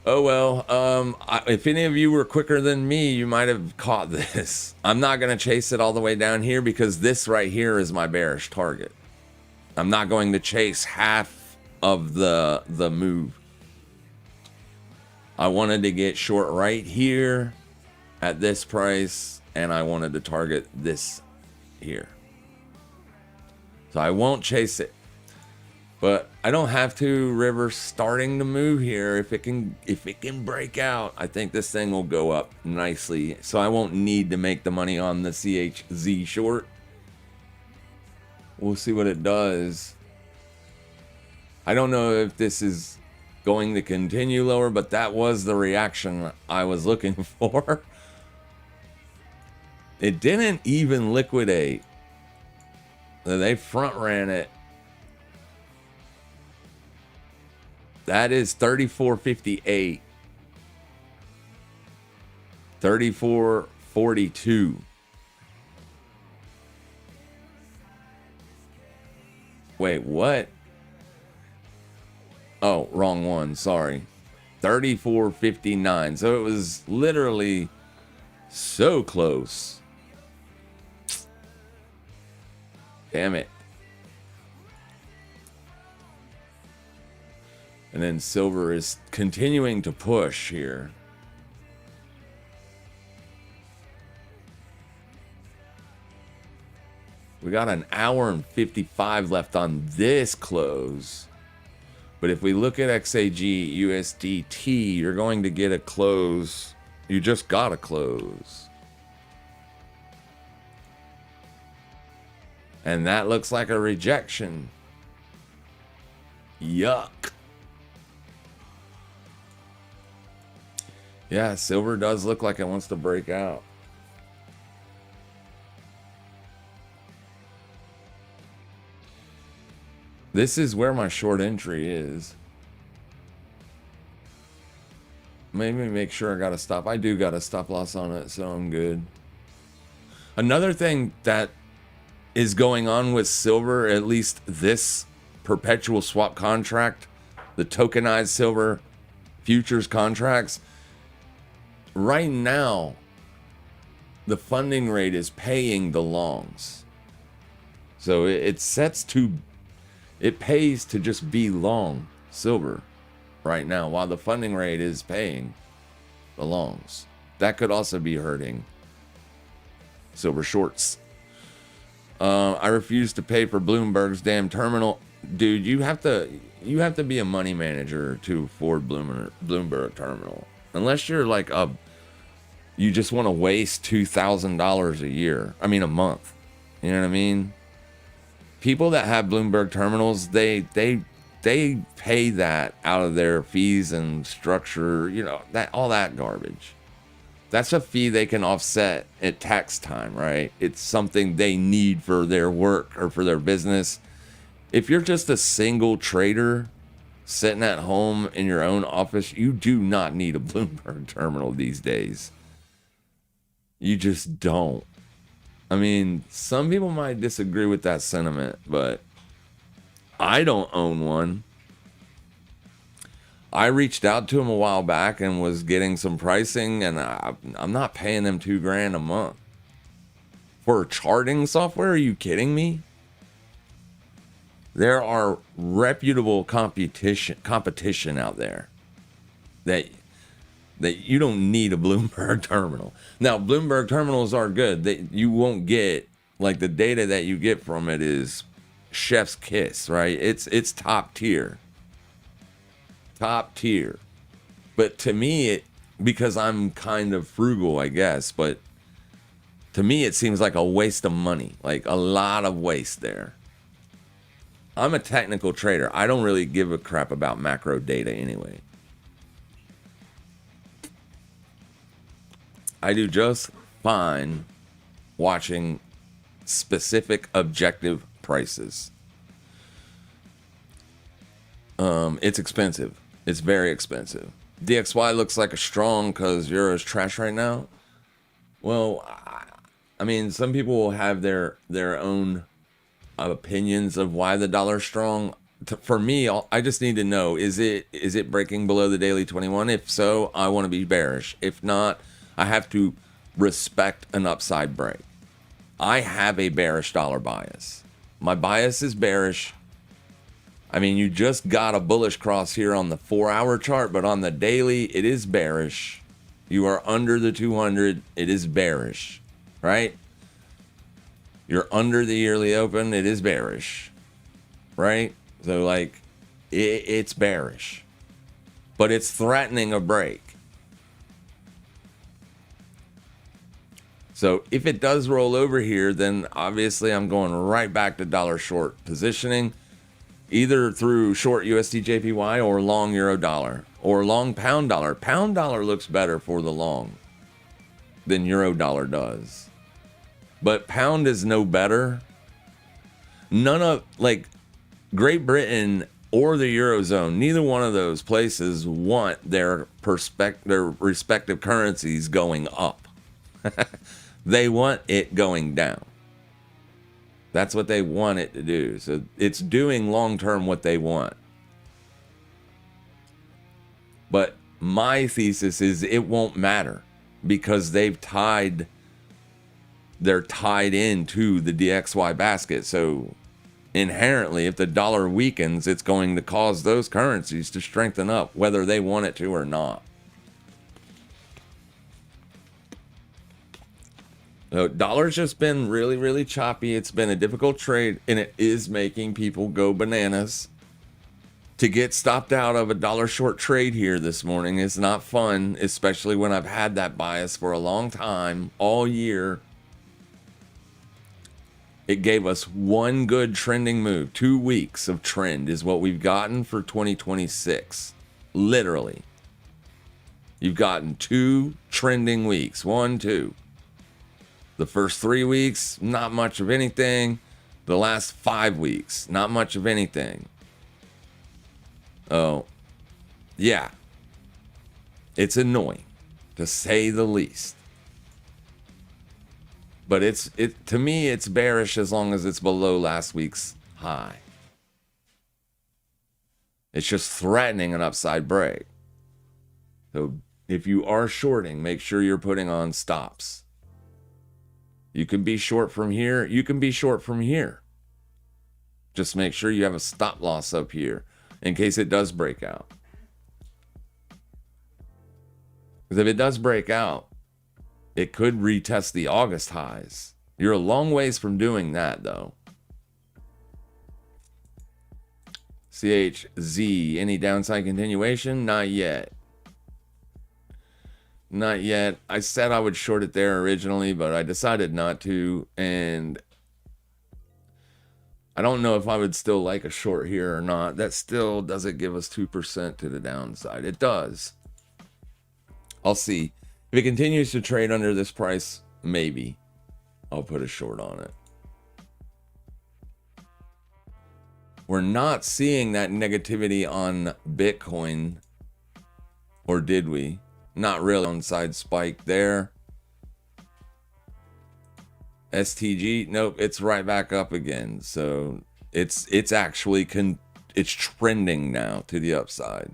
Oh, well, if any of you were quicker than me, you might have caught this. I'm not going to chase it all the way down here because this right here is my bearish target. I'm not going to chase half of the move. I wanted to get short right here at this price, and I wanted to target this here. So I won't chase it. But I don't have to. River starting to move here. If it can break out, I think this thing will go up nicely. So I won't need to make the money on the CHZ short. We'll see what it does. I don't know if this is going to continue lower, but that was the reaction I was looking for. It didn't even liquidate. They front ran it. That is 34.58. 34.42. Wait, what? Oh, wrong one. Sorry. 34.59. So it was literally so close. Damn it. And then silver is continuing to push here. We got an hour and 55 left on this close. But if we look at XAG USDT, you're going to get a close. You just got a close. And that looks like a rejection. Yuck. Yeah, silver does look like it wants to break out. This is where my short entry is. Maybe make sure I got a stop. I do got a stop loss on it, so I'm good. Another thing that is going on with silver, at least this perpetual swap contract, the tokenized silver futures contracts, right now, the funding rate is paying the longs. So it pays to just be long silver right now, while the funding rate is paying the longs. That could also be hurting silver shorts. I refuse to pay for Bloomberg's damn terminal. Dude, you have to be a money manager to afford Bloomberg terminal. Unless you're like you just want to waste $2,000 a year. I mean, a month. You know what I mean? People that have Bloomberg terminals, they pay that out of their fees and structure, you know, that all that garbage. That's a fee they can offset at tax time, right? It's something they need for their work or for their business. If you're just a single trader sitting at home in your own office, you do not need a Bloomberg terminal these days. You just don't. I mean, some people might disagree with that sentiment, but I don't own one. I reached out to them a while back and was getting some pricing, and I'm not paying them $2,000 a month for charting software. Are you kidding me? There are reputable competition out there that you don't need a Bloomberg terminal. Now, Bloomberg terminals are good. You won't get, like, the data that you get from it is chef's kiss, right? It's top tier. Top tier. But to me, because I'm kind of frugal, I guess, but to me it seems like a waste of money. Like a lot of waste there. I'm a technical trader. I don't really give a crap about macro data anyway. I do just fine watching specific objective prices. It's expensive. It's very expensive. DXY looks like a strong because Euro's trash right now. Well, I mean, some people will have their own opinions of why the dollar's strong. For me, I just need to know, is it breaking below the daily 21? If so, I want to be bearish. If not, I have to respect an upside break. I have a bearish dollar bias. My bias is bearish. I mean, you just got a bullish cross here on the 4-hour chart, but on the daily, it is bearish. You are under the 200. It is bearish, right? You're under the yearly open. It is bearish, right? So like it's bearish, but it's threatening a break. So if it does roll over here, then obviously I'm going right back to dollar short positioning, either through short USD JPY or long euro dollar or long pound dollar. Pound dollar looks better for the long than euro dollar does. But pound is no better. None of, like, Great Britain or the Eurozone, neither one of those places want their respective currencies going up. They want it going down. That's what they want it to do. So it's doing long-term what they want. But my thesis is it won't matter because they're tied into the DXY basket. So inherently, if the dollar weakens, it's going to cause those currencies to strengthen up, whether they want it to or not. So dollar's just been really, really choppy. It's been a difficult trade, and it is making people go bananas. To get stopped out of a dollar short trade here this morning is not fun, especially when I've had that bias for a long time, all year. It gave us one good trending move. 2 weeks of trend is what we've gotten for 2026. Literally. You've gotten 2 trending weeks. 1, 2. The first 3 weeks, not much of anything. The last 5 weeks, not much of anything. Oh, yeah. It's annoying, to say the least. But to me, it's bearish as long as it's below last week's high. It's just threatening an upside break. So if you are shorting, make sure you're putting on stops. You can be short from here. You can be short from here. Just make sure you have a stop loss up here in case it does break out. Because if it does break out, it could retest the August highs. You're a long ways from doing that, though. CHZ, any downside continuation? Not yet. Not yet. I said I would short it there originally, but I decided not to. And I don't know if I would still like a short here or not. That still doesn't give us 2% to the downside. It does. I'll see. If it continues to trade under this price, maybe I'll put a short on it. We're not seeing that negativity on Bitcoin, or did we? Not really. Downside spike there. STG, nope, it's right back up again. So it's actually it's trending now to the upside.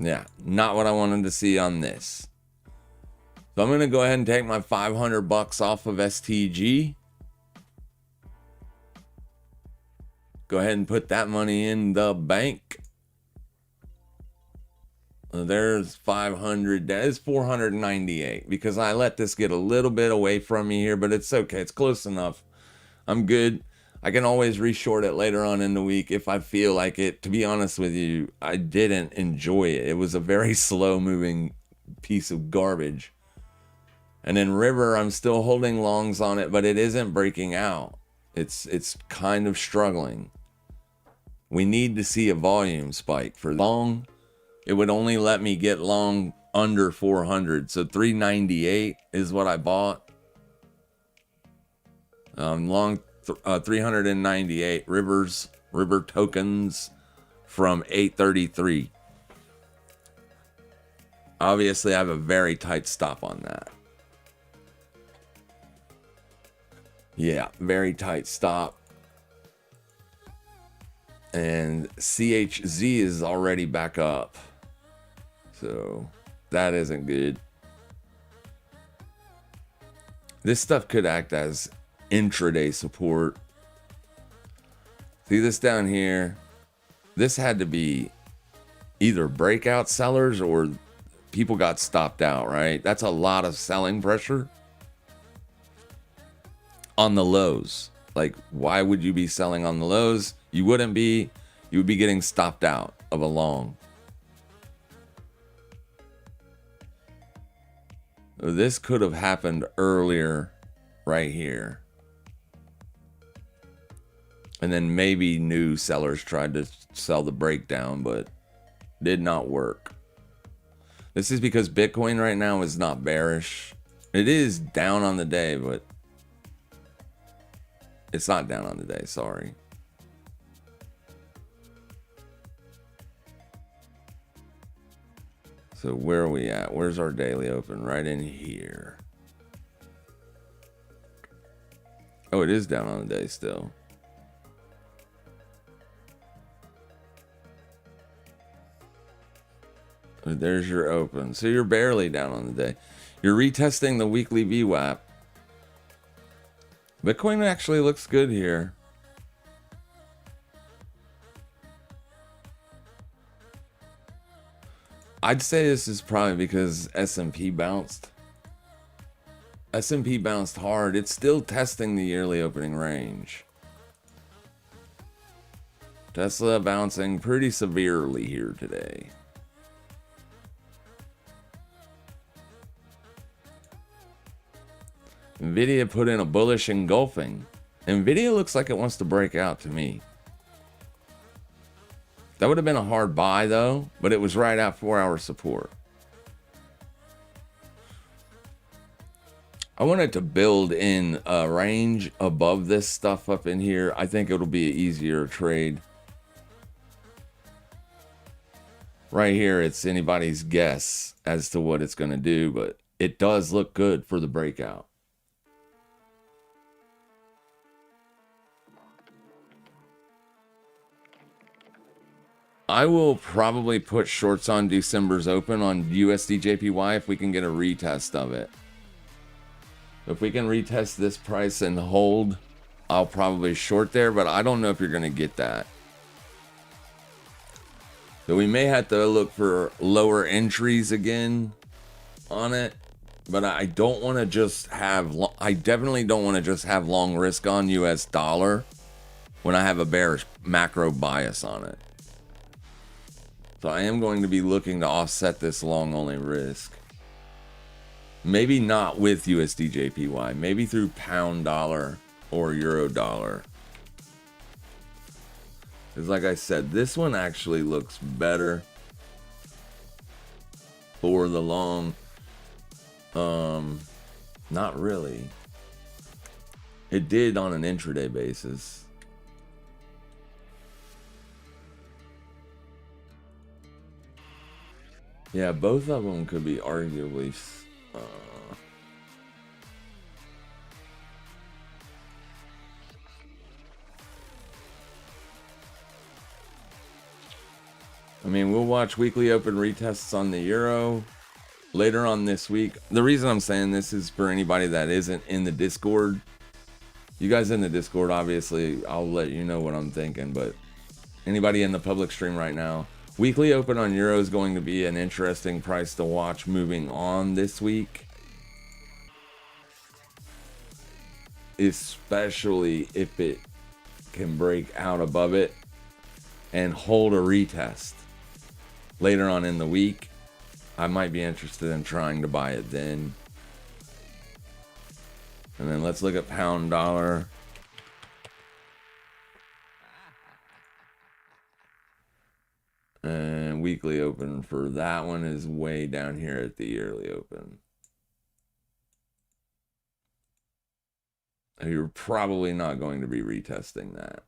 Yeah, not what I wanted to see on this. So I'm going to go ahead and take my $500 off of STG. Go ahead and put that money in the bank. There's 500. That is 498 because I let this get a little bit away from me here, but it's okay. It's close enough. I'm good. I can always reshort it later on in the week if I feel like it. To be honest with you, I didn't enjoy it. It was a very slow moving piece of garbage. And then River, I'm still holding longs on it, but it isn't breaking out. It's kind of struggling. We need to see a volume spike for long. It would only let me get long under 400. So 398 is what I bought. Long 398 river tokens from 833. Obviously, I have a very tight stop on that. Yeah, very tight stop. And CHZ is already back up. So that isn't good. This stuff could act as intraday support. See this down here? This had to be either breakout sellers or people got stopped out, right? That's a lot of selling pressure. on the lows. Like, why would you be selling on the lows? You wouldn't be. You would be getting stopped out of a long. This could have happened earlier right here. And then maybe new sellers tried to sell the breakdown, but did not work. This is because Bitcoin right now is not bearish. It is down on the day, but it's not down on the day, sorry. So where are we at? Where's our daily open? Right in here. Oh, it is down on the day still. There's your open. So you're barely down on the day. You're retesting the weekly VWAP. Bitcoin actually looks good here. I'd say this is probably because S&P bounced. S&P bounced hard. It's still testing the yearly opening range. Tesla bouncing pretty severely here today. Nvidia put in a bullish engulfing. Nvidia looks like it wants to break out to me. That would have been a hard buy though, but it was right at 4-hour support. I wanted to build in a range above this stuff up in here. I think it'll be an easier trade. Right here, it's anybody's guess as to what it's going to do, but it does look good for the breakout. I will probably put shorts on December's open on USD JPY if we can get a retest of it. If we can retest this price and hold, I'll probably short there, but I don't know if you're going to get that. So we may have to look for lower entries again on it, but I don't want to just have, I definitely don't want to just have long risk on US dollar when I have a bearish macro bias on it. So I am going to be looking to offset this long only risk. Maybe not with USD JPY, maybe through pound dollar or euro dollar. Because like I said, this one actually looks better for the long. Not really. It did on an intraday basis. Yeah, both of them could be arguably. I mean, we'll watch weekly open retests on the euro later on this week. The reason I'm saying this is for anybody that isn't in the Discord. You guys in the Discord, obviously, I'll let you know what I'm thinking, but anybody in the public stream right now, weekly open on euro is going to be an interesting price to watch moving on this week. Especially if it can break out above it and hold a retest later on in the week. I might be interested in trying to buy it then. And then let's look at pound dollar. And weekly open for that one is way down here at the yearly open. You're probably not going to be retesting that.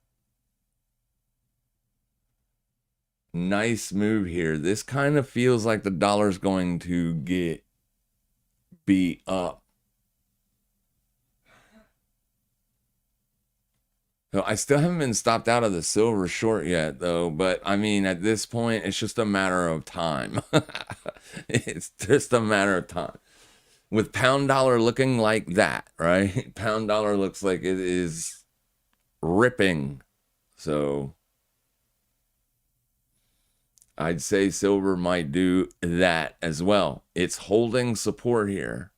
Nice move here. This kind of feels like the dollar's going to get beat up. So I still haven't been stopped out of the silver short yet, though. But, I mean, at this point, it's just a matter of time. It's just a matter of time. With pound dollar looking like that, right? Pound dollar looks like it is ripping. So I'd say silver might do that as well. It's holding support here.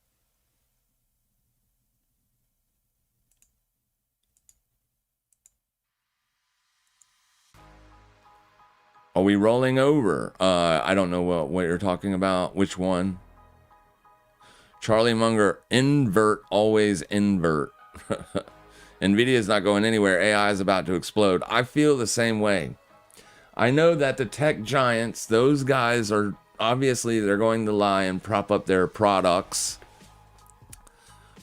Are we rolling over? I don't know what you're talking about. Which one? Charlie Munger, invert, always invert. Nvidia is not going anywhere. AI is about to explode. I feel the same way. I know that the tech giants, those guys are obviously they're going to lie and prop up their products.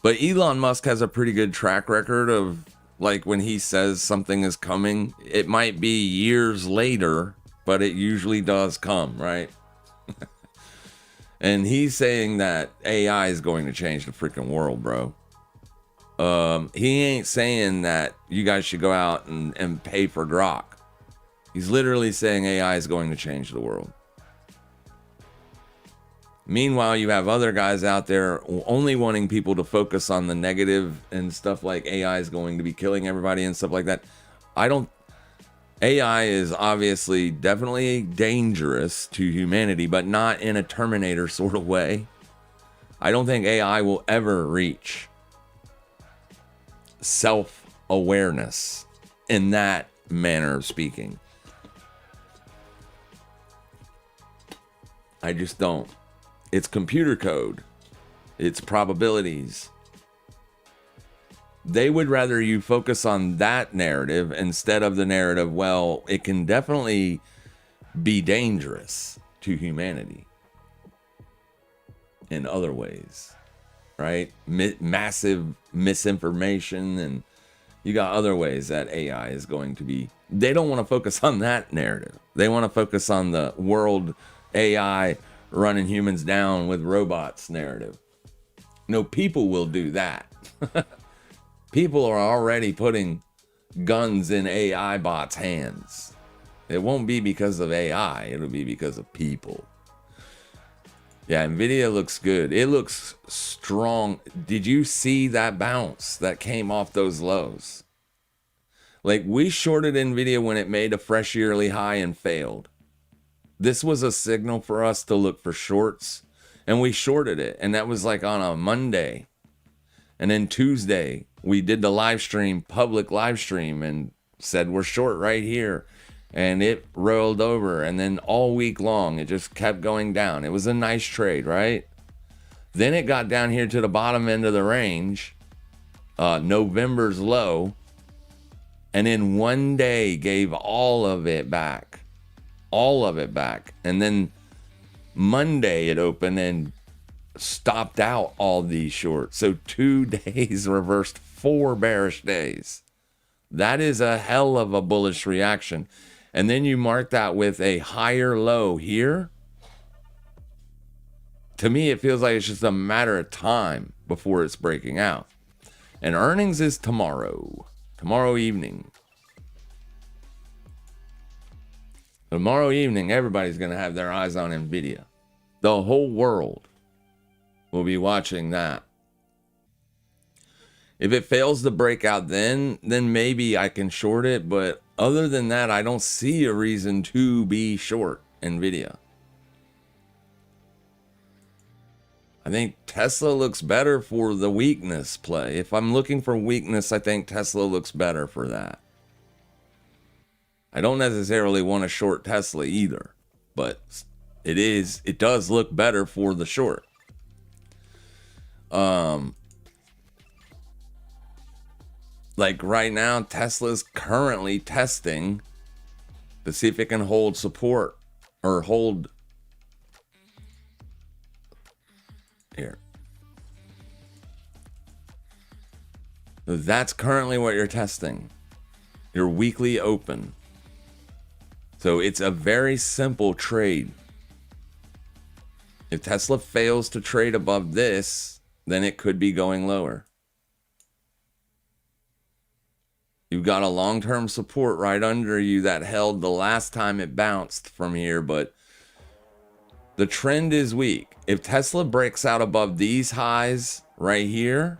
But Elon Musk has a pretty good track record of, like, when he says something is coming, it might be years later, but it usually does come, right? And he's saying that AI is going to change the freaking world, bro. He ain't saying that you guys should go out and pay for grok. He's literally saying AI is going to change the world. Meanwhile, you have other guys out there only wanting people to focus on the negative and stuff like AI is going to be killing everybody and stuff like that. AI is obviously definitely dangerous to humanity, but not in a Terminator sort of way. I don't think AI will ever reach self-awareness in that manner of speaking. I just don't. It's computer code. It's probabilities. They would rather you focus on that narrative instead of the narrative, well, it can definitely be dangerous to humanity in other ways, right? Massive misinformation, and you got other ways that AI is going to be. They don't want to focus on that narrative. They want to focus on the world AI running humans down with robots narrative. No, people will do that. People are already putting guns in AI bots' hands. It won't be because of AI. It'll be because of people. Yeah, Nvidia looks good. It looks strong. Did you see that bounce that came off those lows? Like, we shorted Nvidia when it made a fresh yearly high and failed. This was a signal for us to look for shorts, and we shorted it. And that was like on a Monday. And then Tuesday, we did the live stream, public live stream, and said we're short right here. And it rolled over. And then all week long, it just kept going down. It was a nice trade, right? Then it got down here to the bottom end of the range, November's low. And in one day, gave all of it back. All of it back. And then Monday, it opened and stopped out all these shorts. So 2 days reversed 4 bearish days. That is a hell of a bullish reaction. And then you mark that with a higher low here. To me, it feels like it's just a matter of time before it's breaking out. And earnings is tomorrow evening. Tomorrow evening, everybody's going to have their eyes on Nvidia. The whole world will be watching that. If it fails to break out then maybe I can short it. But other than that, I don't see a reason to be short Nvidia. I think Tesla looks better for the weakness play. If I'm looking for weakness, I think Tesla looks better for that. I don't necessarily want to short Tesla either, but it does look better for the short. Like right now, Tesla's currently testing to see if it can hold support or hold here. So that's currently what you're testing. Your weekly open. So it's a very simple trade. If Tesla fails to trade above this, then it could be going lower. You've got a long-term support right under you that held the last time it bounced from here, but the trend is weak. If Tesla breaks out above these highs right here,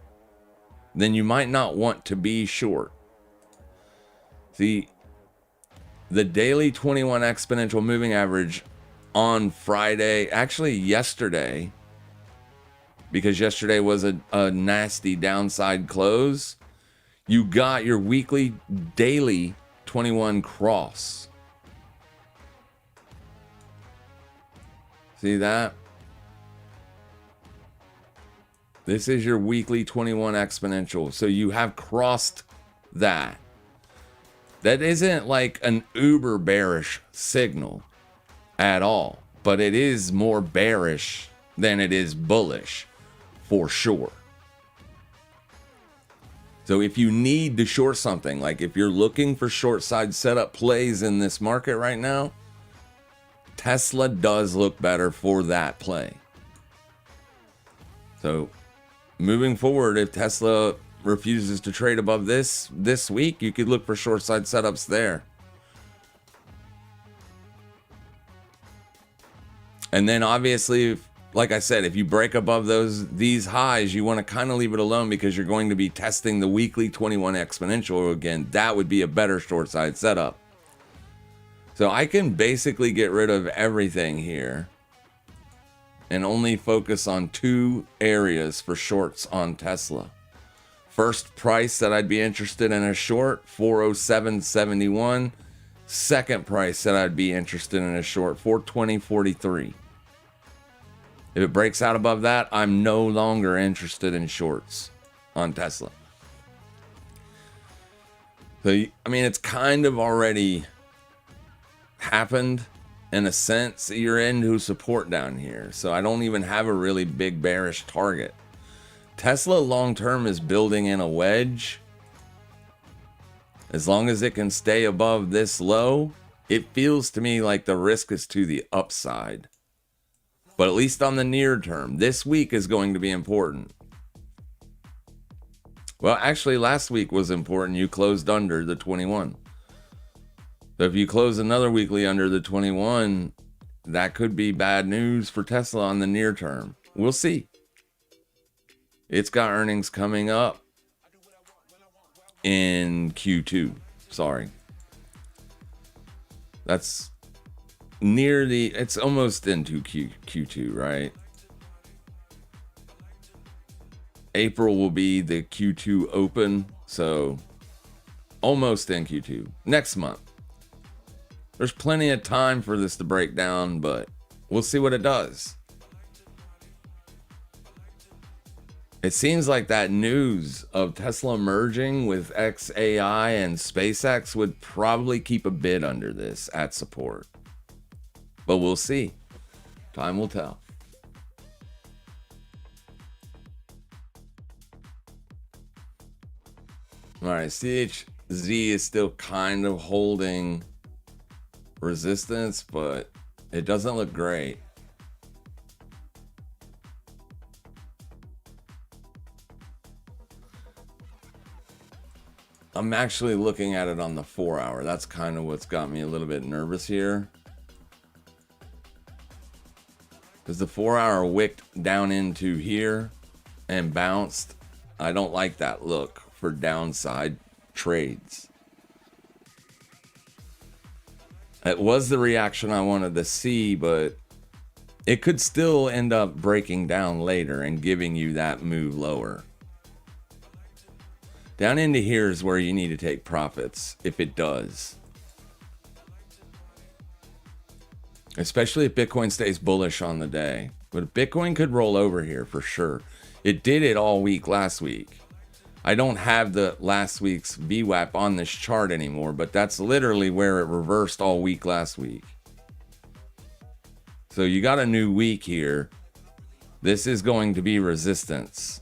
then you might not want to be short. See, the daily 21 exponential moving average on Friday, actually yesterday, because yesterday was a nasty downside close, you got your weekly daily 21 cross. See that? This is your weekly 21 exponential. So you have crossed that. That isn't like an uber bearish signal at all, but it is more bearish than it is bullish for sure. So if you need to short something, like if you're looking for short side setup plays in this market right now, Tesla does look better for that play. So moving forward, if Tesla refuses to trade above this week, you could look for short side setups there. And then obviously, like I said, if you break above these highs, you want to kind of leave it alone because you're going to be testing the weekly 21 exponential again. That would be a better short side setup. So I can basically get rid of everything here and only focus on two areas for shorts on Tesla. First price that I'd be interested in a short, 407.71. Second price that I'd be interested in a short, 420.43. If it breaks out above that, I'm no longer interested in shorts on Tesla. So, I mean, it's kind of already happened in a sense. You're into support down here. So I don't even have a really big bearish target. Tesla long term is building in a wedge. As long as it can stay above this low, it feels to me like the risk is to the upside. But at least on the near term, this week is going to be important. Well, actually, last week was important. You closed under the 21. So if you close another weekly under the 21, that could be bad news for Tesla on the near term. We'll see. It's got earnings coming up in Q2. Sorry. That's it's almost into Q2, right? April will be the Q2 open, so almost in Q2. Next month. There's plenty of time for this to break down, but we'll see what it does. It seems like that news of Tesla merging with XAI and SpaceX would probably keep a bid under this at support. But we'll see. Time will tell. All right, CHZ is still kind of holding resistance, but it doesn't look great. I'm actually looking at it on the 4 hour. That's kind of what's got me a little bit nervous here. Because the 4 hour wicked down into here and bounced. I don't like that look for downside trades. It was the reaction I wanted to see, but it could still end up breaking down later and giving you that move lower. Down into here is where you need to take profits, if it does. Especially if Bitcoin stays bullish on the day. But Bitcoin could roll over here for sure. It did it all week last week. I don't have the last week's VWAP on this chart anymore, but that's literally where it reversed all week last week. So you got a new week here. This is going to be resistance.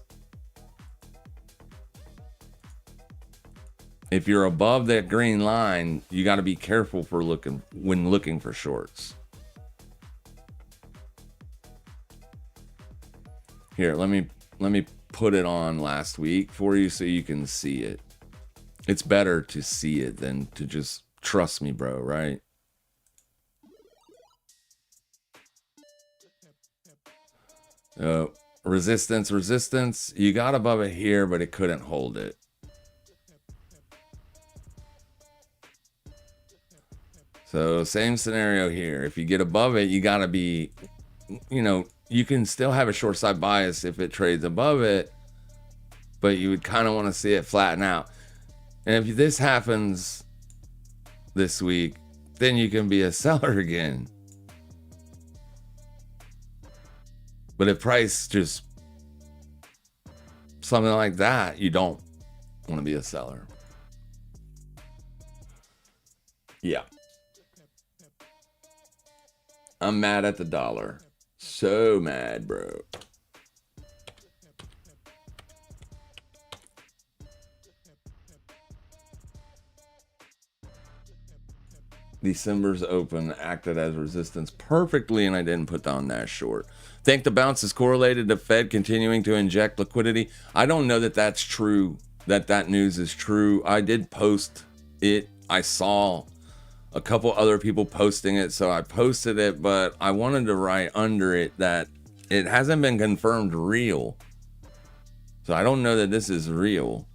If you're above that green line, you got to be careful when looking for shorts. Here, let me put it on last week for you so you can see it. It's better to see it than to just trust me, bro, right? Resistance. You got above it here, but it couldn't hold it. So same scenario here. If you get above it, you got to be, you can still have a short side bias if it trades above it, but you would kind of want to see it flatten out. And if this happens this week, then you can be a seller again. But if price just something like that, you don't want to be a seller. Yeah. I'm mad at the dollar. So mad, bro. December's open acted as resistance perfectly, and I didn't put down that short. Think the bounce is correlated to Fed continuing to inject liquidity. I don't know that that's true, that news is true. I did post it. I saw a couple other people posting it, so I posted it, but I wanted to write under it that it hasn't been confirmed real. So I don't know that this is real.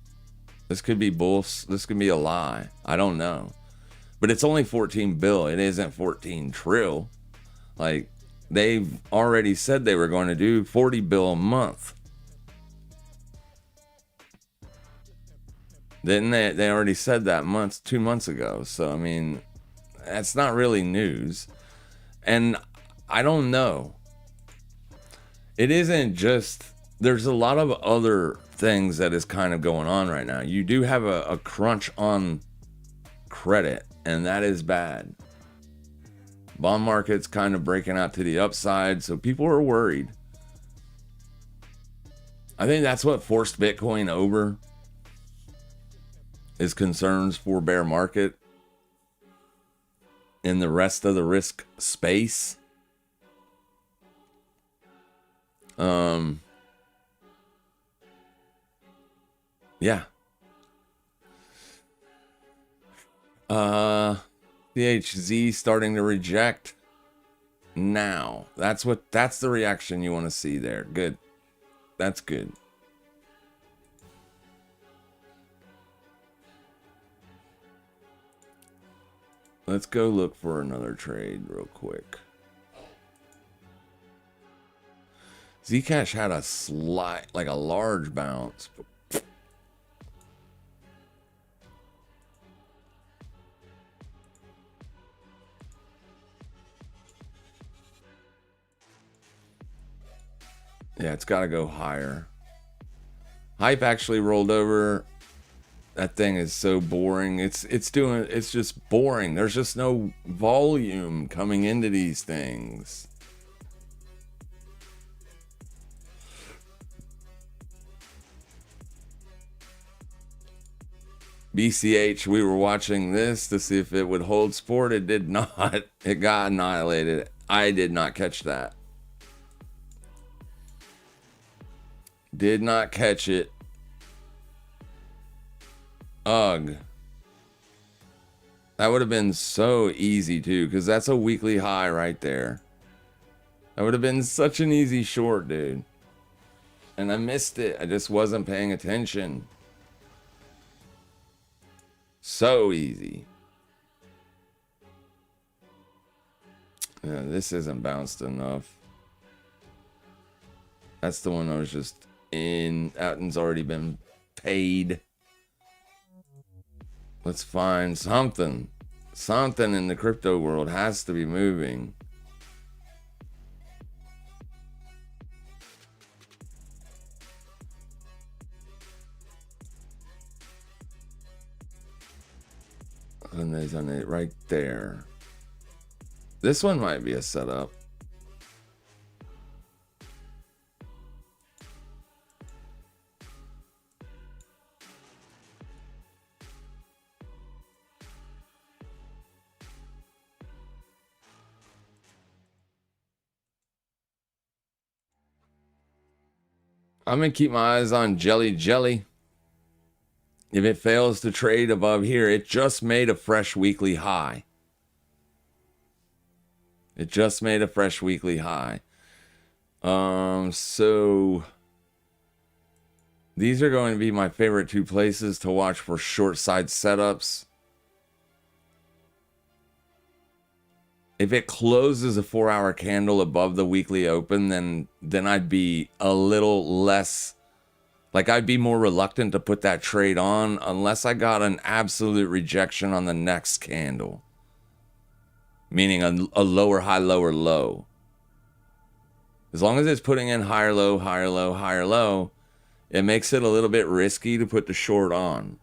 This could be bullshit. This could be a lie. I don't know. But it's only 14 bill. It isn't 14 trill. Like, they've already said they were going to do 40 bill a month. Didn't they? They already said that 2 months ago. So, I mean, that's not really news. And I don't know. It isn't just... There's a lot of other things that is kind of going on right now. You do have a crunch on credit, and that is bad. Bond market's kind of breaking out to the upside, so people are worried. I think that's what forced Bitcoin over, is concerns for bear market in the rest of the risk space. Yeah. CHZ starting to reject now. That's the reaction you want to see there. Good. That's good. Let's go look for another trade real quick. Zcash had a slight, like a large bounce. Yeah, it's got to go higher. Hype actually rolled over. That thing is so boring. It's just boring. There's just no volume coming into these things. BCH, we were watching this to see if it would hold support. It did not. It got annihilated. I did not catch that. Did not catch it. Ugh. That would have been so easy too, because that's a weekly high right there. That would have been such an easy short, dude. And I missed it. I just wasn't paying attention. So easy. Yeah, this isn't bounced enough. That's the one I was just in. That one's already been paid. Let's find something. Something in the crypto world has to be moving. And there's on it right there. This one might be a setup. I'm going to keep my eyes on Jelly. If it fails to trade above here, it just made a fresh weekly high. It just made a fresh weekly high. So these are going to be my favorite two places to watch for short side setups. If it closes a 4-hour candle above the weekly open, then I'd be a little less, like I'd be more reluctant to put that trade on unless I got an absolute rejection on the next candle. Meaning a lower high, lower low. As long as it's putting in higher low, higher low, higher low, it makes it a little bit risky to put the short on.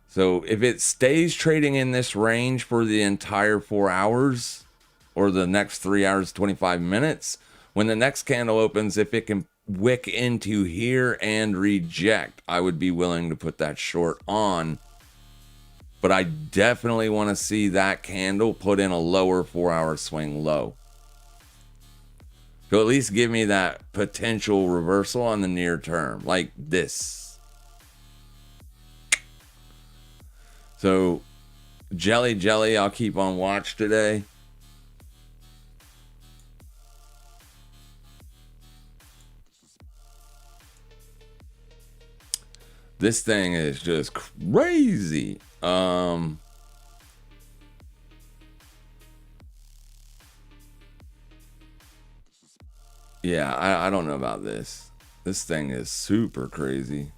So if it stays trading in this range for the entire 4 hours or the next 3 hours, 25 minutes, when the next candle opens, if it can wick into here and reject, I would be willing to put that short on. But I definitely want to see that candle put in a lower 4-hour swing low. So at least give me that potential reversal on the near term, like this. So, jelly, I'll keep on watch today. This thing is just crazy. Yeah, I don't know about this. This thing is super crazy.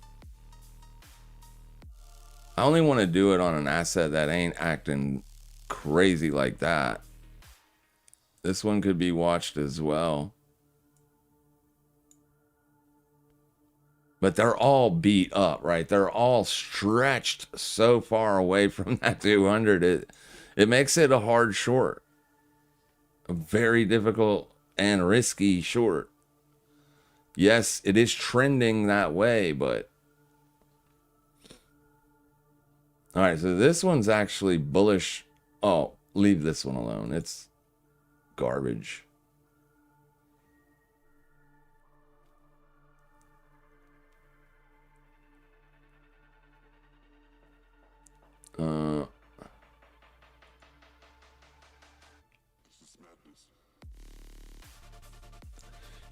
I only want to do it on an asset that ain't acting crazy like that. This one could be watched as well. But they're all beat up, right? They're all stretched so far away from that 200. It makes it a hard short. A very difficult and risky short. Yes, it is trending that way, but... Alright, so this one's actually bullish. Oh, leave this one alone. It's garbage.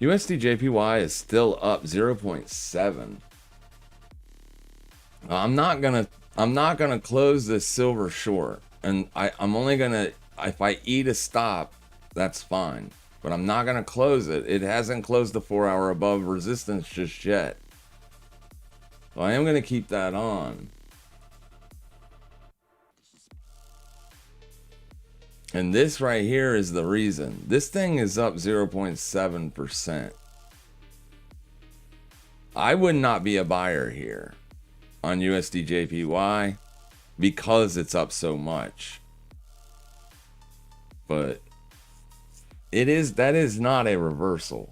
USD JPY is still up 0.7. I'm not gonna close this silver short, and I'm only gonna, if I eat a stop, that's fine, but I'm not gonna close it. It hasn't closed the 4-hour above resistance just yet, so I am gonna keep that on. And this right here is the reason. This thing is up 0.7%. I would not be a buyer here on USD JPY because it's up so much. But that is not a reversal.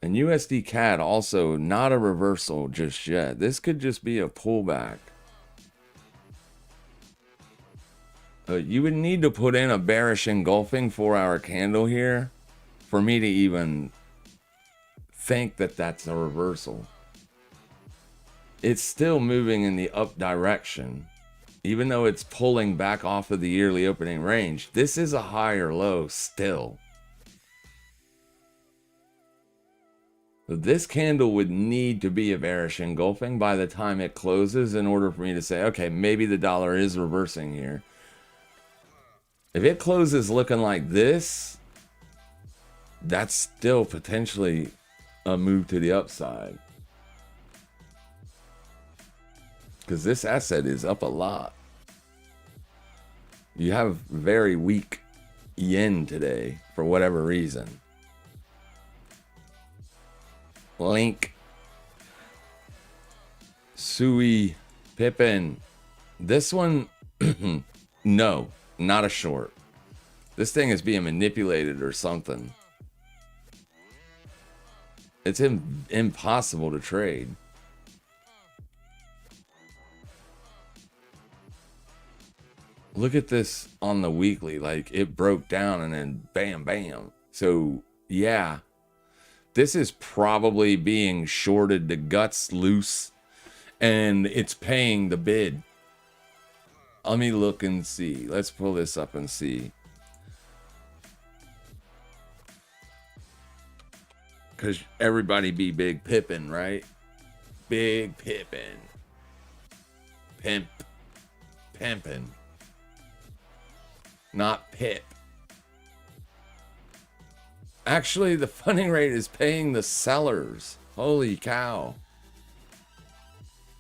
And USD CAD also not a reversal just yet. This could just be a pullback. You would need to put in a bearish engulfing 4-hour candle here for me to even think that that's a reversal. It's still moving in the up direction, even though it's pulling back off of the yearly opening range. This is a higher low still. So this candle would need to be a bearish engulfing by the time it closes in order for me to say, okay, maybe the dollar is reversing here. If it closes looking like this, that's still potentially a move to the upside. Because this asset is up a lot. You have very weak yen today for whatever reason. Link. Sui Pippin. This one, no. Not a short. This thing is being manipulated or something. It's impossible to trade. Look at this on the weekly. Like, it broke down and then bam, bam. So, yeah. This is probably being shorted to guts loose. And it's paying the bid. Let me look and see. Let's pull this up and see. Because everybody be Big Pippin, right? Big Pippin. Pimpin'. Not Pip. Actually, the funding rate is paying the sellers. Holy cow.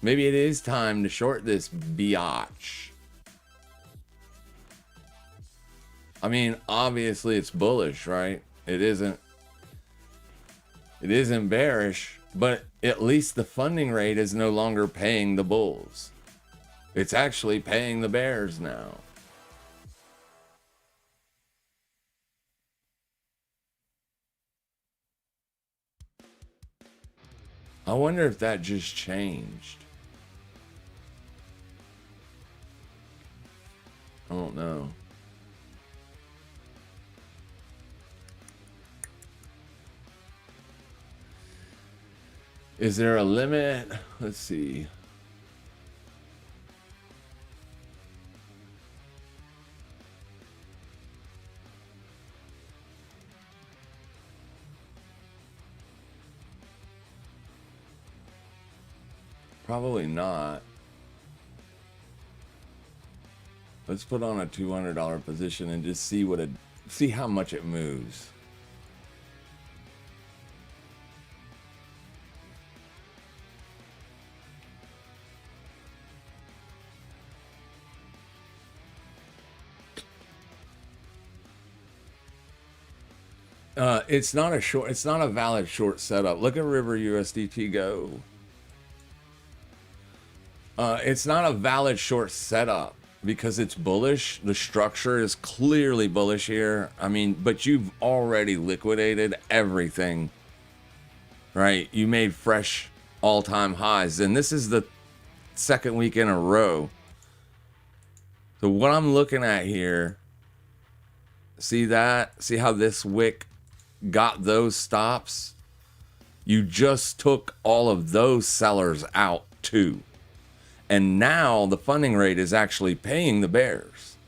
Maybe it is time to short this biatch. I mean, obviously it's bullish, right? It isn't bearish, but at least the funding rate is no longer paying the bulls. It's actually paying the bears now. I wonder if that just changed. I don't know. Is there a limit? Let's see. Probably not. Let's put on a $200 position and just see how much it moves. It's not a valid short setup. Look at River USDT go. It's not a valid short setup because it's bullish. The structure is clearly bullish here. I mean, but you've already liquidated everything, right? You made fresh all-time highs, and this is the second week in a row. So what I'm looking at here, see that? See how this wick got those stops? You just took all of those sellers out too. And now the funding rate is actually paying the bears.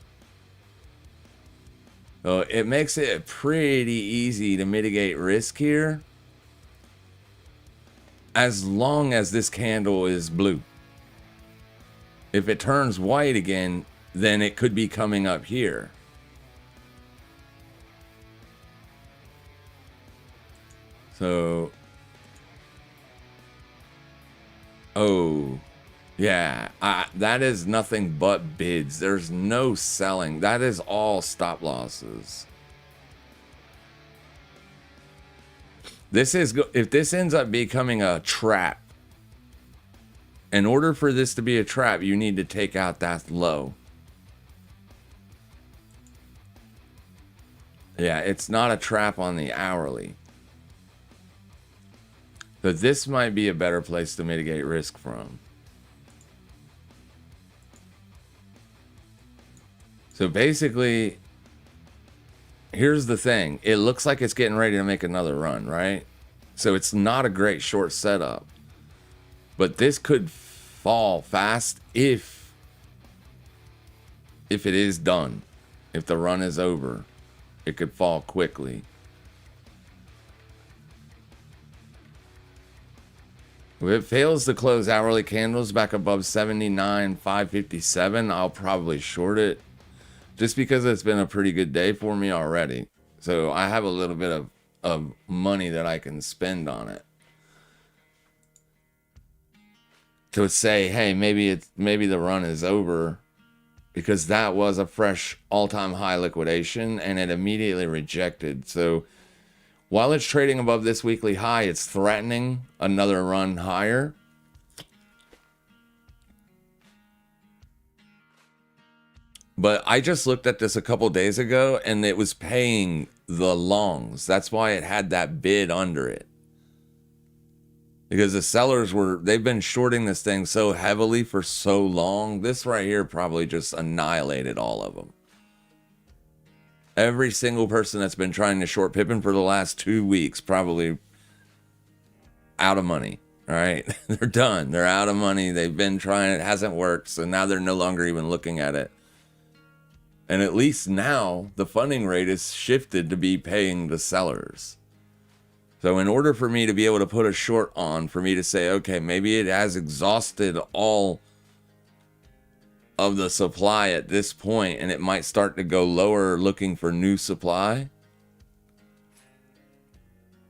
So it makes it pretty easy to mitigate risk here, as long as this candle is blue. If it turns white again, then it could be coming up here. So, oh, yeah, that is nothing but bids. There's no selling. That is all stop losses. If this ends up becoming a trap, in order for this to be a trap, you need to take out that low. Yeah, it's not a trap on the hourly. But this might be a better place to mitigate risk from. So basically, here's the thing. It looks like it's getting ready to make another run, right? So it's not a great short setup. But this could fall fast if it is done. If the run is over, it could fall quickly. If it fails to close hourly candles back above 79,557, I'll probably short it. Just because it's been a pretty good day for me already. So I have a little bit of money that I can spend on it. To say, hey, maybe the run is over, because that was a fresh all-time high liquidation and it immediately rejected. So while it's trading above this weekly high, it's threatening another run higher. But I just looked at this a couple days ago and it was paying the longs. That's why it had that bid under it. Because the sellers they've been shorting this thing so heavily for so long. This right here probably just annihilated all of them. Every single person that's been trying to short Pippin for the last 2 weeks, probably out of money, all right? They're done. They're out of money. They've been trying. It hasn't worked. So now they're no longer even looking at it. And at least now the funding rate is shifted to be paying the sellers. So in order for me to be able to put a short on, for me to say, okay, maybe it has exhausted all of the supply at this point and it might start to go lower looking for new supply.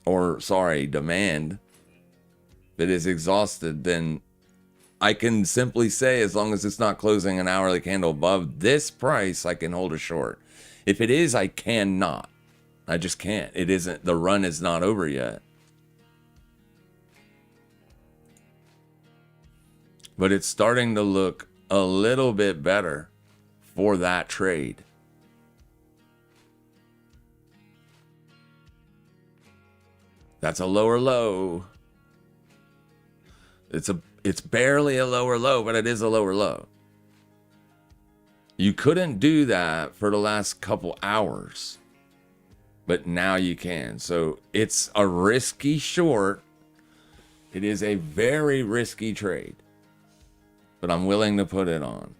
Or, sorry, demand that is exhausted, then I can simply say, as long as it's not closing an hourly candle above this price, I can hold a short. If it is, I cannot. I just can't. It isn't. The run is not over yet. But it's starting to look a little bit better for that trade. That's a lower low. It's barely a lower low, but it is a lower low. You couldn't do that for the last couple hours, but now you can. So it's a risky short. It is a very risky trade, but I'm willing to put it on.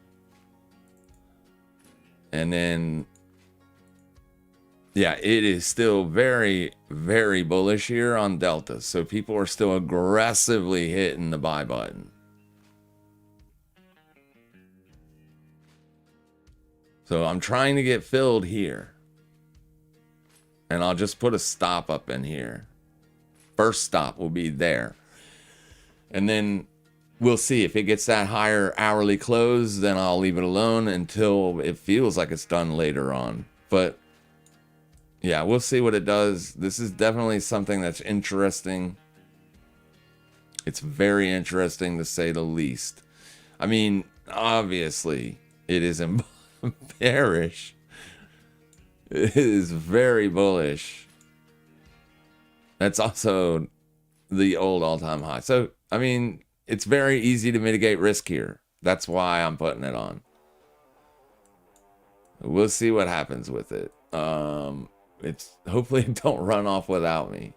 And then, yeah, it is still very, very bullish here on Delta. So people are still aggressively hitting the buy button. So I'm trying to get filled here. And I'll just put a stop up in here. First stop will be there. And then we'll see if it gets that higher hourly close, then I'll leave it alone until it feels like it's done later on. But yeah, we'll see what it does. This is definitely something that's interesting. It's very interesting to say the least. I mean, obviously, it is bearish. It is very bullish. That's also the old all-time high. So, I mean, it's very easy to mitigate risk here. That's why I'm putting it on. We'll see what happens with it. It's hopefully it don't run off without me.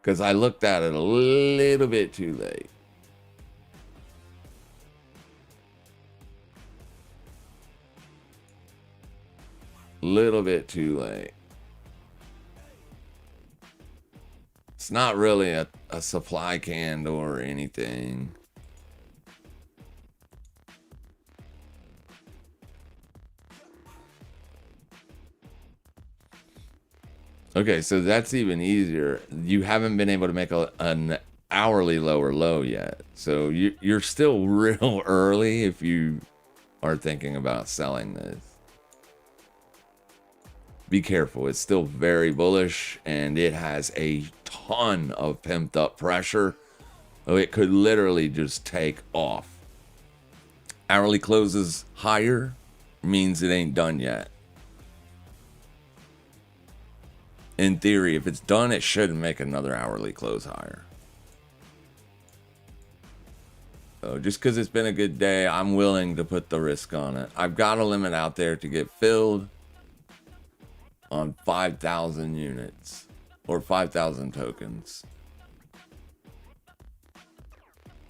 Because I looked at it a little bit too late. Little bit too late. It's not really a supply candle or anything. Okay, so that's even easier. You haven't been able to make an hourly lower low yet. So you're still real early if you are thinking about selling this. Be careful. It's still very bullish, and it has a ton of pimped up pressure. Oh, it could literally just take off. Hourly closes higher means it ain't done yet. In theory, if it's done, it should make another hourly close higher. So just because it's been a good day, I'm willing to put the risk on it. I've got a limit out there to get filled on 5,000 units or 5,000 tokens.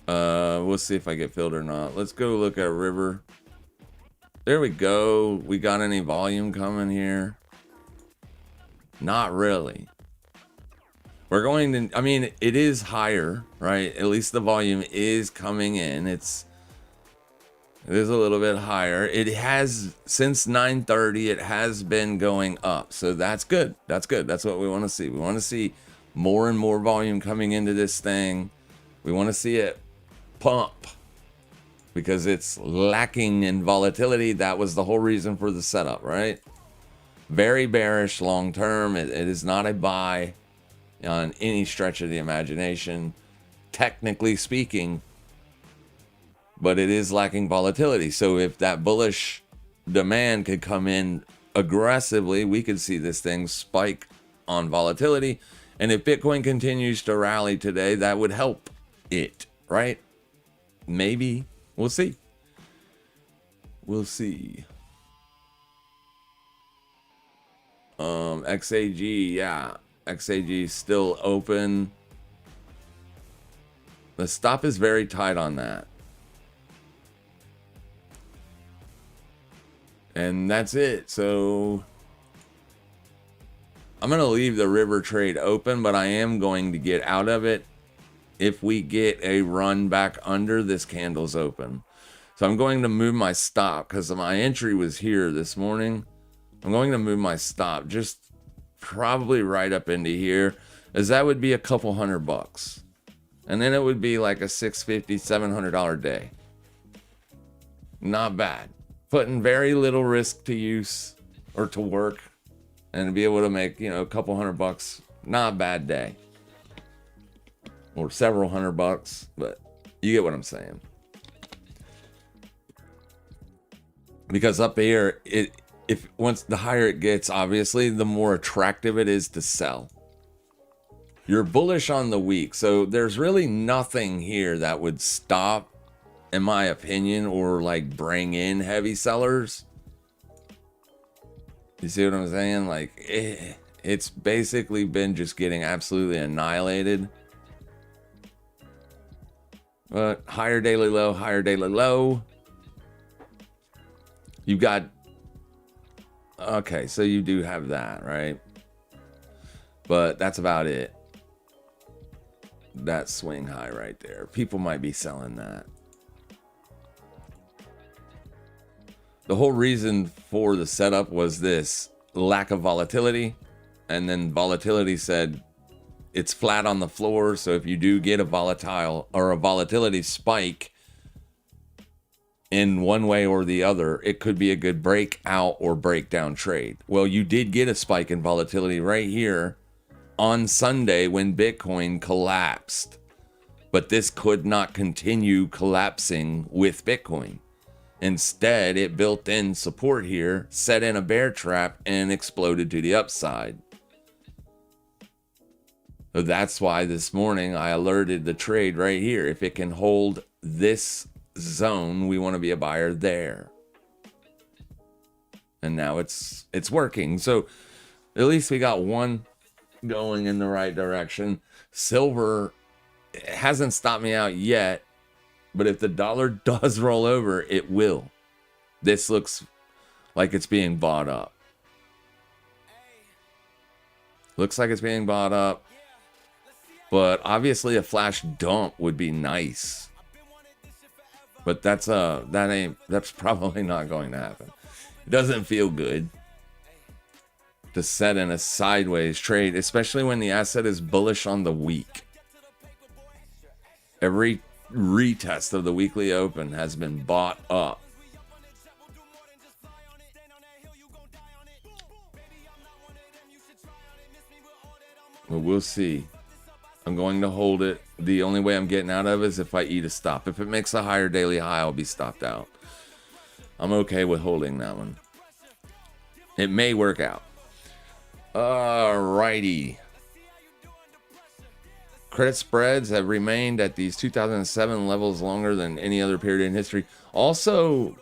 We'll see if I get filled or not. Let's go look at River. There we go. We got any volume coming here? Not really. We're going to, I mean, it is higher, right? At least the volume is coming in. It is a little bit higher. It has, since 9:30, it has been going up. So that's good. That's good. That's what we want to see. We want to see more and more volume coming into this thing. We want to see it pump because it's lacking in volatility. That was the whole reason for the setup, right? Very bearish long term. It is not a buy on any stretch of the imagination, technically speaking, but it is lacking volatility. So if that bullish demand could come in aggressively, we could see this thing spike on volatility. And if Bitcoin continues to rally today, that would help it, right? Maybe. We'll see. We'll see. XAG, yeah. XAG is still open. The stop is very tight on that. And that's it. So I'm going to leave the River trade open, but I am going to get out of it if we get a run back under this candle's open. So I'm going to move my stop because my entry was here this morning. I'm going to move my stop just probably right up into here, as that would be a couple $100. And then it would be like a $650, $700 day. Not bad. putting very little risk to use or to work, and be able to make, you know, a couple $100. Not a bad day. Or several $100, but you get what I'm saying. Because up here, if once the higher it gets, obviously, the more attractive it is to sell. You're bullish on the week, so there's really nothing here that would stop, in my opinion, or like bring in heavy sellers. You see what I'm saying? Like, it's basically been just getting absolutely annihilated. But higher daily low, higher daily low. You got, okay, so you do have that, right? But that's about it. That swing high right there. People might be selling that. The whole reason for the setup was this lack of volatility. And then volatility said it's flat on the floor. So if you do get a volatile or a volatility spike in one way or the other, it could be a good breakout or breakdown trade. Well, you did get a spike in volatility right here on Sunday when Bitcoin collapsed. But this could not continue collapsing with Bitcoin. Instead, it built in support here, set in a bear trap, and exploded to the upside. So that's why this morning I alerted the trade right here. If it can hold this zone, we want to be a buyer there. And now it's working. So at least we got one going in the right direction. Silver hasn't stopped me out yet, but if the dollar does roll over, it will. This looks like it's being bought up. Looks like it's being bought up. But obviously a flash dump would be nice. But that's probably not going to happen. It doesn't feel good to set in a sideways trade, especially when the asset is bullish on the week. Every retest of the weekly open has been bought up. Well, we'll see. I'm going to hold it. The only way I'm getting out of it is if I eat a stop. If it makes a higher daily high, I'll be stopped out. I'm okay with holding that one. It may work out. Alrighty. Credit spreads have remained at these 2007 levels longer than any other period in history. Also,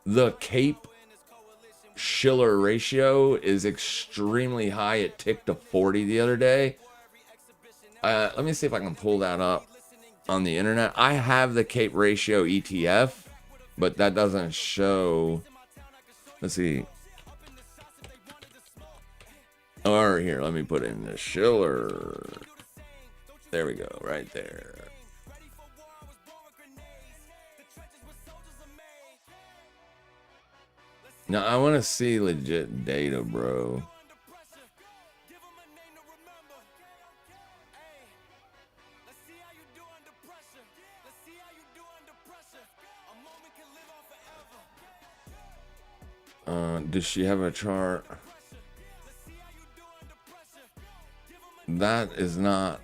the Cape-Shiller ratio is extremely high. It ticked to 40 the other day. Let me see if I can pull that up on the internet. I have the Cape ratio ETF, but that doesn't show. Let's see. Or here, let me put in the Shiller. There we go, right there. Now, I want to see legit data, bro. Does she have a chart? That is not.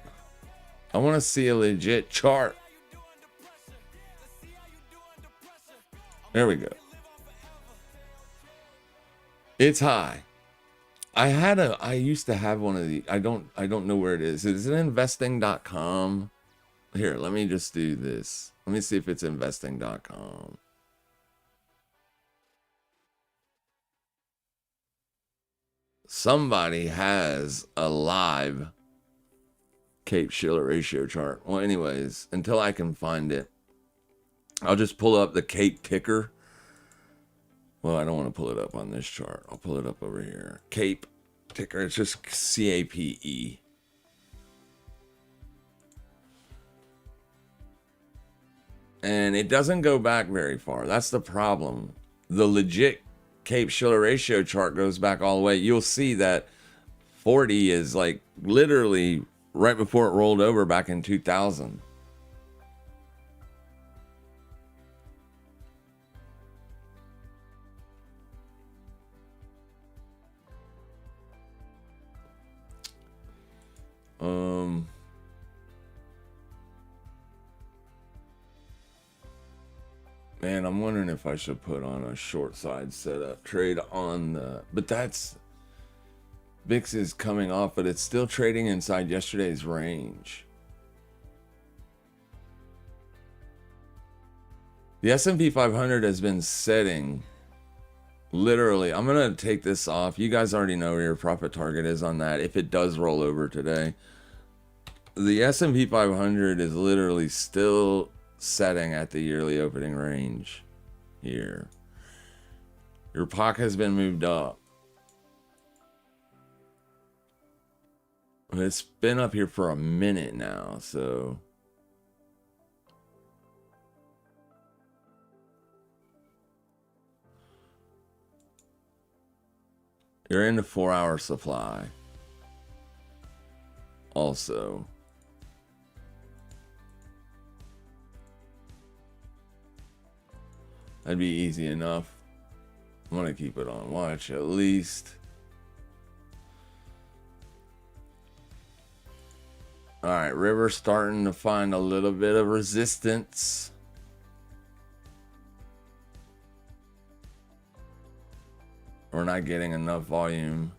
I want to see a legit chart. There we go. It's high. I used to have one of the. I don't know where it is. Is it investing.com? Here, let me just do this. Let me see if it's investing.com. Somebody has a live Cape-Shiller ratio chart. Well, anyways, until I can find it, I'll just pull up the Cape ticker. Well, I don't want to pull it up on this chart. I'll pull it up over here. Cape ticker. It's just CAPE. And it doesn't go back very far. That's the problem. The legit Cape-Shiller ratio chart goes back all the way. You'll see that 40 is like literally right before it rolled over back in 2000. Man, I'm wondering if I should put on a short side setup trade on the, but that's, VIX is coming off, but it's still trading inside yesterday's range. The S&P 500 has been setting, literally, I'm going to take this off. You guys already know where your profit target is on that. If it does roll over today, the S&P 500 is literally still setting at the yearly opening range here. Your POC has been moved up. It's been up here for a minute now, so you're in the 4-hour supply. Also, that'd be easy enough. I'm gonna keep it on watch at least. All right, river starting to find a little bit of resistance. We're not getting enough volume.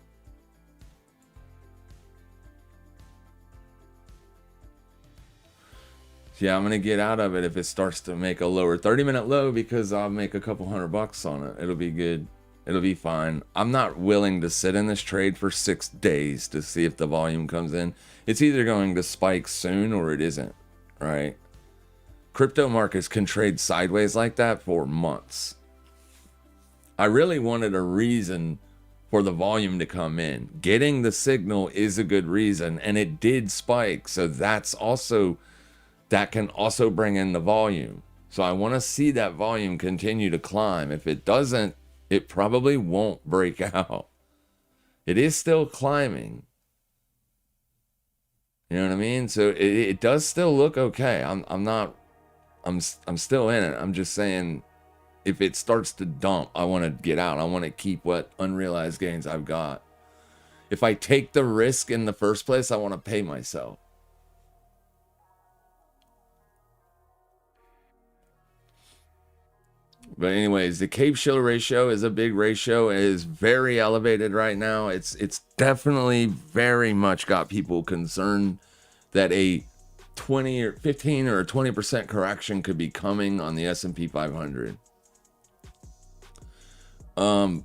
Yeah, I'm gonna get out of it if it starts to make a lower 30-minute low, because I'll make a couple $100 on it. It'll be good. It'll be fine. I'm not willing to sit in this trade for 6 days to see if the volume comes in. It's either going to spike soon or it isn't, right? Crypto markets can trade sideways like that for months. I really wanted a reason for the volume to come in. Getting the signal is a good reason, and it did spike. So that can also bring in the volume. So I want to see that volume continue to climb. If it doesn't, it probably won't break out. It is still climbing. You know what I mean? So it does still look okay. I'm still in it. I'm just saying, if it starts to dump, I want to get out. I want to keep what unrealized gains I've got. If I take the risk in the first place, I want to pay myself. But anyways, the Cape-Shiller ratio is a big ratio. It is very elevated right now. It's definitely very much got people concerned that a 20 or 15 or 20% correction could be coming on the S&P 500. I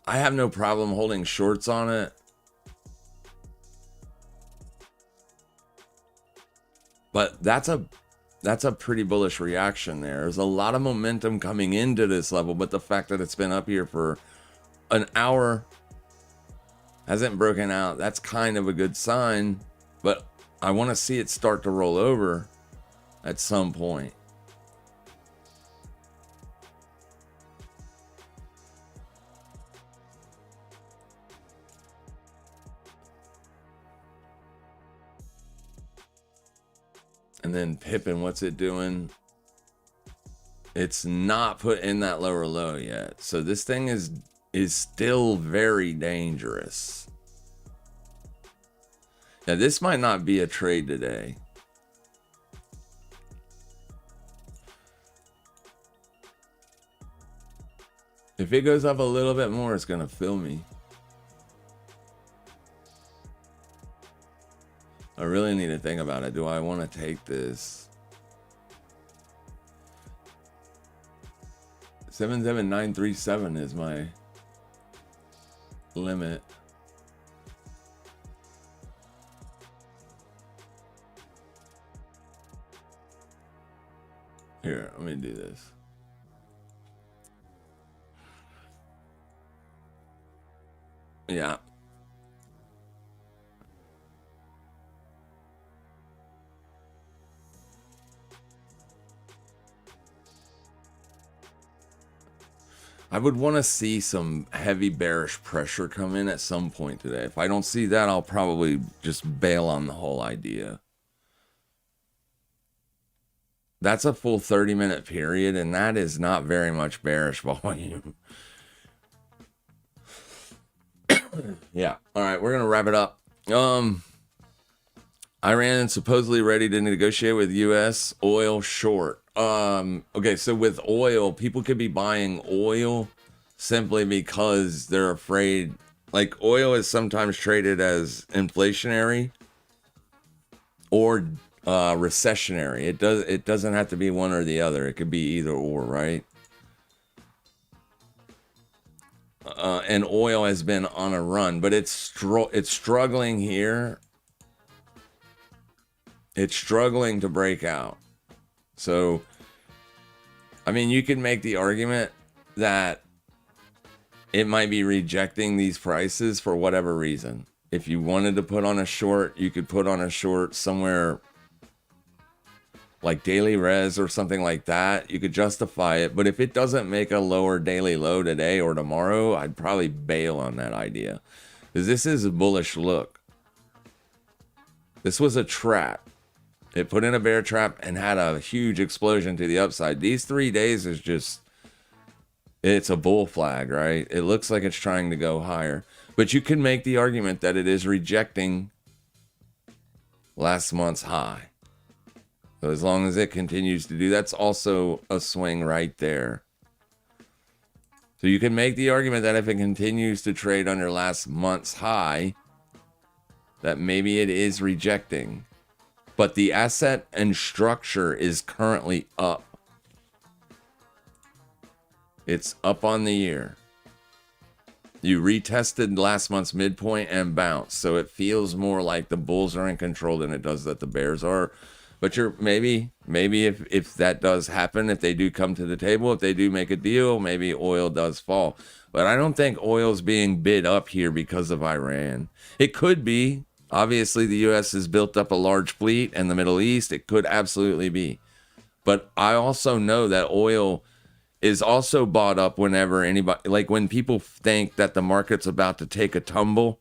have no problem holding shorts on it. But that's a pretty bullish reaction there. There's a lot of momentum coming into this level, but the fact that it's been up here for an hour, hasn't broken out, that's kind of a good sign. But I want to see it start to roll over at some point. And then Pippin, what's it doing? It's not put in that lower low yet. So this thing is still very dangerous. Now this might not be a trade today. If it goes up a little bit more, it's gonna fill me. I really need to think about it. Do I want to take this? 77937 is my limit. Here, let me do this. Yeah. I would want to see some heavy bearish pressure come in at some point today. If I don't see that, I'll probably just bail on the whole idea. That's a full 30-minute period, and that is not very much bearish volume. Yeah. All right, we're going to wrap it up. Iran supposedly ready to negotiate with U.S. oil short. Okay, so with oil, people could be buying oil simply because they're afraid. Like, oil is sometimes traded as inflationary or recessionary. It doesn't have to be one or the other. It could be either or, right? And oil has been on a run, but it's struggling here. It's struggling to break out. So, I mean, you could make the argument that it might be rejecting these prices for whatever reason. If you wanted to put on a short, you could put on a short somewhere like daily res or something like that. You could justify it. But if it doesn't make a lower daily low today or tomorrow, I'd probably bail on that idea. Because this is a bullish look. This was a trap. It put in a bear trap and had a huge explosion to the upside. These 3 days is just, it's a bull flag, right? It looks like it's trying to go higher. But you can make the argument that it is rejecting last month's high. So as long as it continues to do, that's also a swing right there. So you can make the argument that if it continues to trade under last month's high, that maybe it is rejecting. But the asset and structure is currently up. It's up on the year. You retested last month's midpoint and bounced. So it feels more like the bulls are in control than it does that the bears are. But you're maybe if that does happen, if they do come to the table, if they do make a deal, maybe oil does fall. But I don't think oil's being bid up here because of Iran. It could be. Obviously, the U.S. has built up a large fleet in the Middle East. It could absolutely be. But I also know that oil is also bought up whenever anybody, like when people think that the market's about to take a tumble,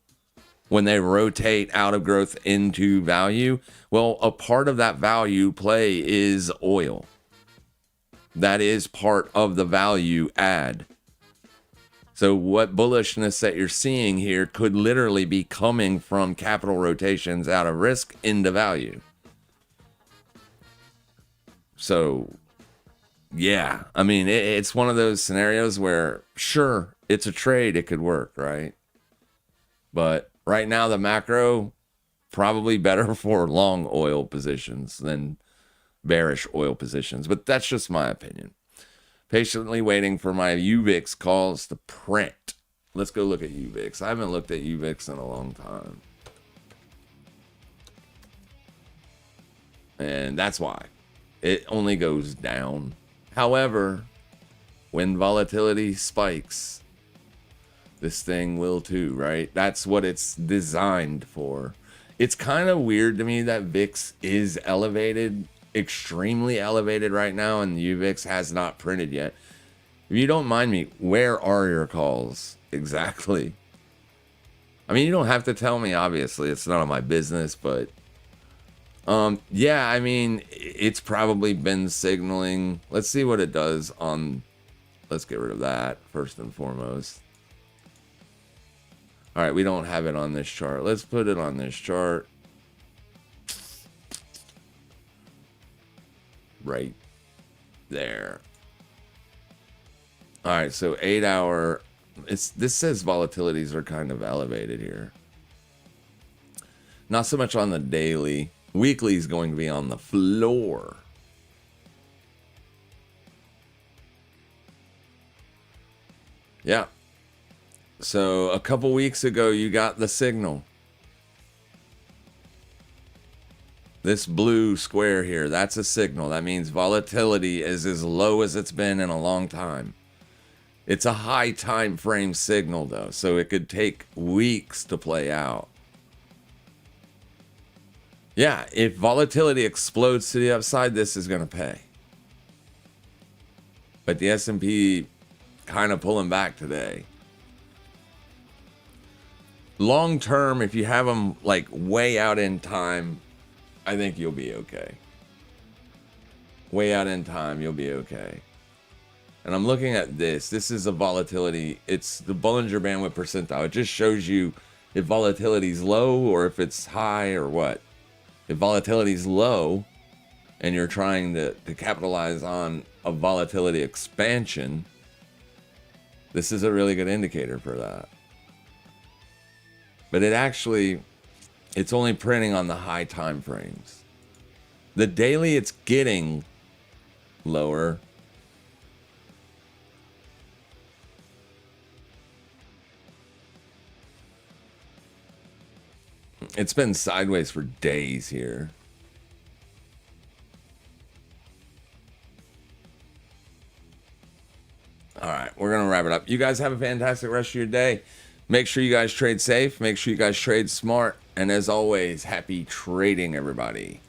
when they rotate out of growth into value, well, a part of that value play is oil. That is part of the value add. So what bullishness that you're seeing here could literally be coming from capital rotations out of risk into value. So, yeah, I mean, it's one of those scenarios where, sure, it's a trade. It could work, right? But right now, the macro, probably better for long oil positions than bearish oil positions. But that's just my opinion. Patiently waiting for my UVIX calls to print. Let's go look at UVIX. I haven't looked at UVIX in a long time. And that's why. It only goes down. However, when volatility spikes, this thing will too, right? That's what it's designed for. It's kind of weird to me that VIX is elevated, extremely elevated right now, and the UVIX has not printed yet. If you don't mind me, where are your calls exactly? I mean, you don't have to tell me, obviously. It's none of my business, but yeah, I mean, it's probably been signaling. Let's see what it does on, let's get rid of that first and foremost. All right, we don't have it on this chart. Let's put it on this chart. Right there. All right, so 8 hour, this says volatilities are kind of elevated here. Not so much on the daily. Weekly is going to be on the floor. Yeah. So a couple weeks ago, you got the signal. This blue square here, that's a signal. That means volatility is as low as it's been in a long time. It's a high time frame signal, though, so it could take weeks to play out. Yeah, if volatility explodes to the upside, this is going to pay. But the S&P kind of pulling back today. Long term, if you have them like way out in time, I think you'll be okay. Way out in time, you'll be okay. And I'm looking at this. This is a volatility. It's the Bollinger Band with percentile. It just shows you if volatility's low or if it's high or what. If volatility is low and you're trying to capitalize on a volatility expansion, this is a really good indicator for that. But it's only printing on the high time frames. The daily, it's getting lower. It's been sideways for days here. All right, we're going to wrap it up. You guys have a fantastic rest of your day. Make sure you guys trade safe. Make sure you guys trade smart. And as always, happy trading, everybody.